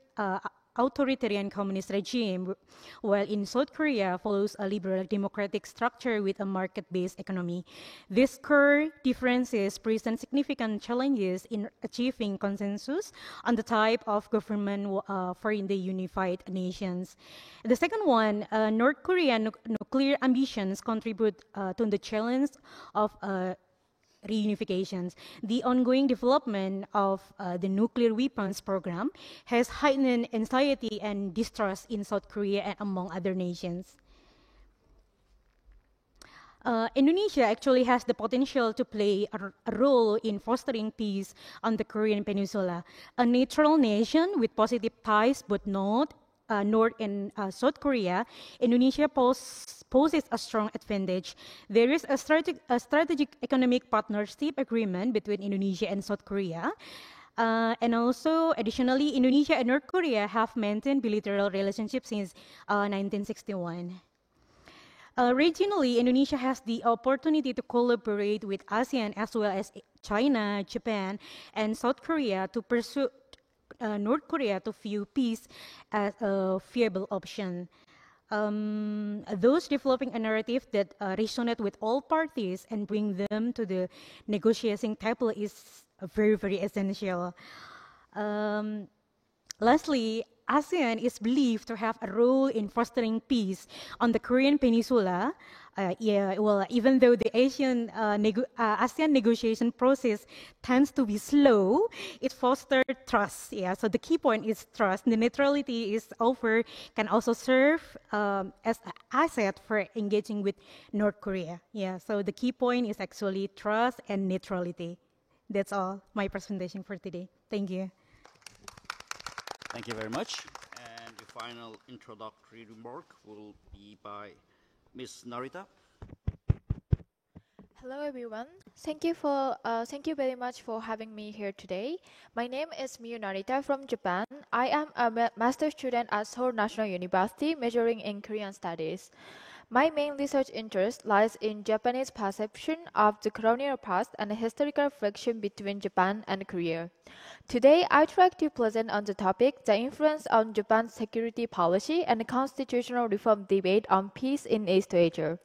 authoritarian communist regime, while in South Korea follows a liberal democratic structure with a market-based economy. These core differences present significant challenges in achieving consensus on the type of government for the unified nations. The second one, North Korean nuclear ambitions contribute to the challenge of reunifications. The ongoing development of the nuclear weapons program has heightened anxiety and distrust in South Korea and among other nations. Indonesia actually has the potential to play a role in fostering peace on the Korean Peninsula. A neutral nation with positive ties, but North and South Korea, Indonesia poses a strong advantage. There is a strategic economic partnership agreement between Indonesia and South Korea. And also, additionally, Indonesia and North Korea have maintained bilateral relationships since 1961. Regionally, Indonesia has the opportunity to collaborate with ASEAN as well as China, Japan, and South Korea to pursue North Korea to view peace as a viable option. Those developing a narrative that resonate with all parties and bring them to the negotiating table is very, very essential. Lastly, ASEAN is believed to have a role in fostering peace on the Korean Peninsula. Even though the ASEAN negotiation process tends to be slow, it fosters trust. So the key point is trust. The neutrality is offered can also serve as an asset for engaging with North Korea. So the key point is actually trust and neutrality. That's all my presentation for today. Thank you. Thank you very much. And the final introductory remark will be by Ms. Narita. Hello, everyone. Thank you very much for having me here today. My name is Miyu Narita from Japan. I am a master's student at Seoul National University, majoring in Korean Studies. My main research interest lies in Japanese perception of the colonial past and historical friction between Japan and Korea. Today, I'd like to present on the topic the influence on Japan's security policy and constitutional reform debate on peace in East Asia.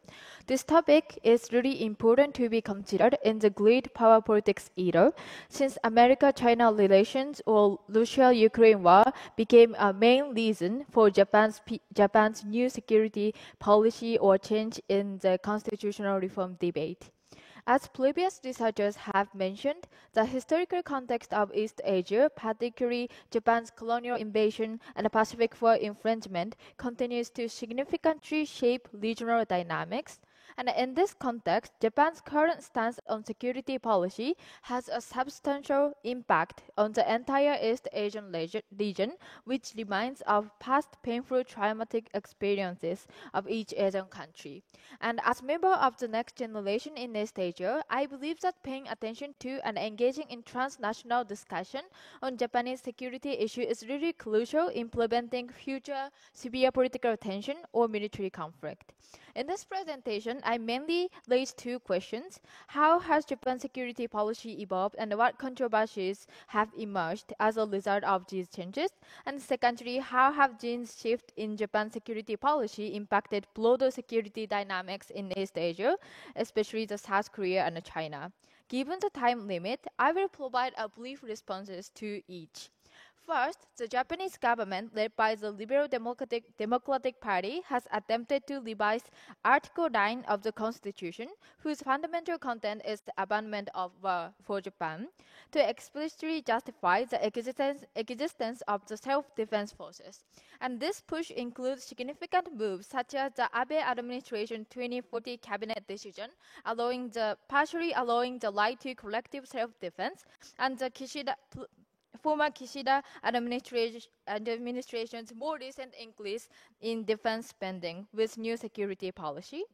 This topic is really important to be considered in the great power politics era, since America-China relations or Russia-Ukraine war became a main reason for Japan's new security policy or change in the constitutional reform debate. As previous researchers have mentioned, the historical context of East Asia, particularly Japan's colonial invasion and Pacific War infringement, continues to significantly shape regional dynamics. And in this context, Japan's current stance on security policy has a substantial impact on the entire East Asian region, which reminds of past painful traumatic experiences of each Asian country. And as member of the next generation in East Asia, I believe that paying attention to and engaging in transnational discussion on Japanese security issue is really crucial in preventing future severe political tension or military conflict. In this presentation, I mainly raised two questions. How has Japan's security policy evolved and what controversies have emerged as a result of these changes? And secondly, how have these shifts in Japan's security policy impacted broader security dynamics in East Asia, especially the South Korea and China? Given the time limit, I will provide a brief responses to each. First, the Japanese government, led by the Liberal Democratic Party, has attempted to revise Article 9 of the Constitution, whose fundamental content is the abandonment of war for Japan, to explicitly justify the existence of the self-defense forces. And this push includes significant moves such as the Abe administration 2040 cabinet decision, partially allowing the right to collective self-defense, and the former Kishida administration's more recent increase in defense spending with new security policy.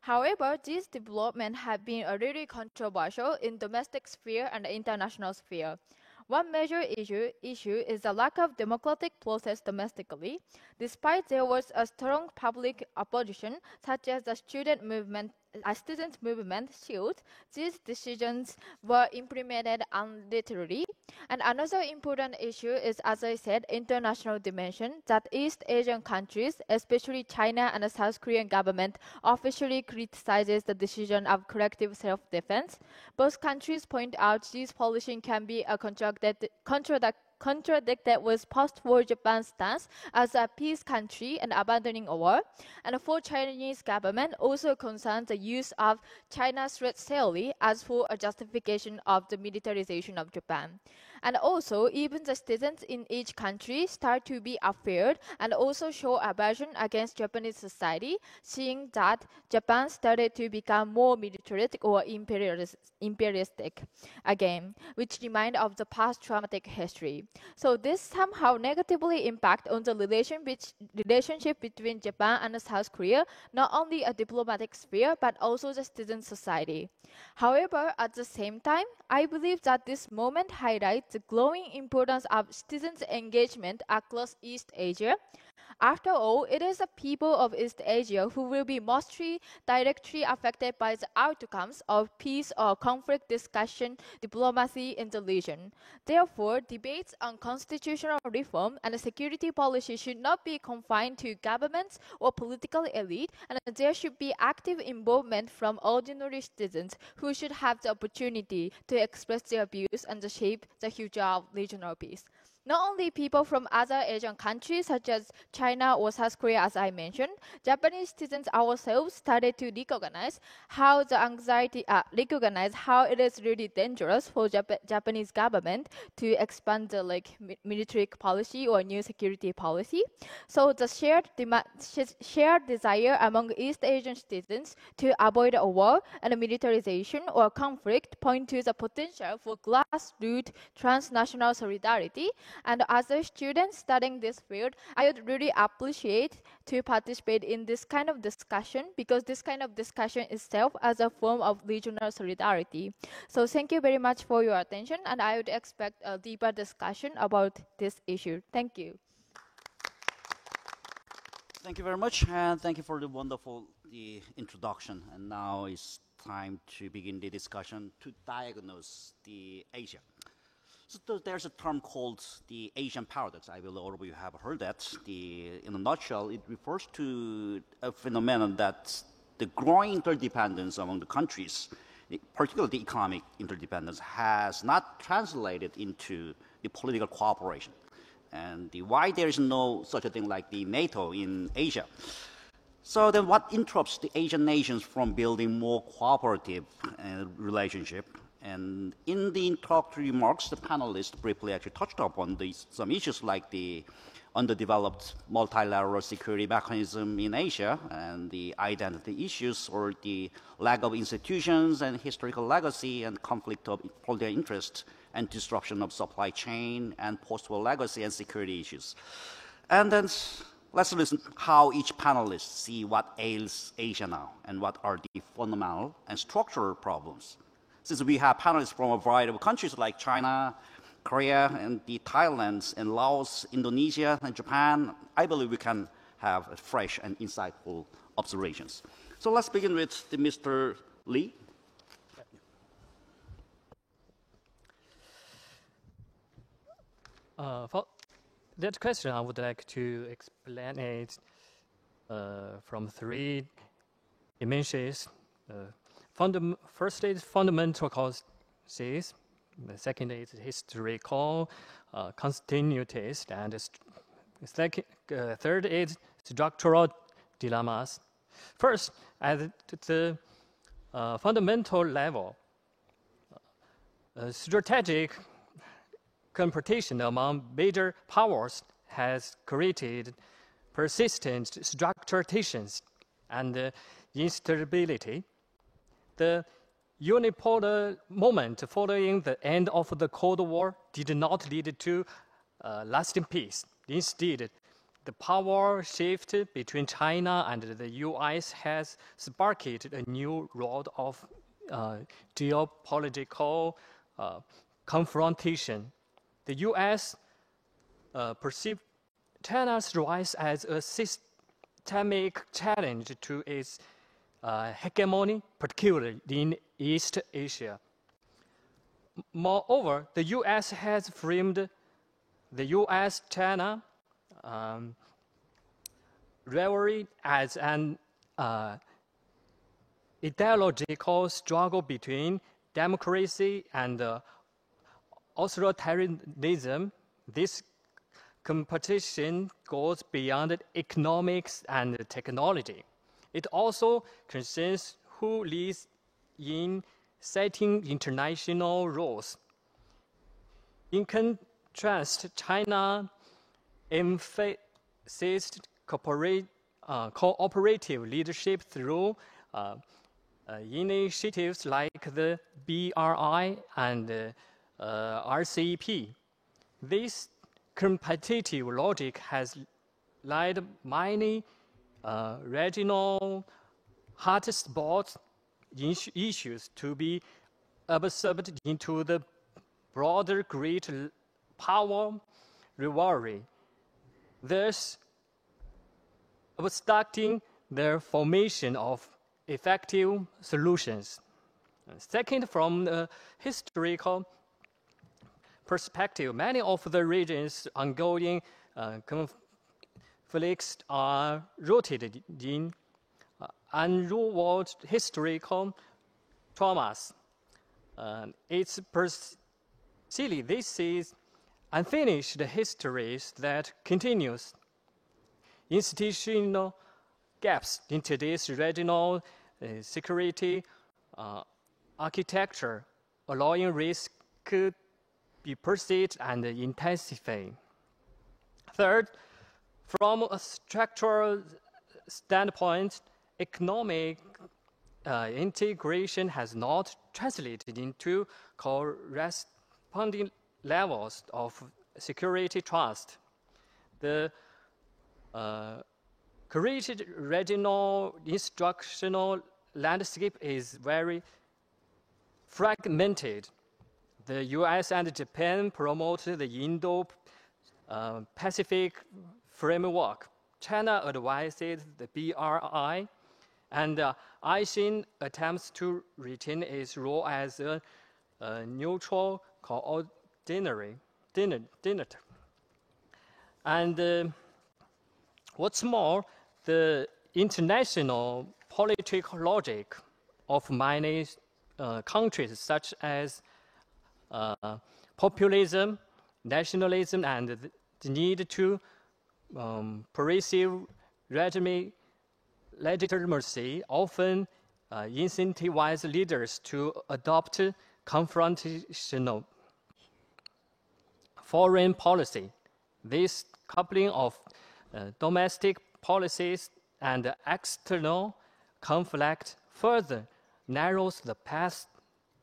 However, these developments have been really controversial in domestic sphere and international sphere. One major issue is the lack of democratic process domestically. Despite there was a strong public opposition, such as the student movement, SHIELD, these decisions were implemented unilaterally. And another important issue is, as I said, international dimension, that East Asian countries, especially China and the South Korean government, officially criticizes the decision of collective self-defense. Both countries point out these policies can be contradicted with post-war Japan's stance as a peace country and abandoning a war. And for Chinese government, also concerns the use of China's threat theory as for a justification of the militarization of Japan. And also, even the citizens in each country start to be afraid and also show aversion against Japanese society, seeing that Japan started to become more militaristic or imperialistic again, which remind of the past traumatic history. So this somehow negatively impact on the relationship between Japan and South Korea, not only a diplomatic sphere, but also the citizen society. However, at the same time, I believe that this moment highlights the growing importance of citizens' engagement across East Asia. After all, it is the people of East Asia who will be mostly directly affected by the outcomes of peace or conflict discussion diplomacy in the region. Therefore, debates on constitutional reform and security policy should not be confined to governments or political elite, and there should be active involvement from ordinary citizens who should have the opportunity to express their views and shape the future of regional peace. Not only people from other Asian countries such as China or South Korea, as I mentioned, Japanese citizens ourselves started to recognize how it is really dangerous for Japanese government to expand the military policy or new security policy. So the shared desire among East Asian citizens to avoid a war and militarization or conflict point to the potential for grassroots transnational solidarity. And as a student studying this field, I would really appreciate to participate in this kind of discussion, because this kind of discussion itself as a form of regional solidarity. So thank you very much for your attention, and I would expect a deeper discussion about this issue. Thank you. Thank you very much, and thank you for the wonderful introduction. And now it's time to begin the discussion to diagnose the Asia. So there's a term called the Asian paradox. I believe all of you have heard that. In a nutshell, it refers to a phenomenon that the growing interdependence among the countries, particularly the economic interdependence, has not translated into the political cooperation. And why there is no such a thing like the NATO in Asia. So then what interrupts the Asian nations from building more cooperative relationship? And in the introductory remarks, the panelists briefly actually touched upon some issues like the underdeveloped multilateral security mechanism in Asia and the identity issues or the lack of institutions and historical legacy and conflict of political interest and disruption of supply chain and post-war legacy and security issues. And then let's listen how each panelist see what ails Asia now and what are the fundamental and structural problems. Since we have panelists from a variety of countries like China, Korea, and the Thailand, and Laos, Indonesia, and Japan, I believe we can have fresh and insightful observations. So let's begin with Mr. Lee. For that question, I would like to explain it from three dimensions. First is fundamental causes, the second is historical continuities, and third is structural dilemmas. First, at the fundamental level, strategic competition among major powers has created persistent structural tensions and instability. The unipolar moment following the end of the Cold War did not lead to lasting peace. Instead, the power shift between China and the US has sparked a new round of geopolitical confrontation. The US perceived China's rise as a systemic challenge to its hegemony, particularly in East Asia. Moreover, the US has framed the US-China rivalry as an ideological struggle between democracy and authoritarianism. This competition goes beyond economics and technology. It also concerns who leads in setting international rules. In contrast, China emphasized cooperative leadership through initiatives like the BRI and RCEP. This competitive logic has led many regional hotspot issues to be absorbed into the broader Great Power rivalry, thus obstructing the formation of effective solutions. Second, from the historical perspective, many of the region's ongoing conflicts are rooted in unresolved historical traumas. It's silly. This is unfinished histories that continues. Institutional gaps in today's regional security architecture, allowing risk to be perceived and intensified. Third, from a structural standpoint, economic integration has not translated into corresponding levels of security trust. The created regional instructional landscape is very fragmented. The US and Japan promote the Indo-Pacific framework. China advises the BRI, and ASEAN attempts to retain its role as a neutral coordinator. And what's more, the international political logic of many countries, such as populism, nationalism, and the need to perceive legitimacy, often incentivize leaders to adopt confrontational foreign policy. This coupling of domestic policies and external conflict further narrows the path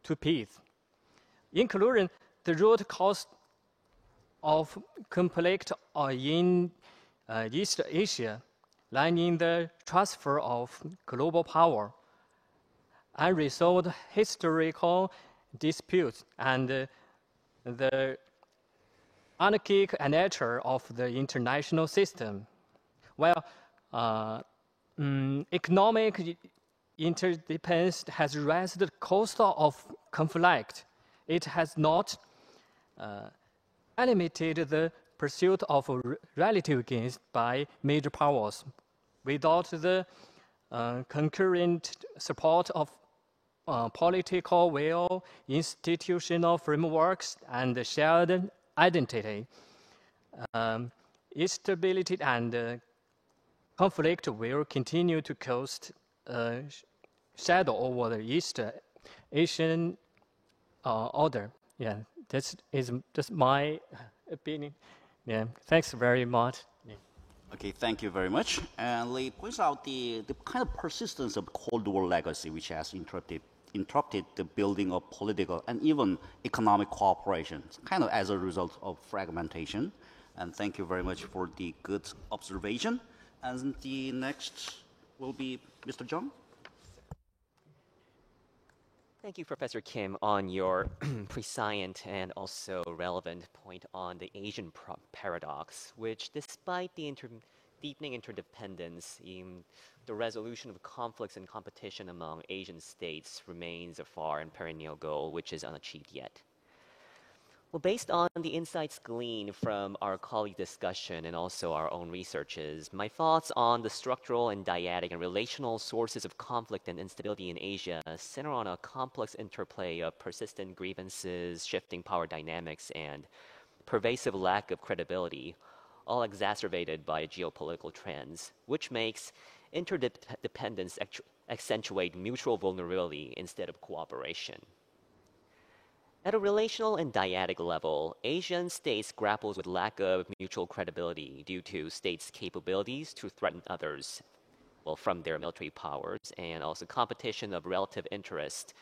to peace, including the root cause of conflict in East Asia, lying in the transfer of global power, unresolved historical disputes, and the anarchic nature of the international system. Well, economic interdependence has raised the cost of conflict. It has not eliminated the pursuit of relative gains by major powers. Without the concurrent support of political will, institutional frameworks, and shared identity, instability and conflict will continue to cast a shadow over the East Asian order. Yeah, that's my opinion. Yeah, thanks very much. Yeah. Okay, thank you very much. And Lee points out the kind of persistence of Cold War legacy, which has interrupted the building of political and even economic cooperation, kind of as a result of fragmentation. And thank you very much for the good observation. And the next will be Mr. Jung. Thank you, Professor Kim, on your prescient and also relevant point on the Asian paradox, which despite the deepening interdependence in the resolution of conflicts and competition among Asian states remains a far and perennial goal which is unachieved yet. Well, based on the insights gleaned from our colleague discussion and also our own researches, my thoughts on the structural and dyadic and relational sources of conflict and instability in Asia center on a complex interplay of persistent grievances, shifting power dynamics, and pervasive lack of credibility, all exacerbated by geopolitical trends, which makes interdependence accentuate mutual vulnerability instead of cooperation. At a relational and dyadic level, Asian states grapples with lack of mutual credibility due to states' capabilities to threaten others, well, from their military powers, and also competition of relative interest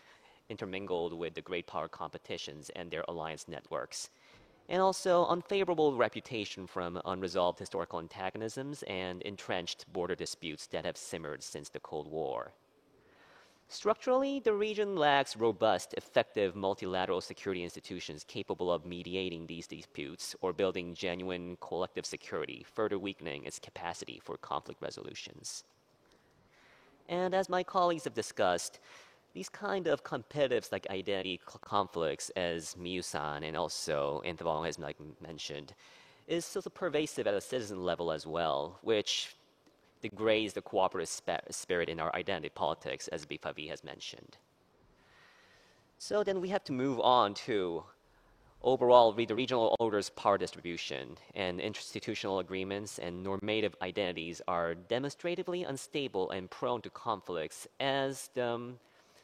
intermingled with the great power competitions and their alliance networks, and also unfavorable reputation from unresolved historical antagonisms and entrenched border disputes that have simmered since the Cold War. Structurally, the region lacks robust, effective multilateral security institutions capable of mediating these disputes or building genuine collective security, further weakening its capacity for conflict resolutions. And as my colleagues have discussed, these kind of competitive identity conflicts, as Miyu-san and also Inthavong has mentioned, is still pervasive at a citizen level as well, which degrades the cooperative spirit in our identity politics, as Bifavi has mentioned. So then we have to move on to overall the regional orders power distribution, and institutional agreements and normative identities are demonstratively unstable and prone to conflicts, as the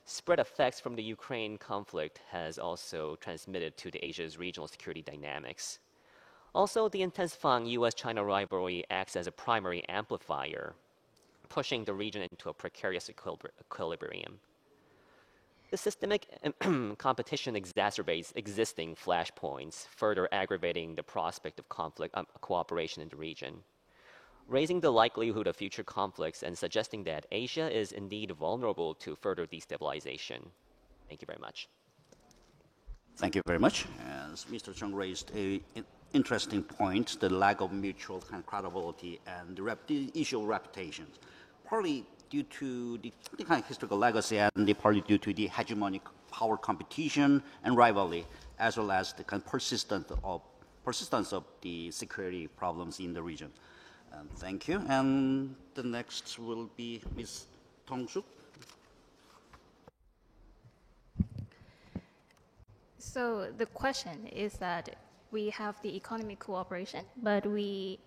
spread effects from the Ukraine conflict has also transmitted to the Asia's regional security dynamics. Also, the intensifying US-China rivalry acts as a primary amplifier, pushing the region into a precarious equilibrium. The systemic competition exacerbates existing flashpoints, further aggravating the prospect of conflict cooperation in the region, raising the likelihood of future conflicts and suggesting that Asia is indeed vulnerable to further destabilization. Thank you very much. Thank you very much. As Mr. Chung raised an interesting point, the lack of mutual credibility and the issue of reputation, partly due to the kind of historical legacy and partly due to the hegemonic power competition and rivalry, as well as the kind of persistence of the security problems in the region. Thank you. And the next will be Ms. Tong-suk. So the question is that we have the economic cooperation, but it's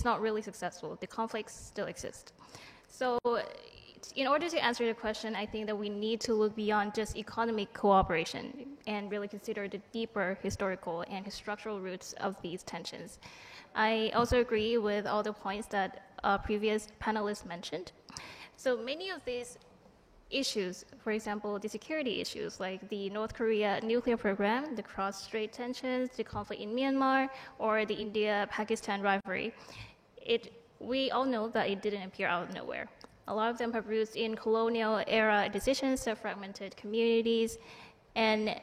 not really successful. The conflicts still exist. So in order to answer the question, I think that we need to look beyond just economic cooperation and really consider the deeper historical and structural roots of these tensions. I also agree with all the points that previous panelists mentioned. So many of these issues, for example, the security issues like the North Korea nuclear program, the cross-strait tensions, the conflict in Myanmar, or the India-Pakistan rivalry, we all know that it didn't appear out of nowhere. A lot of them have roots in colonial era decisions that fragmented communities, and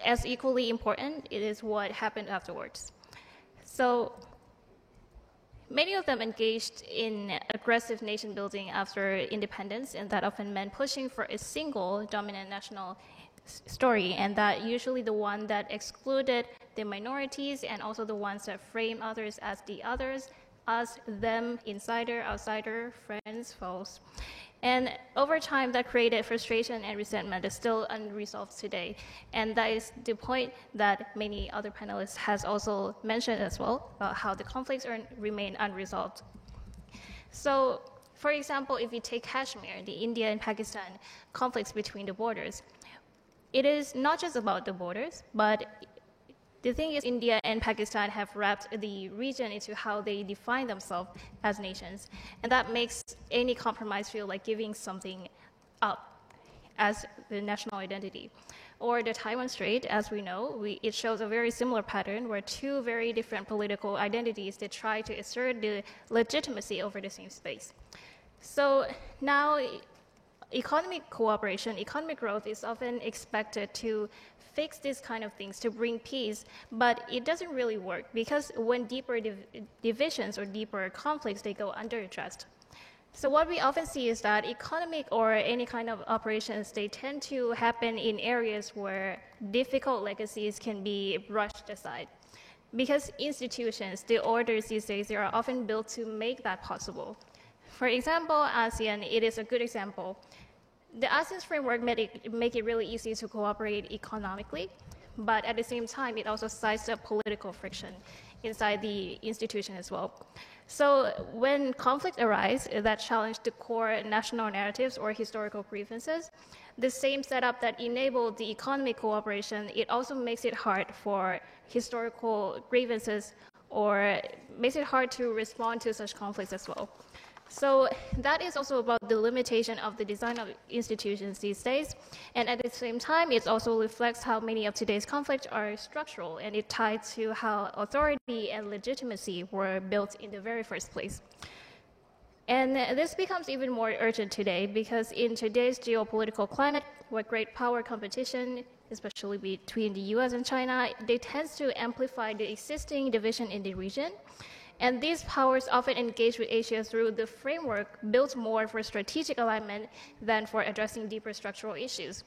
as equally important, it is what happened afterwards. So many of them engaged in aggressive nation building after independence, and that often meant pushing for a single dominant national story, and that usually the one that excluded the minorities and also the ones that frame others as the others, us, them, insider, outsider, friends, foes. And over time, that created frustration and resentment that's still unresolved today. And that is the point that many other panelists has also mentioned as well, about how the conflicts remain unresolved. So, for example, if you take Kashmir, the India and Pakistan conflicts between the borders, it is not just about the borders, but the thing is, India and Pakistan have wrapped the region into how they define themselves as nations. And that makes any compromise feel like giving something up as the national identity. Or the Taiwan Strait, as we know, it shows a very similar pattern where two very different political identities that try to assert the legitimacy over the same space. So now, economic cooperation, economic growth is often expected to fix these kind of things, to bring peace, but it doesn't really work because when deeper divisions or deeper conflicts, they go under-addressed. So what we often see is that economic or any kind of operations, they tend to happen in areas where difficult legacies can be brushed aside. Because institutions, the orders these days, they are often built to make that possible. For example, ASEAN, it is a good example. The ASEAN framework make it really easy to cooperate economically, but at the same time, it also sized up political friction. inside the institution as well. So when conflicts arise that challenge the core national narratives or historical grievances, the same setup that enabled the economic cooperation, it also makes it hard for historical grievances or makes it hard to respond to such conflicts as well. So that is also about the limitation of the design of institutions these days. And at the same time, it also reflects how many of today's conflicts are structural, and it tied to how authority and legitimacy were built in the very first place. And this becomes even more urgent today because in today's geopolitical climate, where great power competition, especially between the US and China, they tend to amplify the existing division in the region. And these powers often engage with Asia through the framework built more for strategic alignment than for addressing deeper structural issues.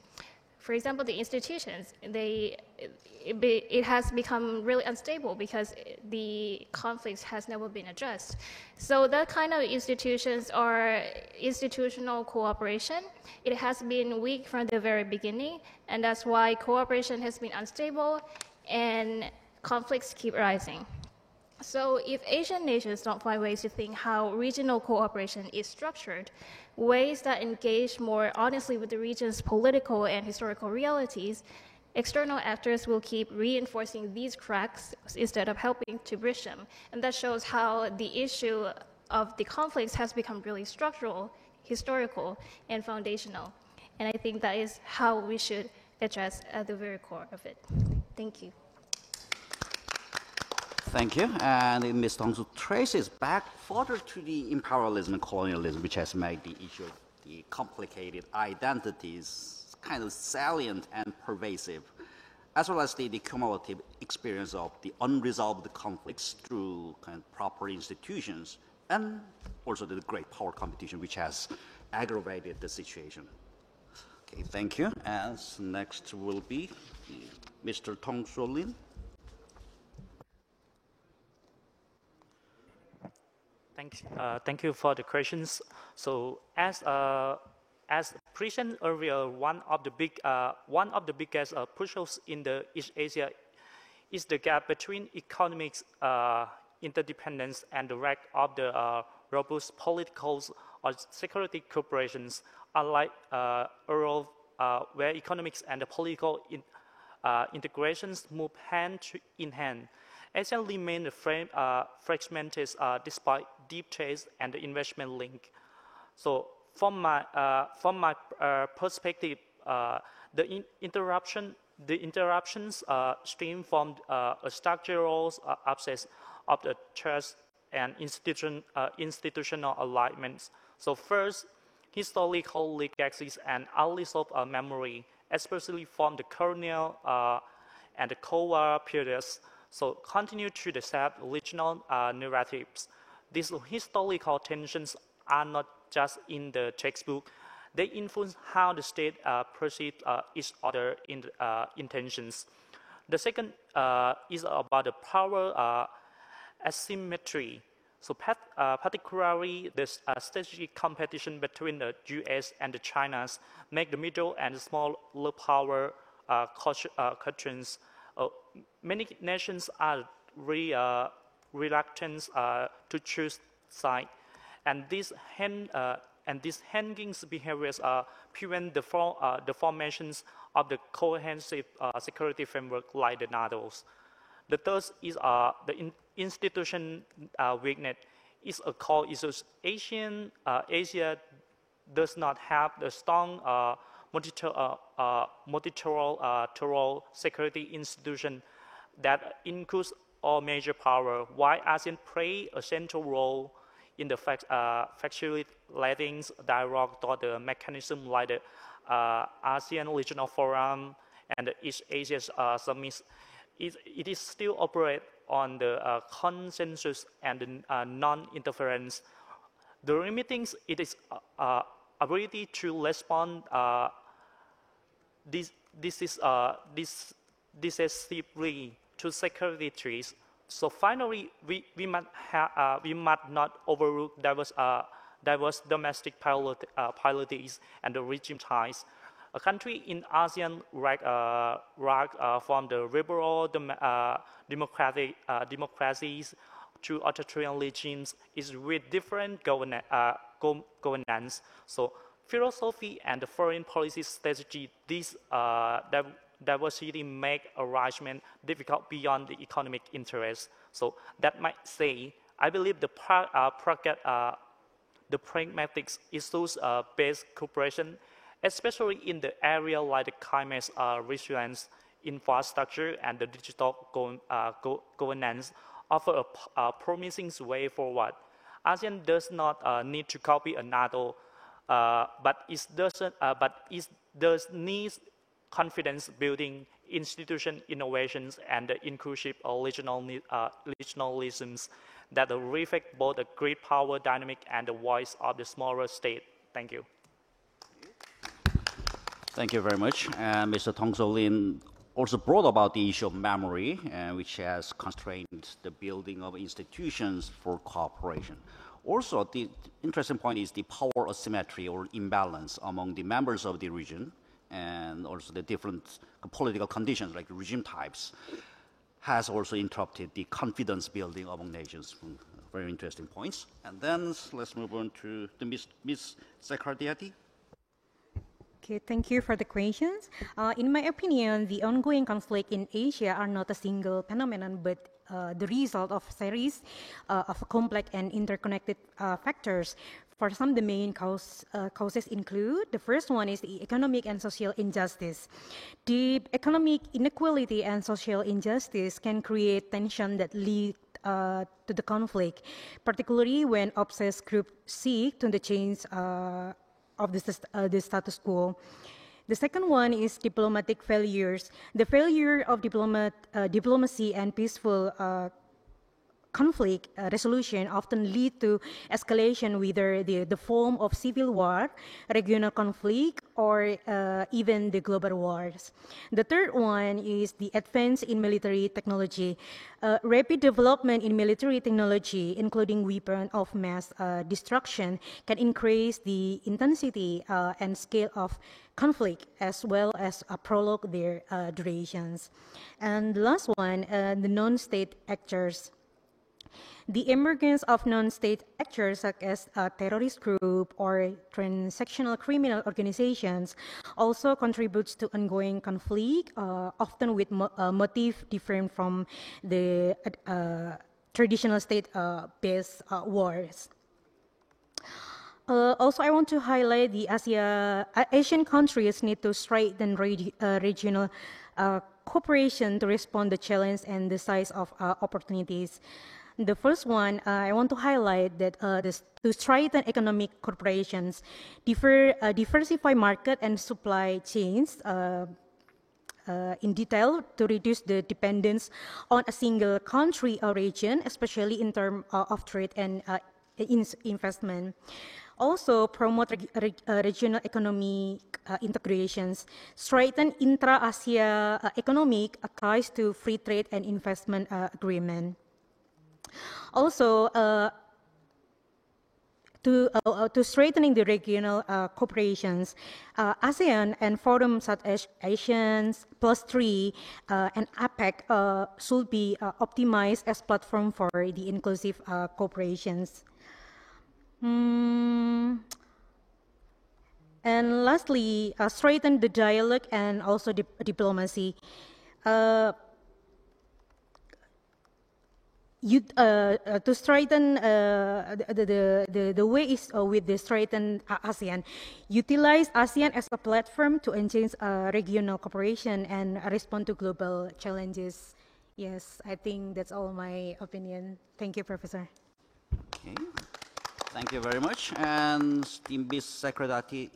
For example, the institutions, it has become really unstable because the conflicts has never been addressed. So that kind of institutions or institutional cooperation, it has been weak from the very beginning, and that's why cooperation has been unstable and conflicts keep rising. So if Asian nations don't find ways to think how regional cooperation is structured, ways that engage more honestly with the region's political and historical realities, external actors will keep reinforcing these cracks instead of helping to bridge them. And that shows how the issue of the conflicts has become really structural, historical, and foundational. And I think that is how we should address at the very core of it. Thank you. Thank you. And Ms. Tong-soo traces back further to the imperialism and colonialism, which has made the issue of the complicated identities kind of salient and pervasive, as well as the cumulative experience of the unresolved conflicts through kind of proper institutions, and also the great power competition, which has aggravated the situation. Okay, thank you. And next will be Mr. Tong-soo Lin. Thank you for the questions. So as presented earlier, one of the biggest push-ups in the East Asia is the gap between economic interdependence and the lack of the robust political or security cooperations, unlike Europe, where economics and the political integrations move hand in hand. Asia remains fragmented despite deep trade and the investment link. So from my perspective, the interruptions stem from a structural absence of the trust and institutional alignments. So first, historical legacies and unresolved memory, especially from the colonial and the Cold War periods, so continue to shape regional narratives. These historical tensions are not just in the textbook. They influence how the state perceives each other in intentions. The second is about the power asymmetry. So particularly the strategic competition between the US and the China's make the middle and smaller power countries. Many nations are reluctant to choose side, and these hanging behaviors prevent the formations of the cohesive security framework like the NATO's. The third is the institution weakness. Is a core issue. Asia does not have the strong multilateral security institution that includes all major power, while ASEAN play a central role in the facilitating dialogue through the mechanism like the ASEAN Regional Forum and the East Asia Summit. It is still operate on the consensus and non-interference. The limiting it is ability to respond decisively to security threats. So finally, we must not overlook diverse domestic policies and the regime ties. A country in ASEAN from the liberal democracies to authoritarian regimes is with different governance. So philosophy and the foreign policy strategy, this diversity make arrangement difficult beyond the economic interest. So that might say, I believe the pragmatic issues-based cooperation, especially in the area like the climate resilience, infrastructure, and the digital governance, offer a promising way forward. ASEAN does not need to copy another, but it does need confidence building, institution innovations, and the inclusive regionalisms that reflect both the great power dynamic and the voice of the smaller state. Thank you. Thank you very much. Mr. Tong So Lin also brought about the issue of memory, which has constrained the building of institutions for cooperation. Also, the interesting point is the power asymmetry or imbalance among the members of the region, and also the different political conditions like regime types has also interrupted the confidence building among nations. Very interesting points. And then let's move on to the Ms. Sekhardiati. Okay, thank you for the questions. In my opinion, the ongoing conflict in Asia are not a single phenomenon, but the result of series of complex and interconnected factors. For some, the main causes include, the first one is the economic and social injustice. The economic inequality and social injustice can create tension that lead to the conflict, particularly when obsessed groups seek to the change of the status quo. The second one is diplomatic failures. The failure of diplomacy and peaceful conflict resolution often lead to escalation, whether the form of civil war, regional conflict, or even the global wars. The third one is the advance in military technology. Rapid development in military technology, including weapons of mass destruction, can increase the intensity and scale of conflict, as well as prolong their durations. And the last one, the non-state actors. The emergence of non-state actors such as terrorist groups or transactional criminal organizations also contributes to ongoing conflict, often with motive different from the traditional state-based wars. Also, I want to highlight the Asian countries need to strengthen regional cooperation to respond to challenge and the size of opportunities. The first one, I want to highlight that to strengthen economic corporations, diversify market and supply chains in detail to reduce the dependence on a single country or region, especially in terms of trade and investment. Also, promote regional economic integrations, strengthen intra-Asia economic ties to free trade and investment agreement. Also, to strengthening the regional cooperations, ASEAN and forums such as ASEAN +3 and APEC should be optimized as platform for the inclusive cooperations. And lastly, strengthen the dialogue and also diplomacy. To strengthen the way is with the strengthen ASEAN, utilize ASEAN as a platform to enhance regional cooperation and respond to global challenges. Yes, I think that's all my opinion. Thank you, Professor. Okay. Thank you very much. And Ms. Sekhardiati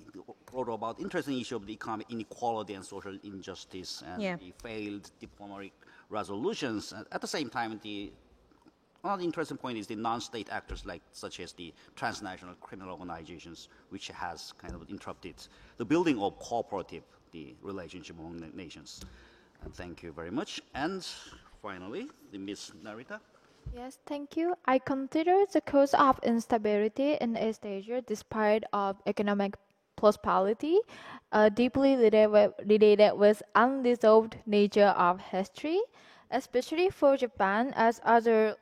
wrote about interesting issue of the economic inequality and social injustice and the failed diplomatic resolutions. At the same time, another interesting point is the non-state actors, such as the transnational criminal organizations, which has kind of interrupted the building of cooperative the relationship among the nations. And thank you very much. And finally, Ms. Narita. Yes, thank you. I consider the cause of instability in East Asia, despite of economic prosperity, deeply related with unresolved nature of history, especially for Japan, as other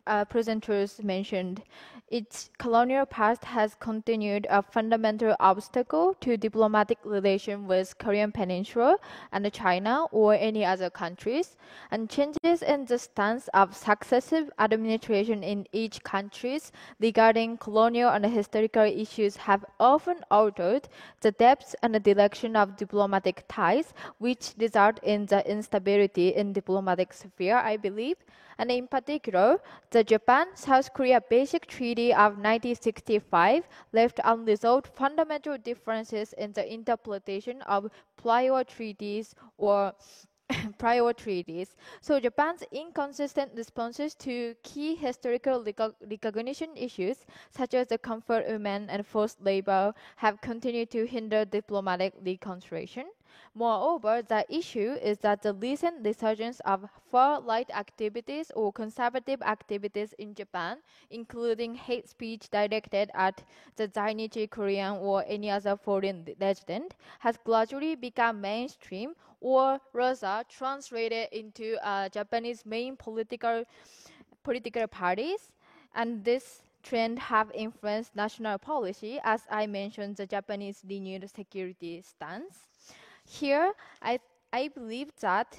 presenters mentioned. Its colonial past has continued a fundamental obstacle to diplomatic relations with Korean Peninsula and China or any other countries, and changes in the stance of successive administration in each countries regarding colonial and historical issues have often altered the depth and the direction of diplomatic ties, which result in the instability in diplomatic sphere, I believe. And in particular, the Japan-South Korea Basic Treaty of 1965 left unresolved fundamental differences in the interpretation of prior treaties or prior treaties. So Japan's inconsistent responses to key historical recognition issues, such as the comfort women and forced labor, have continued to hinder diplomatic reconciliation. Moreover, the issue is that the recent resurgence of far-right activities or conservative activities in Japan, including hate speech directed at the Zainichi Korean or any other foreign resident, has gradually become mainstream or rather translated into Japanese main political parties. And this trend have influenced national policy, as I mentioned, the Japanese renewed security stance. Here, I believe that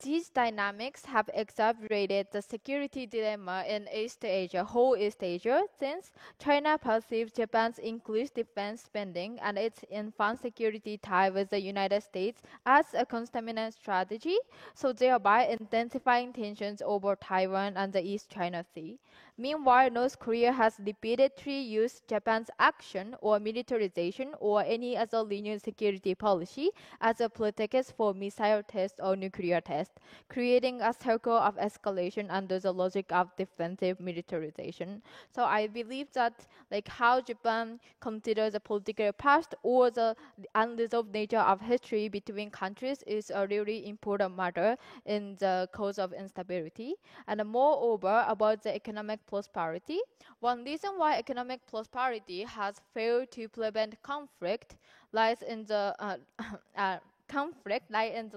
these dynamics have exacerbated the security dilemma in East Asia, whole East Asia, since China perceives Japan's increased defense spending and its enhanced security tie with the United States as a contaminant strategy, so thereby intensifying tensions over Taiwan and the East China Sea. Meanwhile, North Korea has repeatedly used Japan's action or militarization or any other renewed security policy as a pretext for missile tests or nuclear tests, creating a circle of escalation under the logic of defensive militarization. So I believe that like how Japan considers the political past or the unresolved nature of history between countries is a really important matter in the cause of instability. And moreover, about the economic prosperity, one reason why economic prosperity has failed to prevent conflict lies in the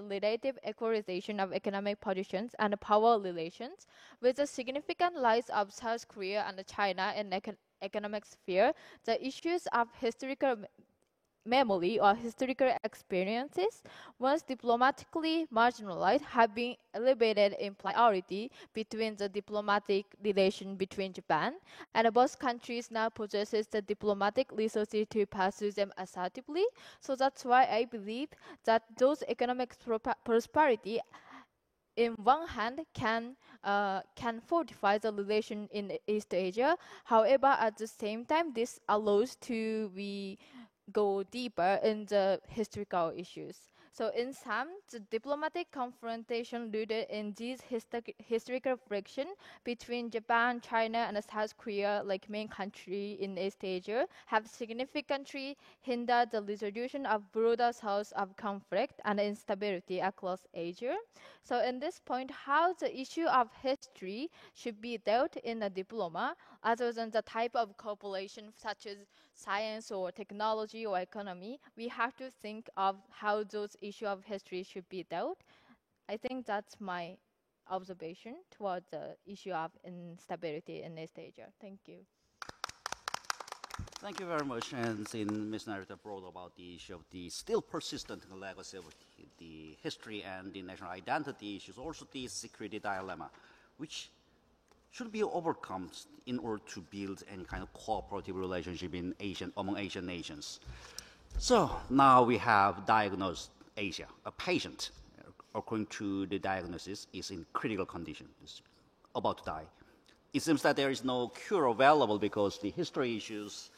relative equalization of economic positions and power relations, with the significant rise of South Korea and China in economic sphere. The issues of historical memory or historical experiences, once diplomatically marginalized, have been elevated in priority between the diplomatic relation between Japan, and both countries now possesses the diplomatic resources to pursue them assertively. So that's why I believe that those economic prosperity in one hand can fortify the relation in East Asia. However, at the same time, this allows to go deeper in the historical issues. So in sum, the diplomatic confrontation rooted in these historical friction between Japan, China, and South Korea, like main country in East Asia, have significantly hindered the resolution of broader source of conflict and instability across Asia. So in this point, how the issue of history should be dealt in a diploma, other than the type of cooperation such as science or technology or economy, we have to think of how those issues of history should be dealt. I think that's my observation toward the issue of instability in East Asia. Thank you. Thank you very much. And since Ms. Narita brought about the issue of the still persistent legacy of the history and the national identity issues, also the security dilemma, which should be overcome in order to build any kind of cooperative relationship among Asian nations. So now we have diagnosed Asia. A patient, according to the diagnosis, is in critical condition, is about to die. It seems that there is no cure available because the history issues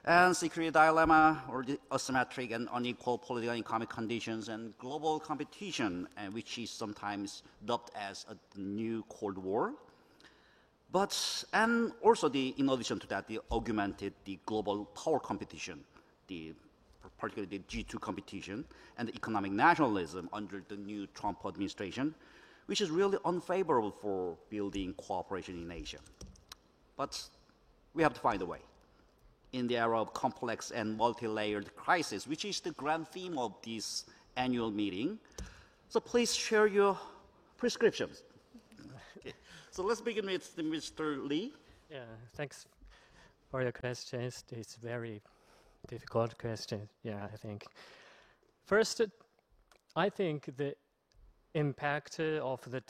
and security dilemma, or the asymmetric and unequal political and economic conditions, and global competition, which is sometimes dubbed as a new Cold War. And also, in addition to that, the augmented the global power competition, particularly the G2 competition, and the economic nationalism under the new Trump administration, which is really unfavorable for building cooperation in Asia. But we have to find a way. in the era of complex and multi-layered crisis, which is the grand theme of this annual meeting. So please share your prescriptions. Okay. So let's begin with Mr. Lee. Yeah, thanks for your questions. It's very difficult question. Yeah, I think. First, I think the impact of the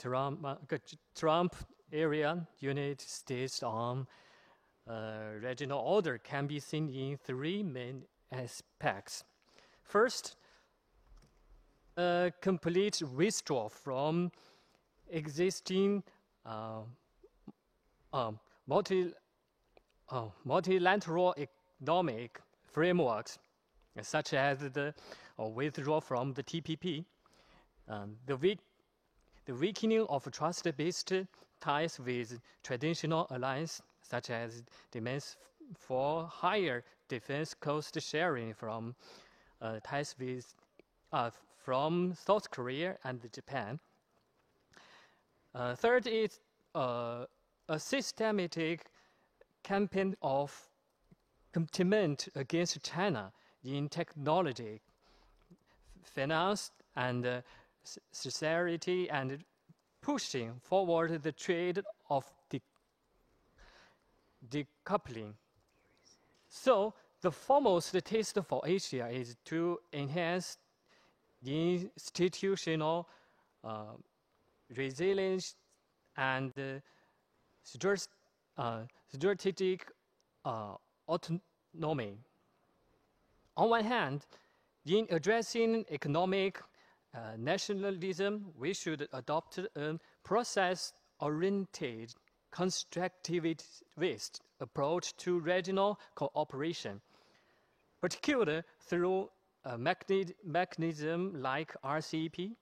Trump area United States on regional order can be seen in three main aspects. First, a complete withdrawal from existing multilateral economic frameworks, such as the withdrawal from the TPP, the weakening of trust-based ties with traditional alliances, such as demands for higher defense cost sharing from ties with from South Korea and Japan. Third is a systematic campaign of commitment against China in technology, finance, and society, and pushing forward the trade of decoupling. So the foremost task for Asia is to enhance institutional resilience and strategic autonomy. On one hand, in addressing economic nationalism, we should adopt a process-oriented, constructivist approach to regional cooperation, particularly through a mechanism like RCEP.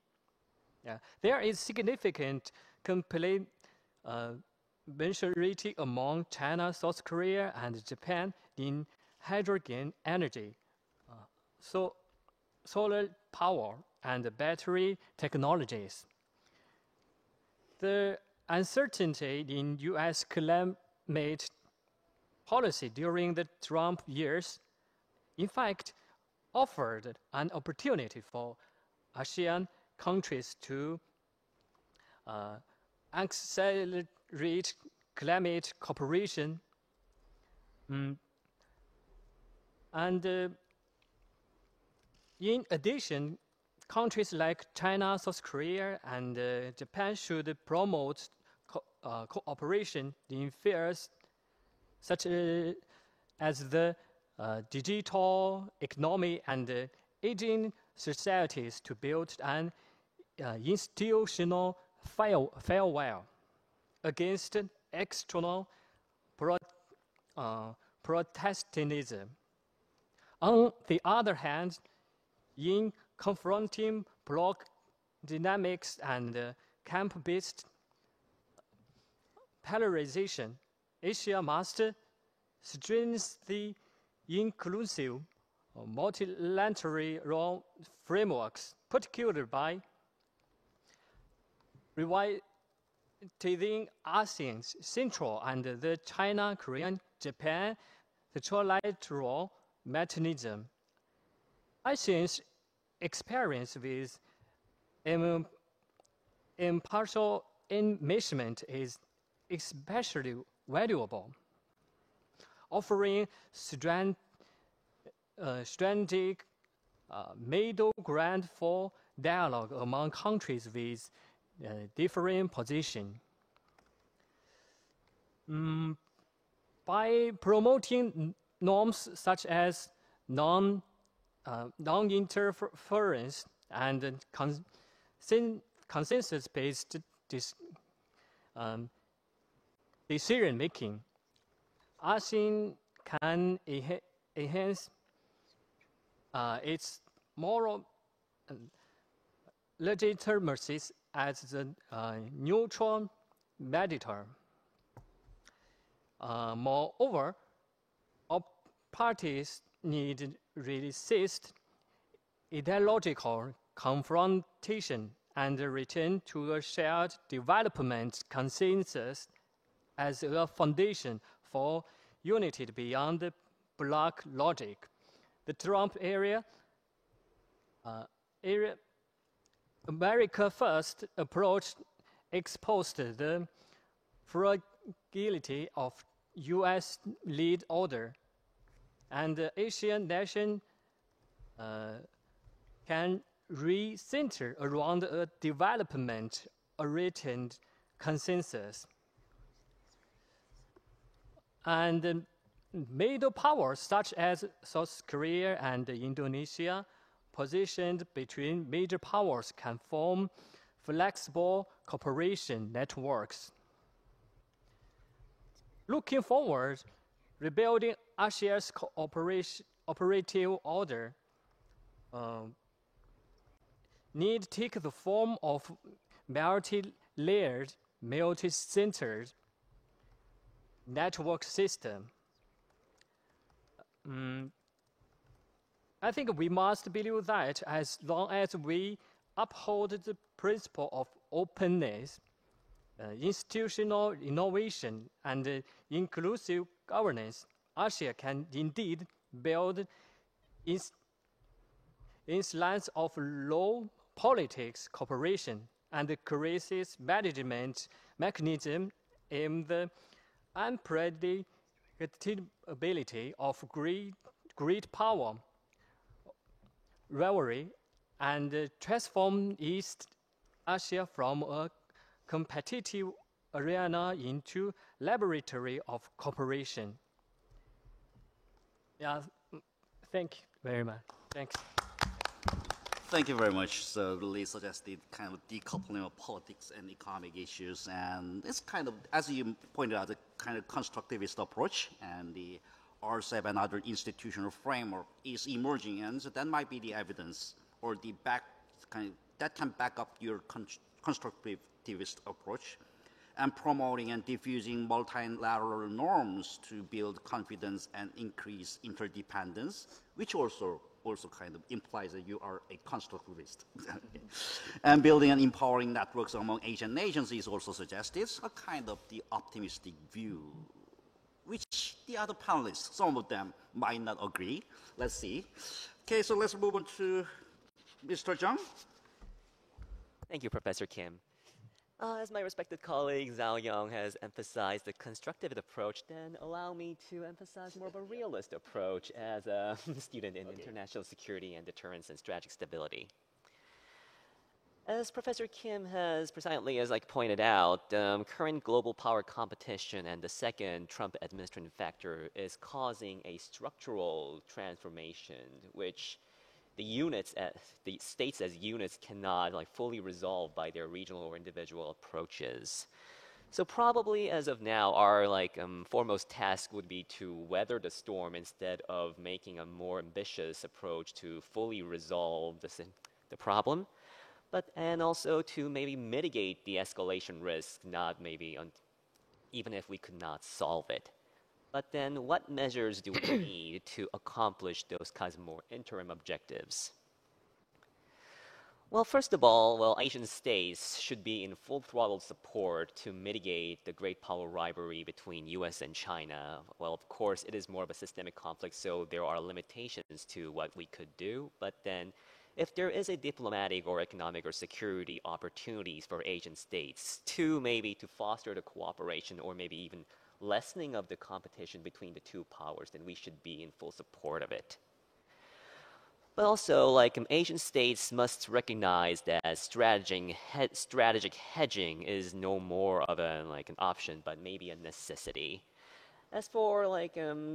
Yeah. There is significant complementarity among China, South Korea, and Japan in hydrogen energy, so solar power, and battery technologies. The uncertainty in U.S. climate policy during the Trump years, in fact, offered an opportunity for ASEAN countries to accelerate climate cooperation. In addition, countries like China, South Korea, and Japan should promote cooperation in fields such as the digital economy and aging societies to build an institutional firewall against external protectionism. On the other hand, in confronting bloc dynamics and camp-based polarization, Asia must strengthen the inclusive multilateral frameworks, particularly by revitalizing ASEAN's Central and the China, Korean, Japan trilateral mechanism. ASEAN's experience with impartial enmeshment is especially valuable, offering strategic middle ground for dialogue among countries with different positions. By promoting norms such as non-interference and consensus-based decision-making, ASEAN can enhance its moral legitimacy as the neutral mediator. Moreover, all parties need to resist ideological confrontation and return to a shared development consensus as a foundation for unity beyond the block logic. The Trump area America First approach exposed the fragility of U.S. lead order, and the Asian nation can recenter around a development-oriented consensus. And middle powers such as South Korea and Indonesia, positioned between major powers, can form flexible cooperation networks. Looking forward, rebuilding Asia's operative order need to take the form of multi-layered, multi-centered network system. I think we must believe that as long as we uphold the principle of openness, institutional innovation, and inclusive governance, Asia can indeed build its lines of low politics cooperation and crisis management mechanism in the unpredictability of great power rivalry, and transform East Asia from a competitive arena into laboratory of cooperation. Yeah, thank you very much. Thanks. Thank you very much. So Lee suggested kind of decoupling of politics and economic issues, and it's kind of, as you pointed out, a kind of constructivist approach, and the RCEP and other institutional framework is emerging, and so that might be the evidence or the that can back up your constructivist approach, and promoting and diffusing multilateral norms to build confidence and increase interdependence, which also kind of implies that you are a constructivist. And building and empowering networks among Asian nations is also suggested, a kind of the optimistic view, which the other panelists, some of them might not agree. Let's see. Okay, so let's move on to Mr. Zhang. Thank you, Professor Kim. As my respected colleague Zhao Yang has emphasized the constructive approach, then allow me to emphasize more of a realist approach as a student in international security and deterrence and strategic stability. As Professor Kim has precisely pointed out, current global power competition and the second Trump administration factor is causing a structural transformation, which the states as units cannot fully resolve by their regional or individual approaches. So probably as of now, our foremost task would be to weather the storm instead of making a more ambitious approach to fully resolve the problem, and also to maybe mitigate the escalation risk, even if we could not solve it. But then what measures do we need to accomplish those kinds of more interim objectives? Well, first of all, Asian states should be in full throttle support to mitigate the great power rivalry between US and China. Well, of course, it is more of a systemic conflict, so there are limitations to what we could do. But then if there is a diplomatic or economic or security opportunities for Asian states to foster the cooperation or maybe even lessening of the competition between the two powers, then we should be in full support of it. But also, Asian states must recognize that strategic hedging is no more of an option, but maybe a necessity. As for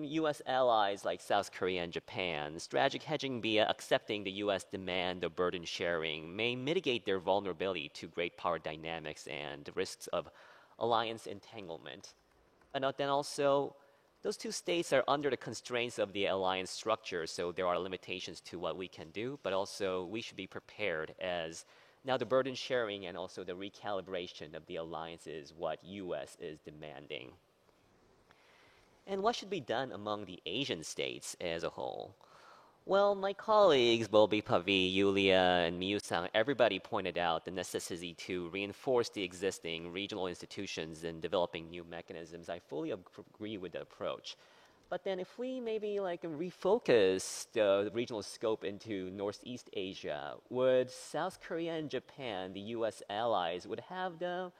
U.S. allies like South Korea and Japan, strategic hedging via accepting the U.S. demand of burden sharing may mitigate their vulnerability to great power dynamics and risks of alliance entanglement. And then also, those two states are under the constraints of the alliance structure, so there are limitations to what we can do, but also we should be prepared as now the burden sharing and also the recalibration of the alliance is what U.S. is demanding. And what should be done among the Asian states as a whole? Well, my colleagues, Bobby Pavi, Yulia, and Miu-sang, everybody pointed out the necessity to reinforce the existing regional institutions and developing new mechanisms. I fully agree with the approach. But then if we maybe like refocus the regional scope into Northeast Asia, would South Korea and Japan, the US allies, would have the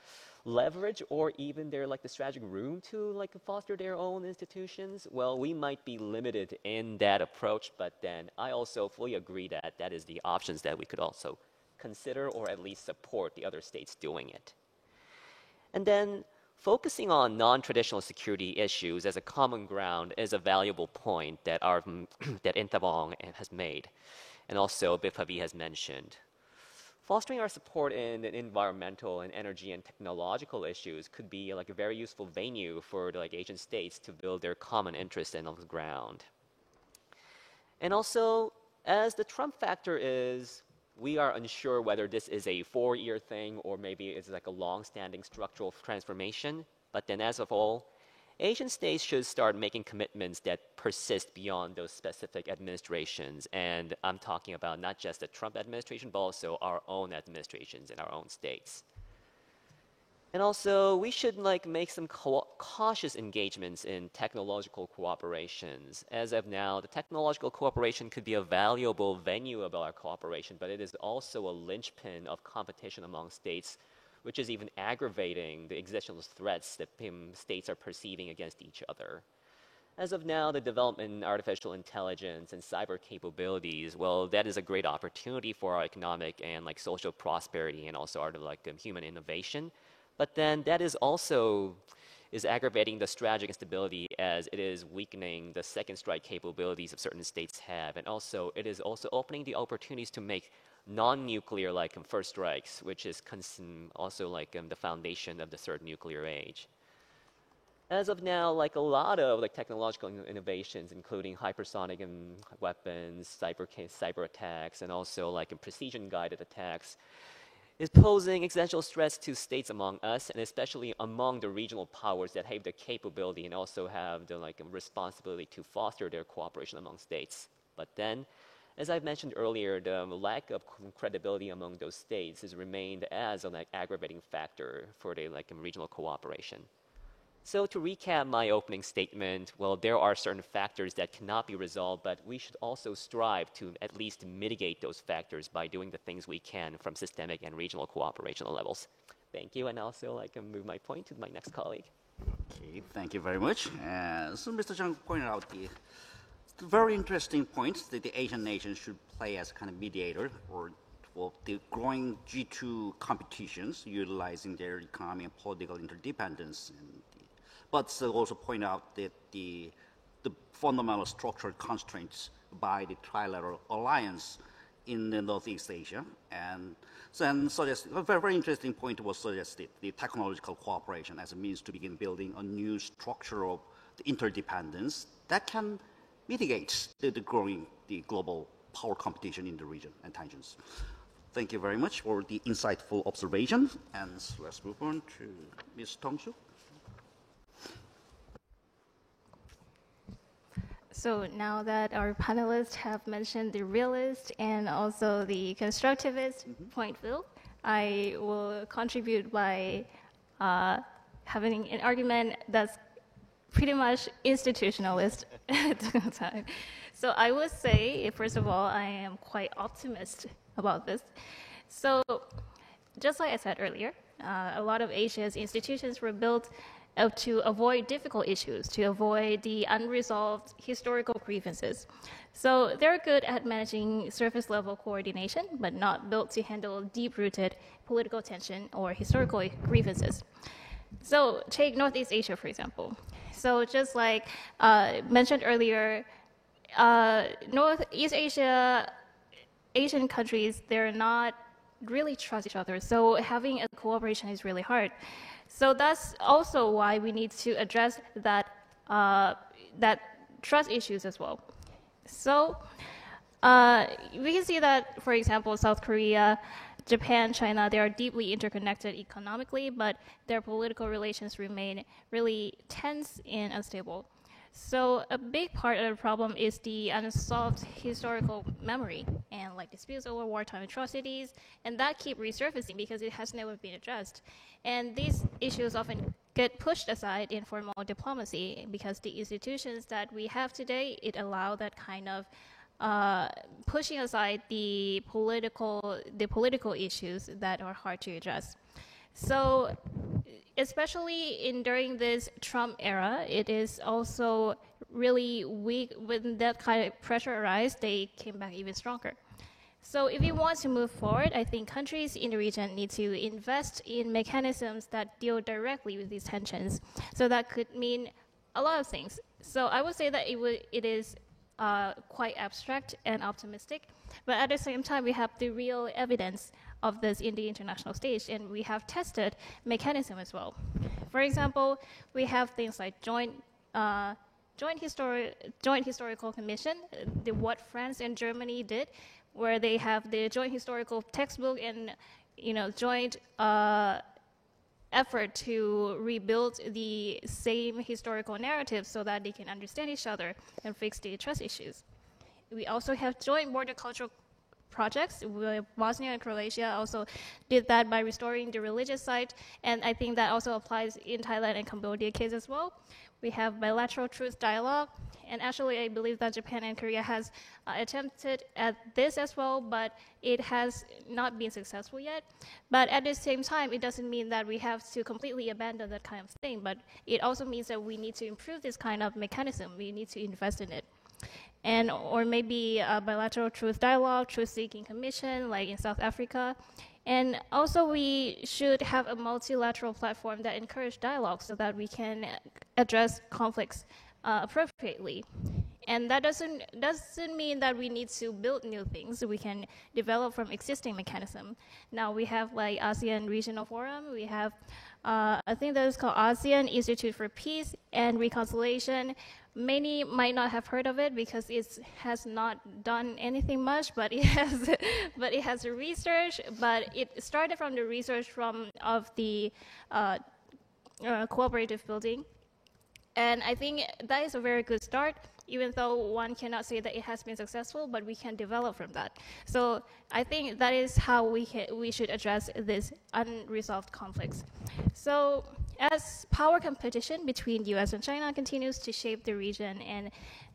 leverage or even their like the strategic room to like foster their own institutions? Well, we might be limited in that approach, but then I also fully agree that that is the options that we could also consider or at least support the other states doing it. And then focusing on non-traditional security issues as a common ground is a valuable point that that Inthavong has made, and also Biphavi has mentioned. Fostering our support in environmental and energy and technological issues could be like a very useful venue for the like Asian states to build their common interest in on the ground. And also, as the Trump factor is, we are unsure whether this is a 4-year thing or maybe it's like a long-standing structural transformation. But then as of all, Asian states should start making commitments that persist beyond those specific administrations. And I'm talking about not just the Trump administration, but also our own administrations in our own states. And also, we should like make some cautious engagements in technological cooperations. As of now, the technological cooperation could be a valuable venue of our cooperation, but it is also a linchpin of competition among states, which is even aggravating the existential threats that states are perceiving against each other. As of now, the development in artificial intelligence and cyber capabilities, well, that is a great opportunity for our economic and like social prosperity and also our like human innovation. But then that is also aggravating the strategic instability as it is weakening the second strike capabilities of certain states have. And also, it is also opening the opportunities to make non-nuclear like first strikes, which is also like the foundation of the third nuclear age. As of now, like a lot of like technological innovations, including hypersonic weapons, cyber attacks, and also like precision-guided attacks, is posing existential threats to states among us, and especially among the regional powers that have the capability and also have the like responsibility to foster their cooperation among states. But then, as I've mentioned earlier, the lack of credibility among those states has remained as an like aggravating factor for the like regional cooperation. So to recap my opening statement, well, there are certain factors that cannot be resolved, but we should also strive to at least mitigate those factors by doing the things we can from systemic and regional cooperation levels. Thank you, and also I can move my point to my next colleague. Okay, thank you very much. So Mr. Zhang pointed out the very interesting points that the Asian nations should play as a kind of mediator for the growing G2 competitions, utilizing their economic and political interdependence. But also point out that the fundamental structural constraints by the trilateral alliance in the Northeast Asia. And then suggest a very, very interesting point was suggested, the technological cooperation as a means to begin building a new structure of the interdependence that can mitigate the growing global power competition in the region and tensions. Thank you very much for the insightful observation. And let's move on to Ms. Tong-suk. So now that our panelists have mentioned the realist and also the constructivist point of view, I will contribute by having an argument that's pretty much institutionalist at the time. So I would say, first of all, I am quite optimistic about this. So just like I said earlier, a lot of Asia's institutions were built to avoid difficult issues, to avoid the unresolved historical grievances. So they're good at managing surface-level coordination, but not built to handle deep-rooted political tension or historical grievances. So take Northeast Asia, for example. So just like mentioned earlier, Northeast Asia, Asian countries, they're not really trust each other. So having a cooperation is really hard. So that's also why we need to address that trust issues as well. So we can see that, for example, South Korea, Japan, China, they are deeply interconnected economically, but their political relations remain really tense and unstable. So a big part of the problem is the unsolved historical memory and like disputes over wartime atrocities, and that keep resurfacing because it has never been addressed. And these issues often get pushed aside in formal diplomacy because the institutions that we have today, it allow that kind of pushing aside the political issues that are hard to address. So especially during this Trump era, it is also really weak. When that kind of pressure arises, they came back even stronger. So if we want to move forward, I think countries in the region need to invest in mechanisms that deal directly with these tensions. So that could mean a lot of things. So I would say that it is quite abstract and optimistic, but at the same time, we have the real evidence of this in the international stage, and we have tested mechanism as well. For example, we have things like joint historical commission, what France and Germany did, where they have the joint historical textbook and joint effort to rebuild the same historical narrative so that they can understand each other and fix the trust issues. We also have joint border cultural projects. Bosnia and Croatia also did that by restoring the religious site, and I think that also applies in Thailand and Cambodia case as well. We have bilateral truth dialogue, and actually I believe that Japan and Korea has attempted at this as well, but it has not been successful yet. But at the same time, it doesn't mean that we have to completely abandon that kind of thing, but it also means that we need to improve this kind of mechanism. We need to invest in it. Or maybe a bilateral truth dialogue, truth-seeking commission, like in South Africa. And also we should have a multilateral platform that encourages dialogue so that we can address conflicts appropriately. And that doesn't mean that we need to build new things. We can develop from existing mechanism. Now we have like ASEAN Regional Forum. We have, I think that is called ASEAN Institute for Peace and Reconciliation. Many might not have heard of it because it has not done anything much, but it has a research. But it started from the research of the cooperative building. And I think that is a very good start, even though one cannot say that it has been successful, but we can develop from that. So I think that is how we should address these unresolved conflicts. So as power competition between US and China continues to shape the region, and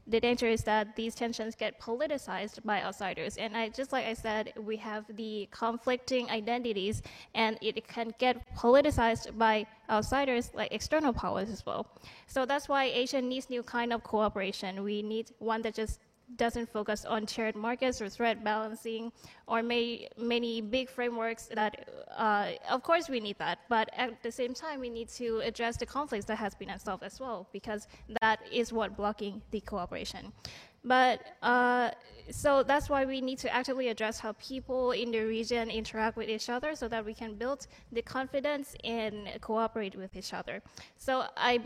the danger is that these tensions get politicized by outsiders. And just like I said, we have the conflicting identities, and it can get politicized by outsiders like external powers as well. So that's why Asia needs new kind of cooperation. We need one that just doesn't focus on shared markets or threat balancing or many big frameworks that, of course we need that, but at the same time we need to address the conflicts that has been unsolved as well, because that is what blocking the cooperation. But so that's why we need to actively address how people in the region interact with each other so that we can build the confidence and cooperate with each other. So I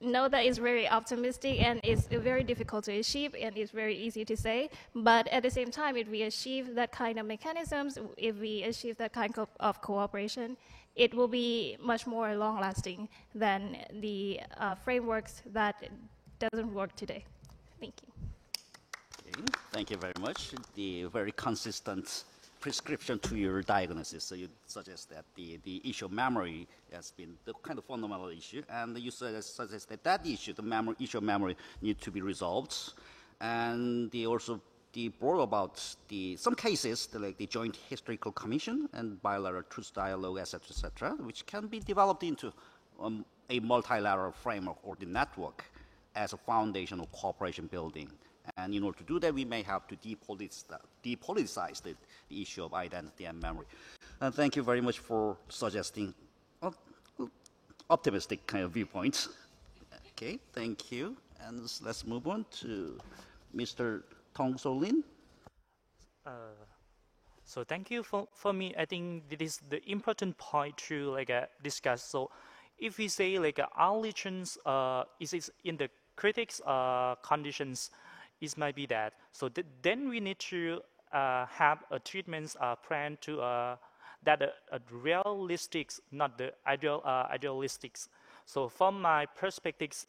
know that it's very optimistic and it's very difficult to achieve and it's very easy to say, but at the same time, if we achieve that kind of mechanisms, if we achieve that kind of cooperation, it will be much more long-lasting than the frameworks that doesn't work today. Thank you. Okay, thank you very much. The very consistent prescription to your diagnosis. So you suggest that the issue of memory has been the kind of fundamental issue, and you suggest that issue, the issue of memory, need to be resolved. And also brought about some cases, like the Joint Historical Commission and bilateral truth dialogue, etc., which can be developed into a multilateral framework or the network as a foundation of cooperation building. And in order to do that, we may have to depoliticize the issue of identity and memory. And thank you very much for suggesting optimistic kind of viewpoints. Okay, thank you. And let's move on to Mr. Tong So Lin. So thank you for me. I think this is the important point to discuss. So if we say our allegiance is in the critics conditions, it might be that. So then we need to have a treatment plan to that realistic, not the idealistics. So from my perspectives,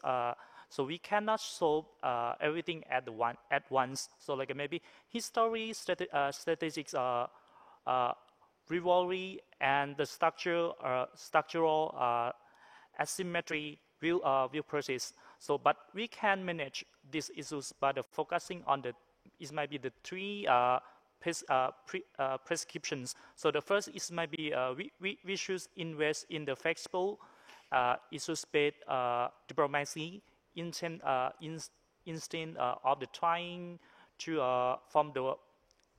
so we cannot solve everything at once. So maybe history, statistics, rivalry, and the structural asymmetry will persist. So, but we can manage these issues by focusing on it might be the three prescriptions. So the first is maybe we should invest in the flexible issues-based diplomacy instead of the trying to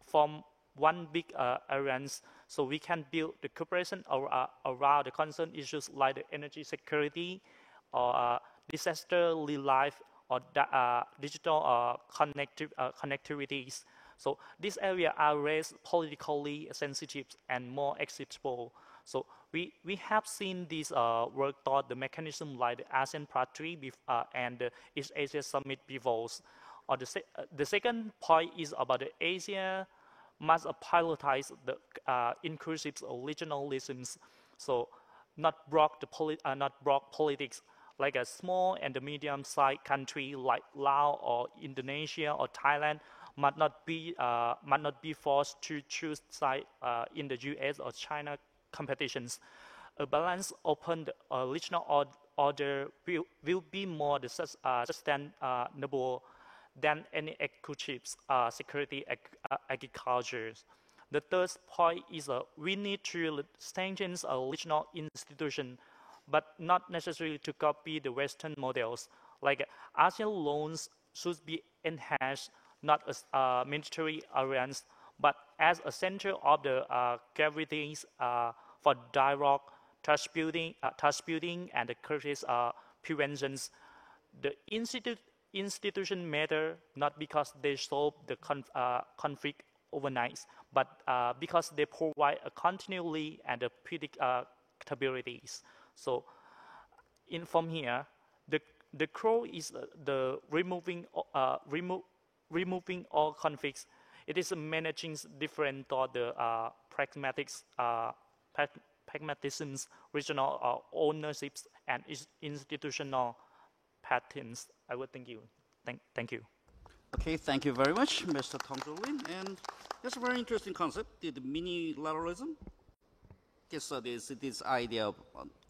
form one big alliance. So we can build the cooperation around the concerned issues like the energy security or disaster relief or digital connectivities. So these areas are less politically sensitive and more accessible. So we have seen this work toward the mechanism like the ASEAN Part 3 and the East Asia Summit before. Or the second point is about the Asia must prioritize the inclusive regionalisms. So not block politics, like a small and medium-sized country like Laos or Indonesia or Thailand might not be forced to choose side in the U.S. or China competitions. A balanced, open regional order will be more sustainable than any exclusive security agriculture. The third point is we need to strengthen a regional institution, but not necessarily to copy the Western models. Like ASEAN loans should be enhanced, not as a military alliance, but as a center of the gravities for dialogue, trust building, and the crisis preventions. The institution matter not because they solve the conflict overnight, but because they provide a continuity and a predictabilities. So, from here, the core is the removing all conflicts. It is managing different the pragmatisms, regional ownerships, and institutional patterns. I would thank you. Thank you. Okay, thank you very much, Mr. Tong Lin. And that's a very interesting concept, the minilateralism. This idea of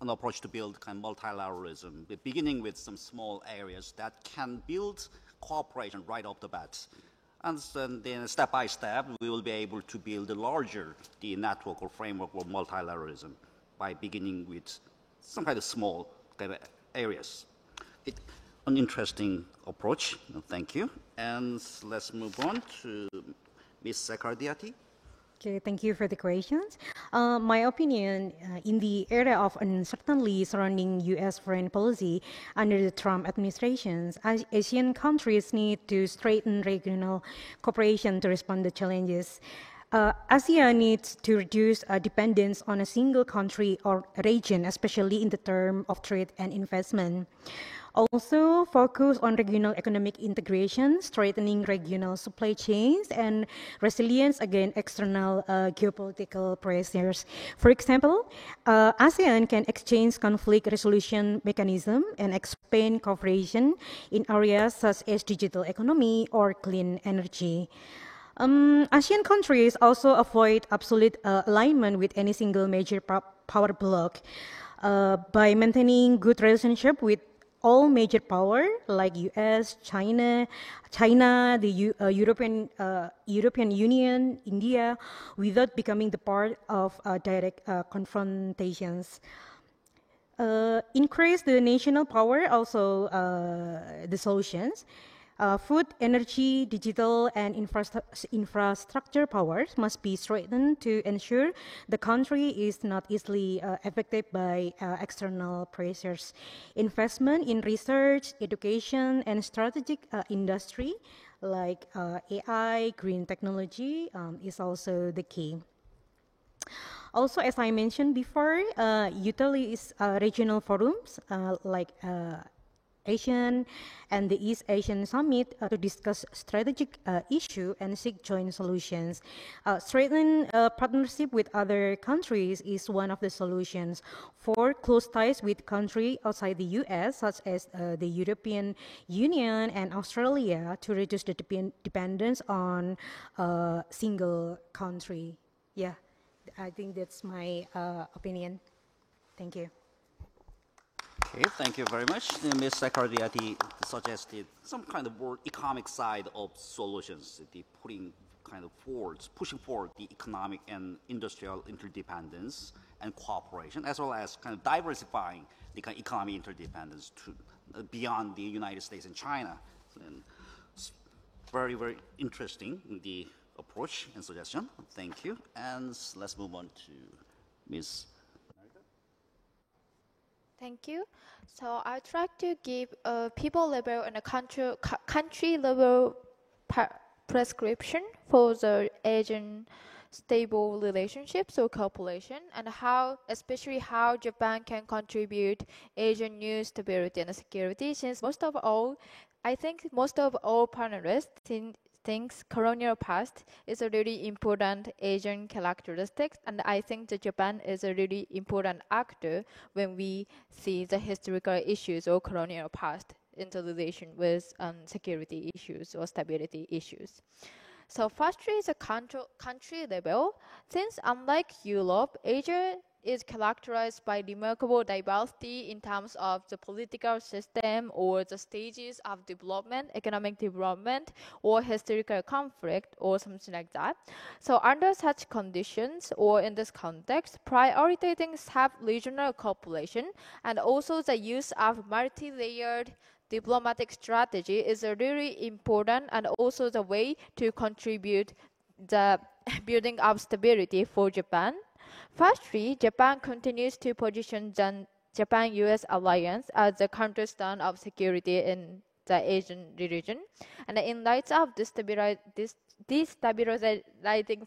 an approach to build kind of multilateralism, beginning with some small areas that can build cooperation right off the bat. And then step by step, we will be able to build a larger network or framework of multilateralism by beginning with some kind of small kind of areas. An interesting approach. Thank you. And let's move on to Ms. Sekardiati. Okay, thank you for the questions. My opinion, in the era of uncertainty surrounding U.S. foreign policy under the Trump administrations, Asian countries need to strengthen regional cooperation to respond to challenges. ASEAN needs to reduce dependence on a single country or region, especially in the term of trade and investment. Also, focus on regional economic integration, strengthening regional supply chains, and resilience against external geopolitical pressures. For example, ASEAN can exchange conflict resolution mechanism and expand cooperation in areas such as digital economy or clean energy. ASEAN countries also avoid absolute alignment with any single major power bloc by maintaining good relationship with all major power like U.S., China, the European Union, India, without becoming the part of direct confrontations. Increase the national power, also the solutions. Food, energy, digital, and infrastructure powers must be strengthened to ensure the country is not easily affected by external pressures. Investment in research, education, and strategic industry like AI, green technology is also the key. Also, as I mentioned before, utilize regional forums like ASEAN and the East Asian Summit to discuss strategic issue and seek joint solutions. Strengthen partnership with other countries is one of the solutions. For close ties with countries outside the U.S., such as the European Union and Australia, to reduce the dependence on a single country. Yeah, I think that's my opinion. Thank you. Okay, thank you very much. Ms. Secretary suggested some kind of more economic side of solutions, the pushing forward the economic and industrial interdependence and cooperation, as well as kind of diversifying the kind of economic interdependence to beyond the United States and China. And it's very, very interesting, the approach and suggestion. Thank you. And let's move on to Ms. Thank you. So I try to give a people level and a country level prescription for the Asian stable relationships or cooperation, and especially how Japan can contribute Asian new stability and security. Since I think most of all panelists thinks colonial past is a really important Asian characteristic, and I think that Japan is a really important actor when we see the historical issues or colonial past in relation with security issues or stability issues. So firstly is a country level. Since unlike Europe, Asia is characterized by remarkable diversity in terms of the political system or the stages of development, economic development, or historical conflict, or something like that. So under such conditions, or in this context, prioritizing sub-regional cooperation and also the use of multi-layered diplomatic strategy is a really important and also the way to contribute the building of stability for Japan. Firstly, Japan continues to position the Japan-US alliance as the cornerstone of security in the Asian region. And in light of destabilizing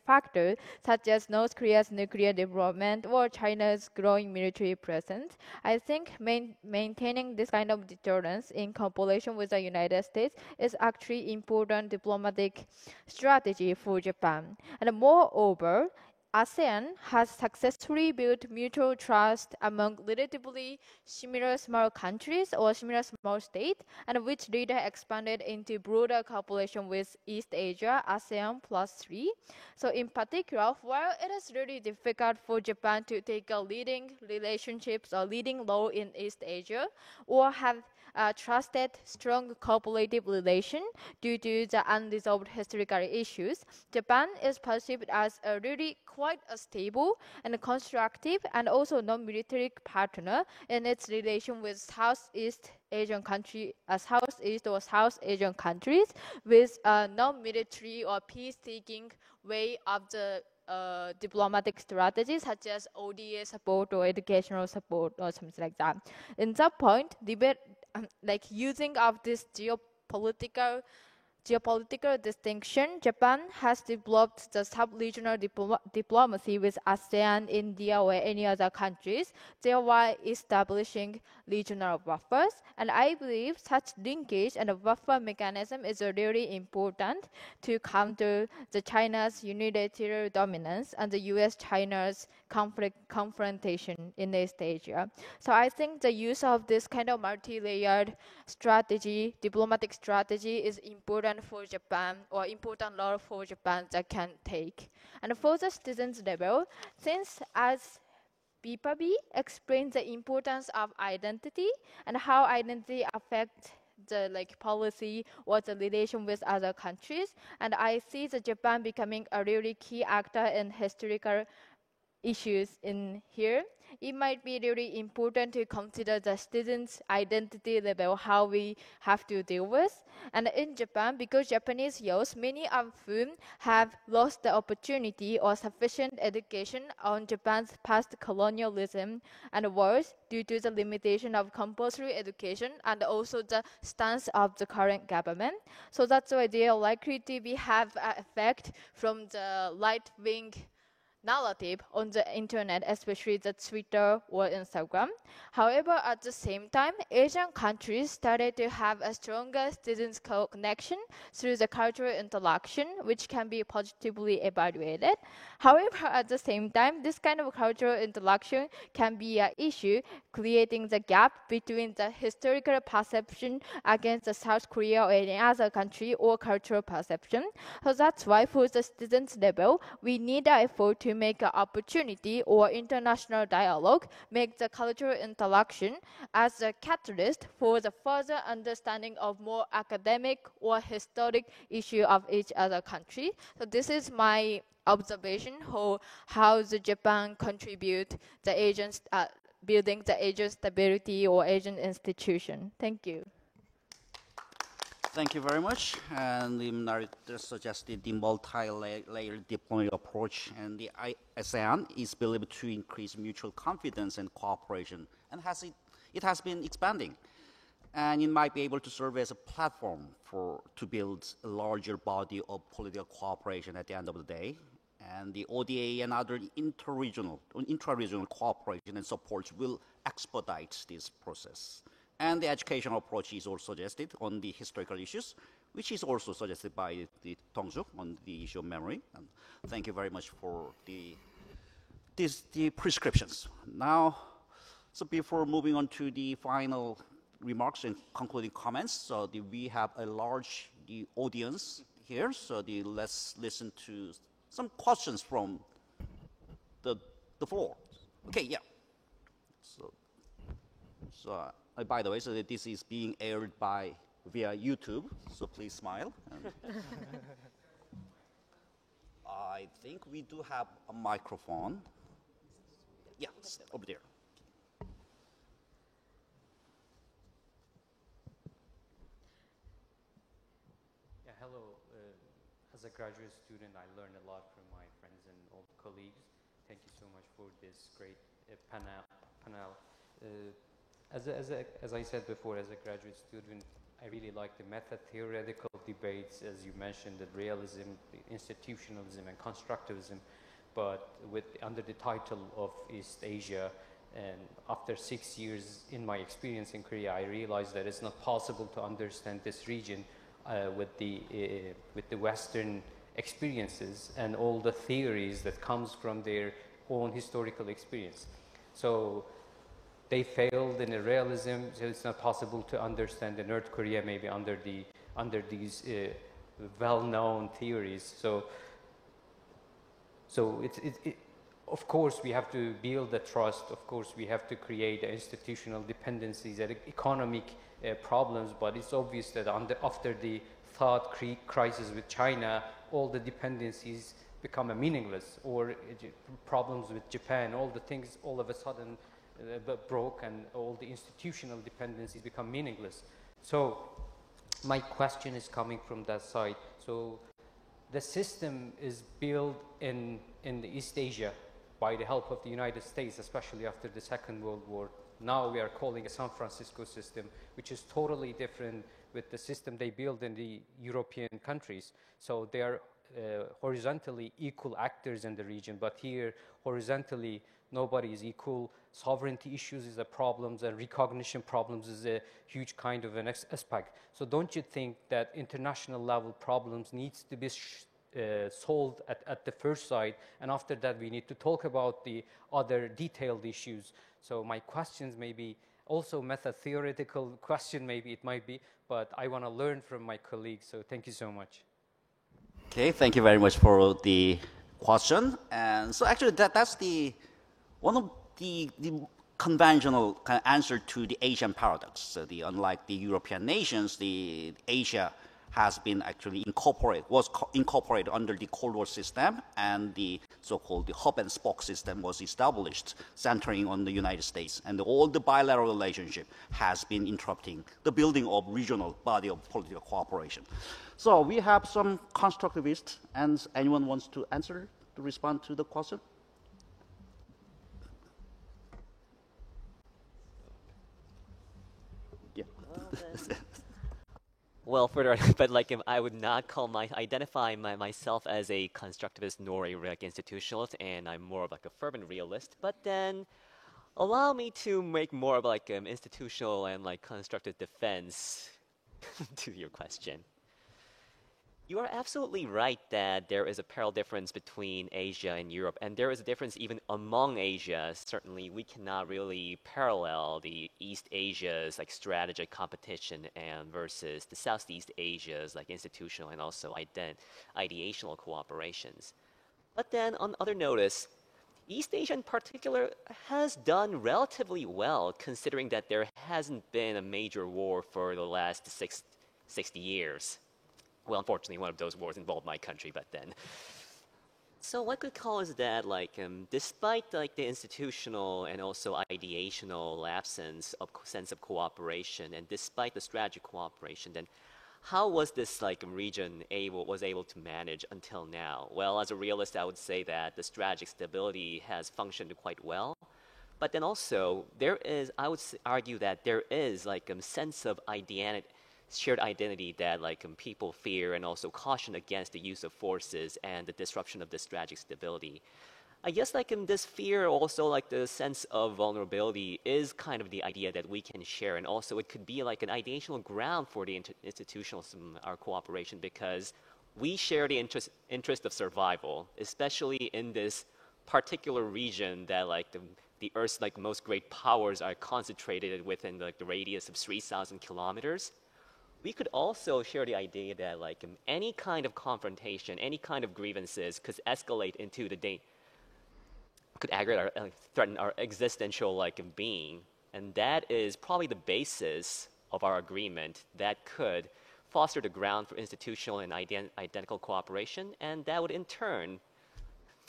factors such as North Korea's nuclear development or China's growing military presence, I think maintaining this kind of deterrence in cooperation with the United States is actually important diplomatic strategy for Japan. And moreover, ASEAN has successfully built mutual trust among relatively similar small countries or similar small states, and which later expanded into broader cooperation with East Asia, ASEAN +3. So in particular, while it is really difficult for Japan to take a leading relationships or leading role in East Asia, or have trusted strong cooperative relation due to the unresolved historical issues, Japan is perceived as a really quite a stable and constructive and also non-military partner in its relation with Southeast Asian or South Asian countries with a non-military or peace-seeking way of the diplomatic strategies such as ODA support or educational support or something like that. In that point, like using of this geopolitical distinction, Japan has developed the sub-regional diplomacy with ASEAN, India, or any other countries, thereby establishing regional buffers. And I believe such linkage and a buffer mechanism is really important to counter the China's unilateral dominance and the U.S.-China's confrontation in East Asia. So I think the use of this kind of multi-layered strategy, diplomatic strategy, is important for Japan, or important role for Japan that can take. And for the students level, since as Bipabi explains the importance of identity and how identity affects the policy or the relation with other countries, and I see the Japan becoming a really key actor in historical issues in here, it might be really important to consider the students' identity level, how we have to deal with. And in Japan, because Japanese youth, many of whom have lost the opportunity or sufficient education on Japan's past colonialism and wars due to the limitation of compulsory education and also the stance of the current government. So that's why they are likely to have an effect from the right-wing narrative on the internet, especially the Twitter or Instagram. However, at the same time, Asian countries started to have a stronger students' connection through the cultural interaction, which can be positively evaluated. However, at the same time, this kind of cultural interaction can be an issue, creating the gap between the historical perception against the South Korea or any other country or cultural perception. So that's why for the students level, we need an effort to to make an opportunity or international dialogue, make the cultural interaction as a catalyst for the further understanding of more academic or historic issue of each other country. So this is my observation how the Japan contribute the Asian building the Asian stability or Asian institution. Thank you. Thank you very much. And the narrator suggested the multi-layered diplomatic approach, and the ASEAN is believed to increase mutual confidence and cooperation, and it has been expanding. And it might be able to serve as a platform to build a larger body of political cooperation at the end of the day. And the ODA and other intra-regional cooperation and support will expedite this process. And the educational approach is also suggested on the historical issues, which is also suggested by the Tong-suk on the issue of memory. And thank you very much for the prescriptions. Now, so before moving on to the final remarks and concluding comments, so we have a large audience here, so let's listen to some questions from the floor. Okay, yeah. So by the way, so that this is being aired via YouTube, so please smile. I think we do have a microphone. Yeah, over there. Yeah, hello. As a graduate student, I learned a lot from my friends and old colleagues. Thank you so much for this great panel. As I said before, as a graduate student, I really like the meta-theoretical debates, as you mentioned, the realism, the institutionalism, and constructivism. But under the title of East Asia, and after 6 years in my experience in Korea, I realized that it's not possible to understand this region with the Western experiences and all the theories that comes from their own historical experience. So they failed in the realism, so it's not possible to understand the North Korea maybe under these well-known theories. So of course we have to build the trust. Of course we have to create institutional dependencies and economic problems. But it's obvious that after the thought crisis with China, all the dependencies become meaningless, or problems with Japan, all the things all of a sudden broke, and all the institutional dependencies become meaningless. So my question is coming from that side. So the system is built in the East Asia by the help of the United States, especially after the Second World War. Now we are calling a San Francisco system, which is totally different with the system they build in the European countries. So they are horizontally equal actors in the region, but here horizontally nobody is equal. Sovereignty issues is a problem, and recognition problems is a huge kind of an aspect. So don't you think that international level problems needs to be solved at the first side, and after that we need to talk about the other detailed issues? So my questions may be also meta-theoretical question, maybe it might be, but I want to learn from my colleagues, so thank you so much. Okay, thank you very much for the question. And so actually that's one of the conventional kind of answer to the Asian paradox. So unlike the European nations, the Asia has been actually was incorporated under the Cold War system, and the so-called the hub and spoke system was established, centering on the United States. And all the bilateral relationship has been interrupting the building of regional body of political cooperation. So we have some constructivists, and anyone wants to respond to the question? Yeah. Well, but I would not identify myself as a constructivist nor a institutionalist, and I'm more of a fervent realist. But then, allow me to make more of institutional and constructive defense to your question. You are absolutely right that there is a parallel difference between Asia and Europe, and there is a difference even among Asia. Certainly, we cannot really parallel the East Asia's strategic competition and versus the Southeast Asia's institutional and also ideational cooperations. But then on other notice, East Asia in particular has done relatively well considering that there hasn't been a major war for the last 60 years. Well, unfortunately, one of those wars involved my country, but then. So what could call is that, despite the institutional and also ideational absence of sense of cooperation, and despite the strategic cooperation, then how was this region was able to manage until now? Well, as a realist, I would say that the strategic stability has functioned quite well. But then also, I would argue that there is a sense of shared identity that people fear and also caution against the use of forces and the disruption of the strategic stability. I guess this fear, also the sense of vulnerability is kind of the idea that we can share, and also it could be an ideational ground for the institutional our cooperation, because we share the interest of survival, especially in this particular region that the Earth's most great powers are concentrated within the radius of 3,000 kilometers. We could also share the idea that any kind of confrontation, any kind of grievances could escalate into could aggravate threaten our existential being, and that is probably the basis of our agreement that could foster the ground for institutional and identical cooperation, and that would in turn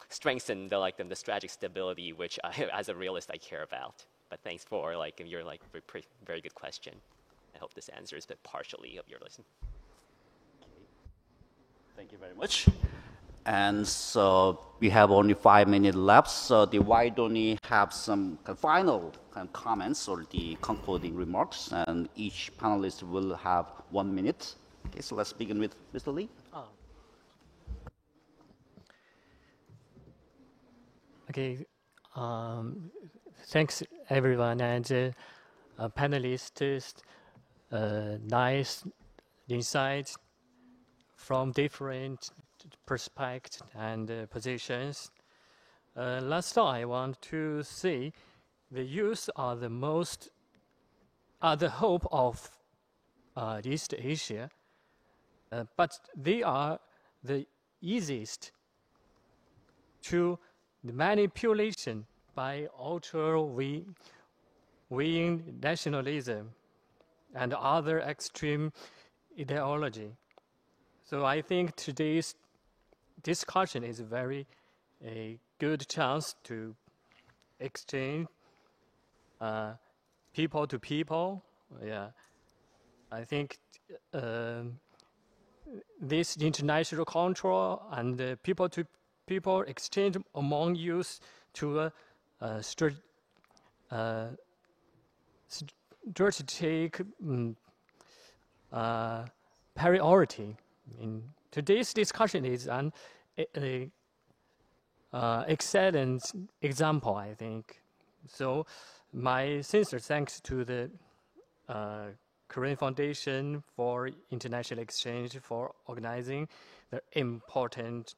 strengthen the strategic stability, which as a realist I care about. But thanks for your very good question. I hope this answers but partially of your listen. Thank you very much. And so we have only 5 minutes left. So why don't we have some final comments or the concluding remarks? And each panelist will have 1 minute. Okay, so let's begin with Mr. Lee. Okay. Thanks everyone and panelists. Nice insights from different perspectives and positions. Last, I want to say the youth are the hope of East Asia, but they are the easiest to manipulation by ultra-wing nationalism and other extreme ideology. So I think today's discussion is a good chance to exchange people to people. Yeah, I think this international control and people to people exchange among youth to strategic priority. In today's discussion is an excellent example, I think. So my sincere thanks to the Korean Foundation for International Exchange for organizing the important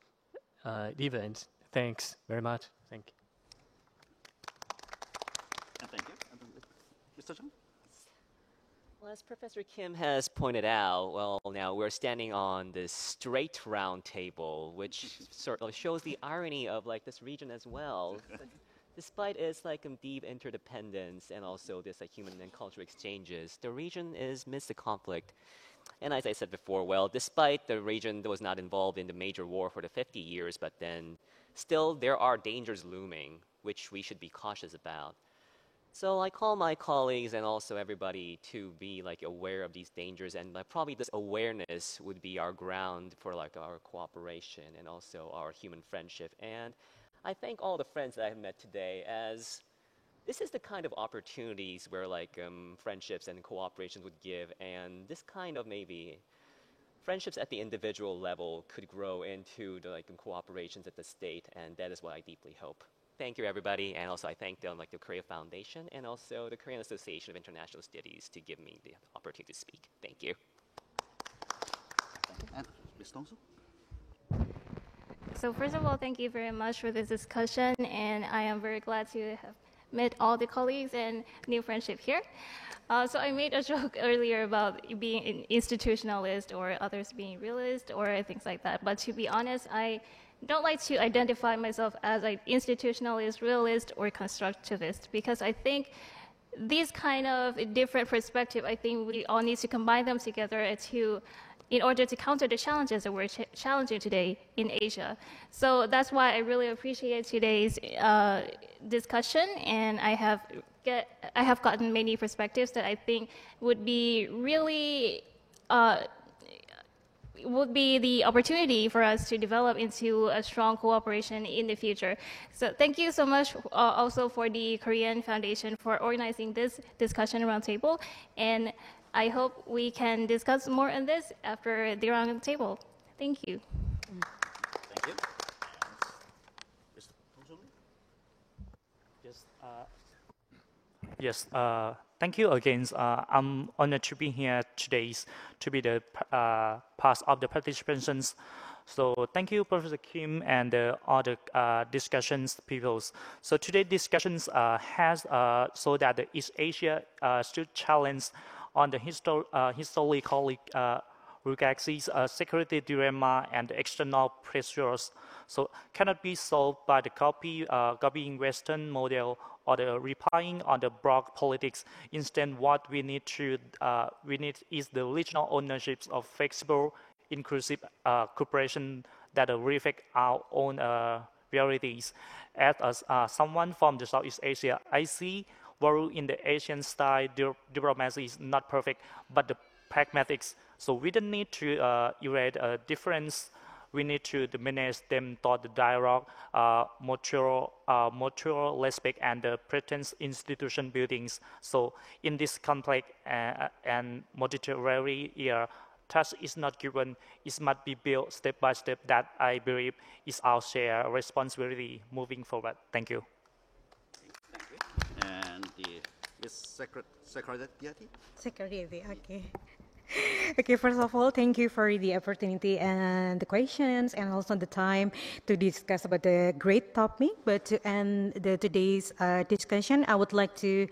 event. Thanks very much. Thank you. And thank you. Mr. Chung? Well, as Professor Kim has pointed out, well, now we're standing on this straight round table, which sort of shows the irony of this region as well. Despite its deep interdependence and also this human and cultural exchanges, the region is amidst the conflict. And as I said before, well, despite the region that was not involved in the major war for the 50 years, but then still there are dangers looming, which we should be cautious about. So I call my colleagues and also everybody to be aware of these dangers, and probably this awareness would be our ground for our cooperation and also our human friendship. And I thank all the friends that I've met today, as this is the kind of opportunities where friendships and cooperations would give, and this kind of maybe friendships at the individual level could grow into the cooperations at the state, and that is what I deeply hope. Thank you, everybody, and also I thank them, the Korea Foundation and also the Korean Association of International Studies to give me the opportunity to speak. Thank you. And Ms. Dong-soo? So first of all, thank you very much for this discussion, and I am very glad to have met all the colleagues and new friendship here. So I made a joke earlier about being an institutionalist or others being realist or things like that, but to be honest, I don't like to identify myself as an institutionalist, realist, or constructivist, because I think these kind of different perspectives, I think we all need to combine them together in order to counter the challenges that we're challenging today in Asia. So that's why I really appreciate today's discussion, and I have gotten many perspectives that I think would be really would be the opportunity for us to develop into a strong cooperation in the future. So thank you so much also for the Korean Foundation for organizing this discussion roundtable, and I hope we can discuss more on this after the roundtable. Thank you. Thank you. Yes, thank you again. I'm honored to be here today to be the part of the participants. So thank you, Professor Kim, and the other discussions people. So today's discussions has so that the East Asia should challenge on the historical regaxes, security dilemma, and external pressures. So cannot be solved by the copying Western model or the relying on the bloc politics. Instead, what we need is the regional ownerships of flexible, inclusive cooperation that reflect our own realities. As someone from the Southeast Asia, I see value in the Asian style diplomacy is not perfect, but the pragmatics. So we don't need to erase a difference. We need to manage them toward the dialogue, mutual respect, and the pretend institution buildings. So in this complex and multidisciplinary era, trust is not given. It must be built step by step. That I believe is our shared responsibility moving forward. Thank you. Thank you. And the Secretary, okay. Okay, first of all, thank you for the opportunity and the questions and also the time to discuss about the great topic. But to end today's discussion, I would like to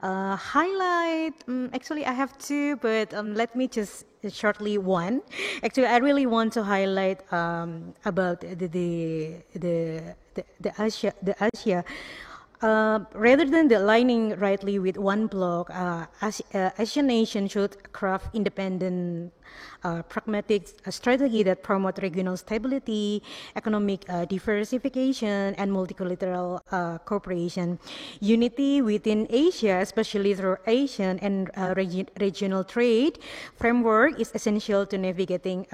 highlight, actually I have two, but let me just shortly one. Actually, I really want to highlight about the Asia. Rather than aligning rightly with one bloc, Asian nations should craft independent, pragmatic strategy that promote regional stability, economic diversification, and multilateral cooperation. Unity within Asia, especially through Asian and regional trade framework, is essential to navigating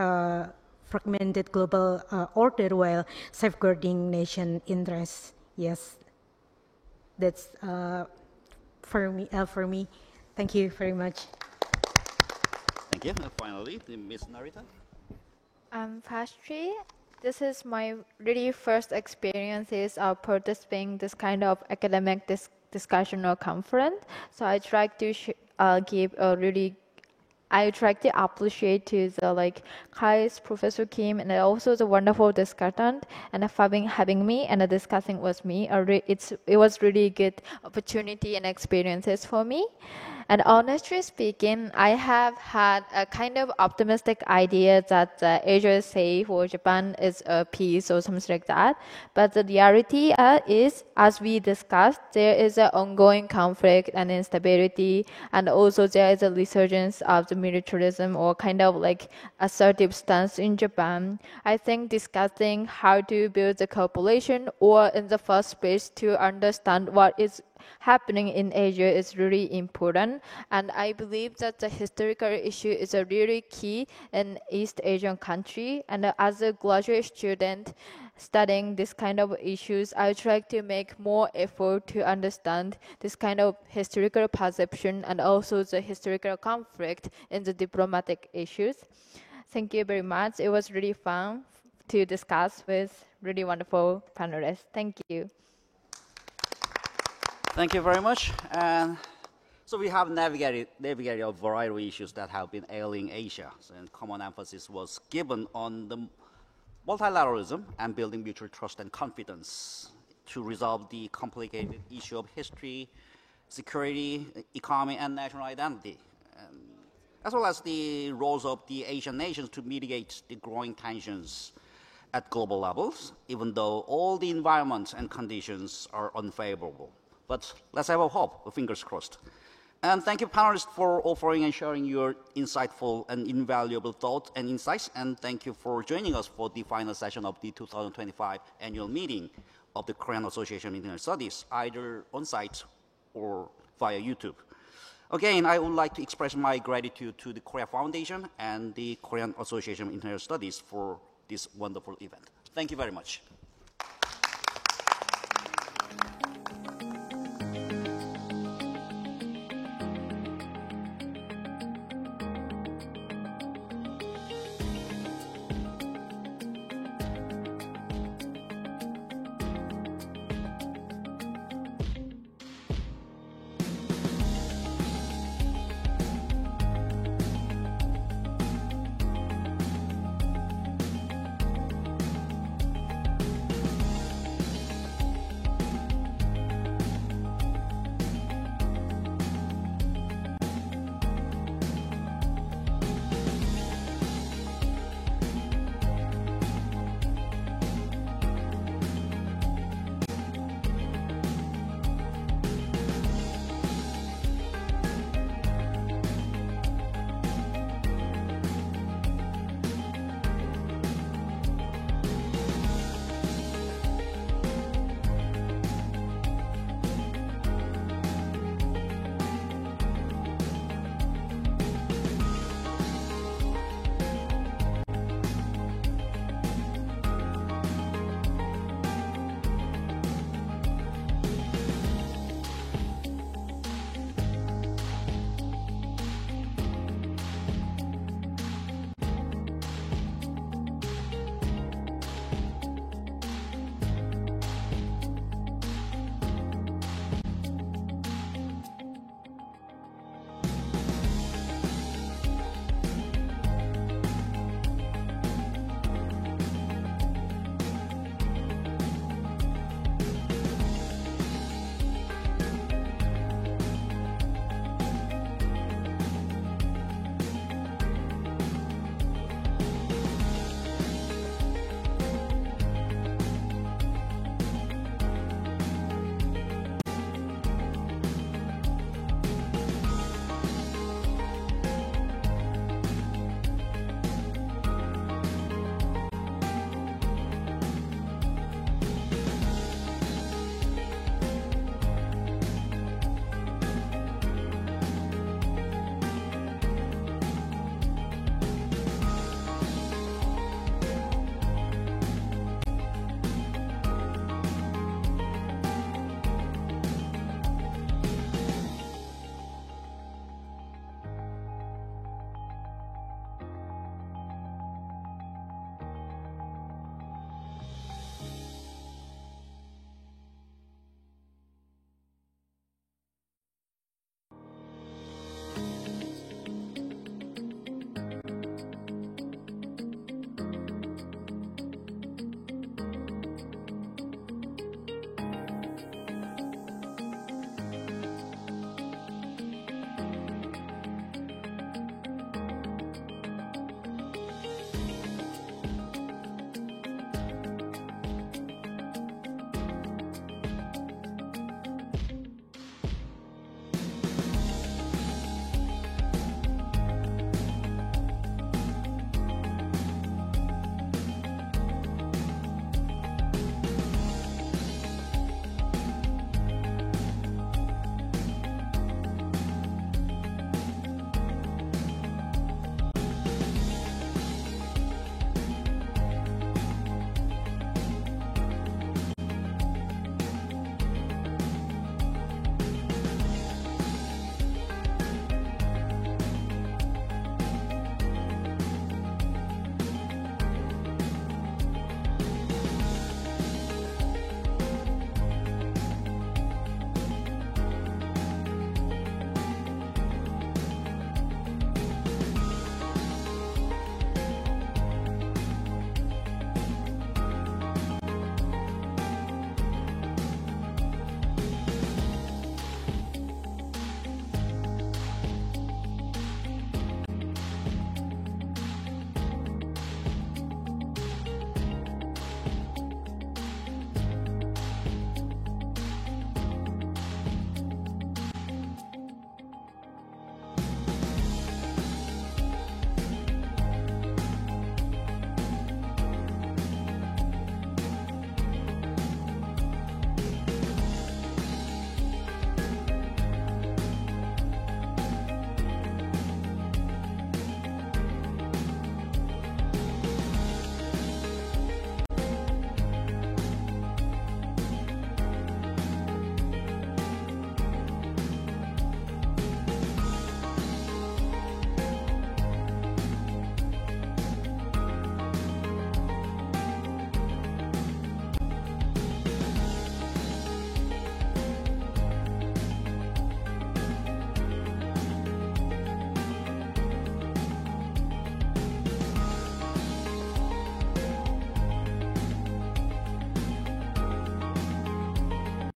fragmented global order while safeguarding nation interests. Yes. That's for me. Thank you very much. Thank you. And finally, Ms. Narita. I'm Pastry. This is my really first experiences of participating this kind of academic discussion or conference. So I try to give a really. I try to appreciate to the Kais, Professor Kim, and also the wonderful discussant and having me and discussing with me. It was really good opportunity and experiences for me. And honestly speaking, I have had a kind of optimistic idea that Asia is safe or Japan is peace or something like that. But the reality is, as we discussed, there is an ongoing conflict and instability, and also there is a resurgence of the militarism or kind of assertive stance in Japan. I think discussing how to build the cooperation or in the first place to understand what is happening in Asia is really important, and I believe that the historical issue is a really key in East Asian country. And as a graduate student studying this kind of issues, I try to make more effort to understand this kind of historical perception and also the historical conflict in the diplomatic issues. Thank you very much. It was really fun to discuss with really wonderful panelists. Thank you. Thank you very much. And so we have navigated a variety of issues that have been ailing Asia. And common emphasis was given on the multilateralism and building mutual trust and confidence to resolve the complicated issue of history, security, economy, and national identity, as well as the roles of the Asian nations to mitigate the growing tensions at global levels, even though all the environment and conditions are unfavorable. But let's have a hope, fingers crossed. And thank you, panelists, for offering and sharing your insightful and invaluable thoughts and insights. And thank you for joining us for the final session of the 2025 annual meeting of the Korean Association of International Studies, either on-site or via YouTube. Again, I would like to express my gratitude to the Korea Foundation and the Korean Association of International Studies for this wonderful event. Thank you very much.